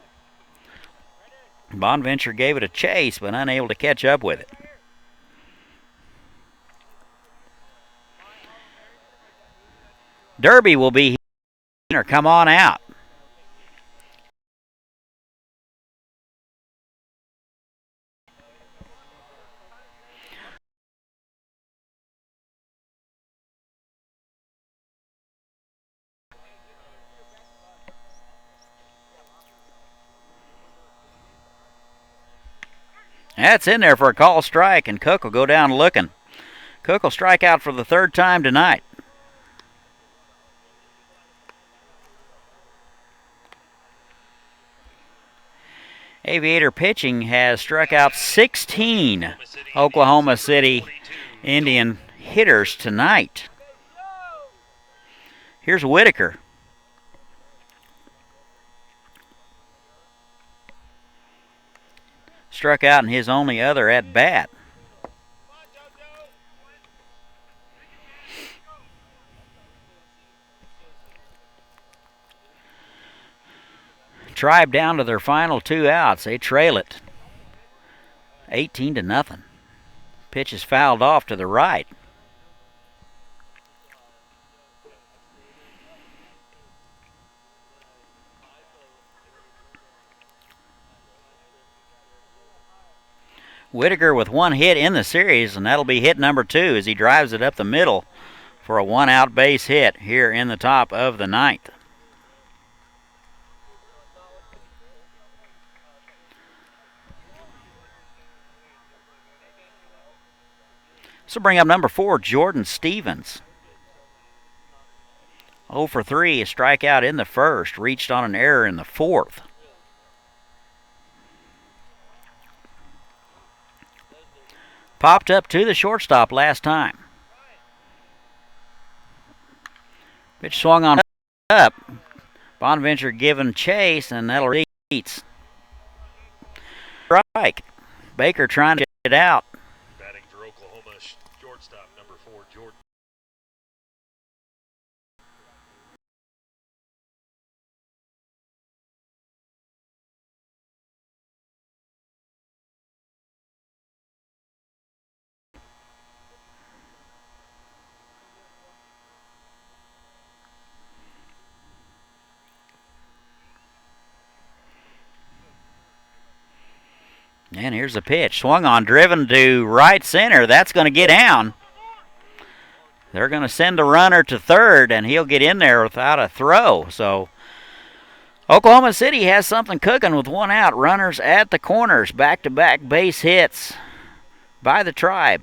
Bonventure gave it a chase, but unable to catch up with it. Derby will be here. Come on out. That's in there for a call strike, and Cook will go down looking. Cook will strike out for the 3rd time tonight. Aviator pitching has struck out 16 Oklahoma City Indian hitters tonight. Here's Whitaker. Struck out in his only other at bat. Tribe down to their final 2 outs. They trail it 18-0. Pitch is fouled off to the right. Whitaker with 1 hit in the series, and that'll be hit number 2 as he drives it up the middle for a 1-out base hit here in the top of the 9th. So bring up number 4, Jordan Stevens. 0 for 3, a strikeout in the 1st, reached on an error in the 4th. Popped up to the shortstop last time. Pitch swung on up. Bonaventure given chase, and that'll reach. Strike. Baker trying to get it out. Batting for Oklahoma Jordan. And here's a pitch. Swung on, driven to right center. That's going to get down. They're going to send the runner to third, and he'll get in there without a throw. So Oklahoma City has something cooking with one out. Runners at the corners. Back-to-back base hits by the Tribe.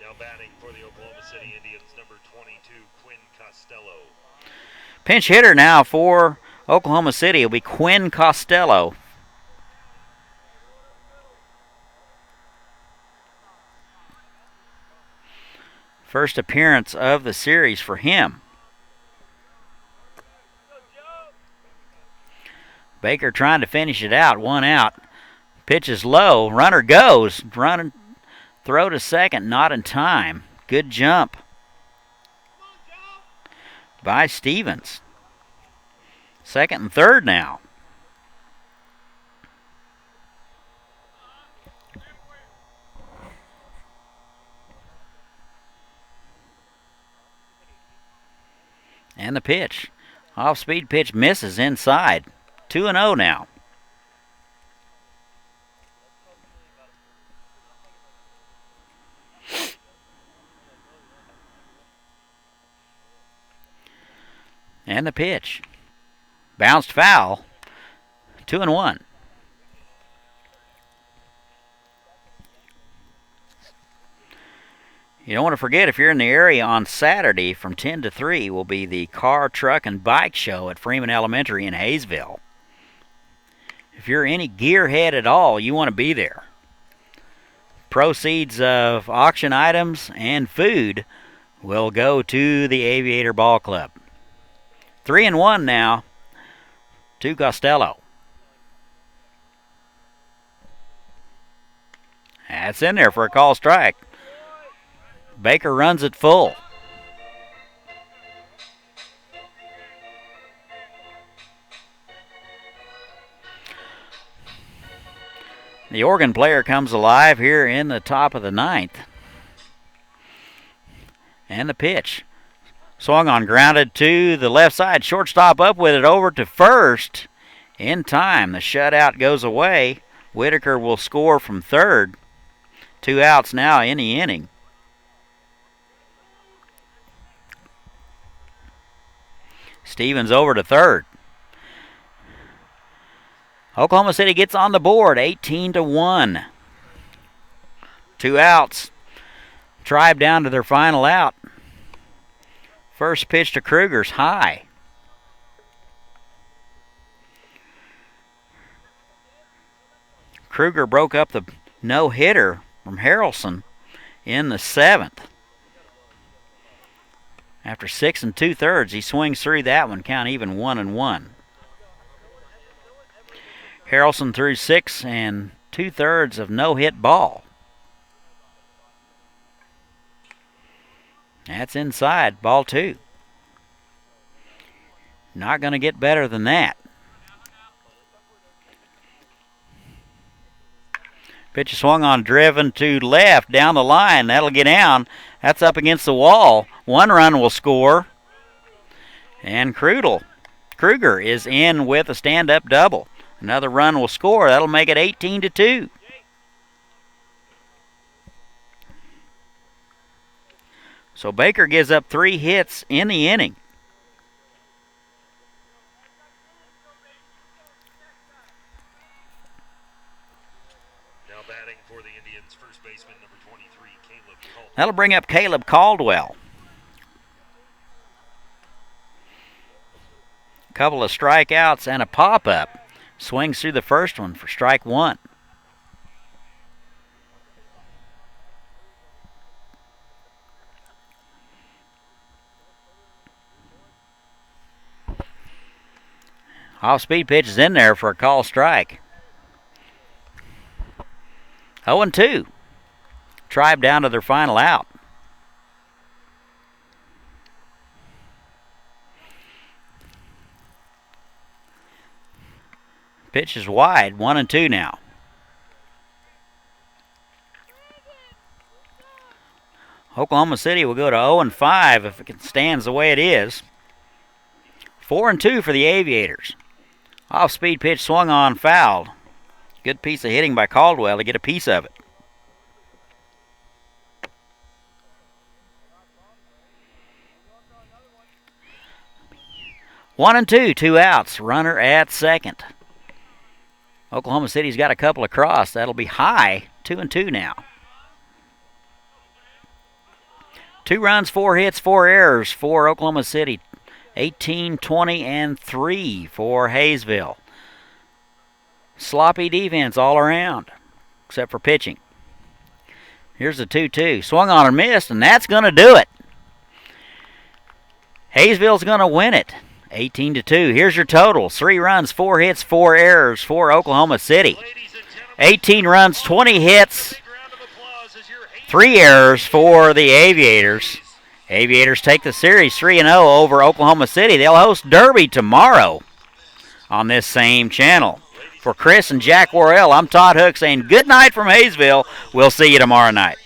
Now batting for the Oklahoma City Indians, number 22, Quinn Costello. Pinch hitter now for Oklahoma City will be Quinn Costello. First appearance of the series for him. Baker trying to finish it out, one out. Pitch is low, runner goes. Running, throw to second, not in time. Good jump by Stevens. Second and third now. And the pitch. Off-speed pitch misses inside. 2-0 now. And the pitch. Bounced foul. 2-1. You don't want to forget, if you're in the area on Saturday from 10 to 3 will be the car, truck, and bike show at Freeman Elementary in Haysville. If you're any gearhead at all, you want to be there. Proceeds of auction items and food will go to the Aviator Ball Club. 3-1 now to Costello. That's in there for a call strike. Baker runs it full. The organ player comes alive here in the top of the ninth. And the pitch. Swung on, grounded to the left side. Shortstop up with it over to first. In time, the shutout goes away. Whitaker will score from third. 2 outs now in the inning. Stevens over to third. Oklahoma City gets on the board, 18-1. 2 outs. Tribe down to their final out. First pitch to Kruger's high. Kruger broke up the no-hitter from Harrelson in the 7th. After 6 2/3, he swings through that one, count even 1-1. Harrelson threw 6 2/3 of no-hit ball. That's inside, ball 2. Not going to get better than that. Pitch swung on, driven to left, down the line. That'll get down. That's up against the wall. 1 run will score. And Kruger is in with a stand-up double. Another run will score. That'll make it 18-2. So Baker gives up 3 hits in the inning. Now batting for the Indians, first baseman number 23, Caleb Caldwell. That'll bring up Caleb Caldwell. Couple of strikeouts and a pop-up. Swings through the first one for strike 1. Off-speed pitch is in there for a call strike. 0-2. Tribe down to their final out. Pitch is wide, 1-2 now. Oklahoma City will go to 0-5 if it stands the way it is. 4-2 for the Aviators. Off-speed pitch swung on, fouled. Good piece of hitting by Caldwell to get a piece of it. One and two, 2 outs. Runner at second. Oklahoma City's got a couple across. That'll be high. 2-2 now. 2 runs, 4 hits, 4 errors for Oklahoma City. 18, 20, and 3 for Haysville. Sloppy defense all around, except for pitching. Here's the 2-2. Swung on and missed, and that's going to do it. Haysville's going to win it. 18-2. Here's your totals. 3 runs, 4 hits, 4 errors for Oklahoma City. 18 runs, 20 hits, 3 errors for the Aviators. Aviators take the series 3-0 over Oklahoma City. They'll host Derby tomorrow on this same channel. For Chris and Jack Worrell, I'm Todd Hook saying good night from Haysville. We'll see you tomorrow night.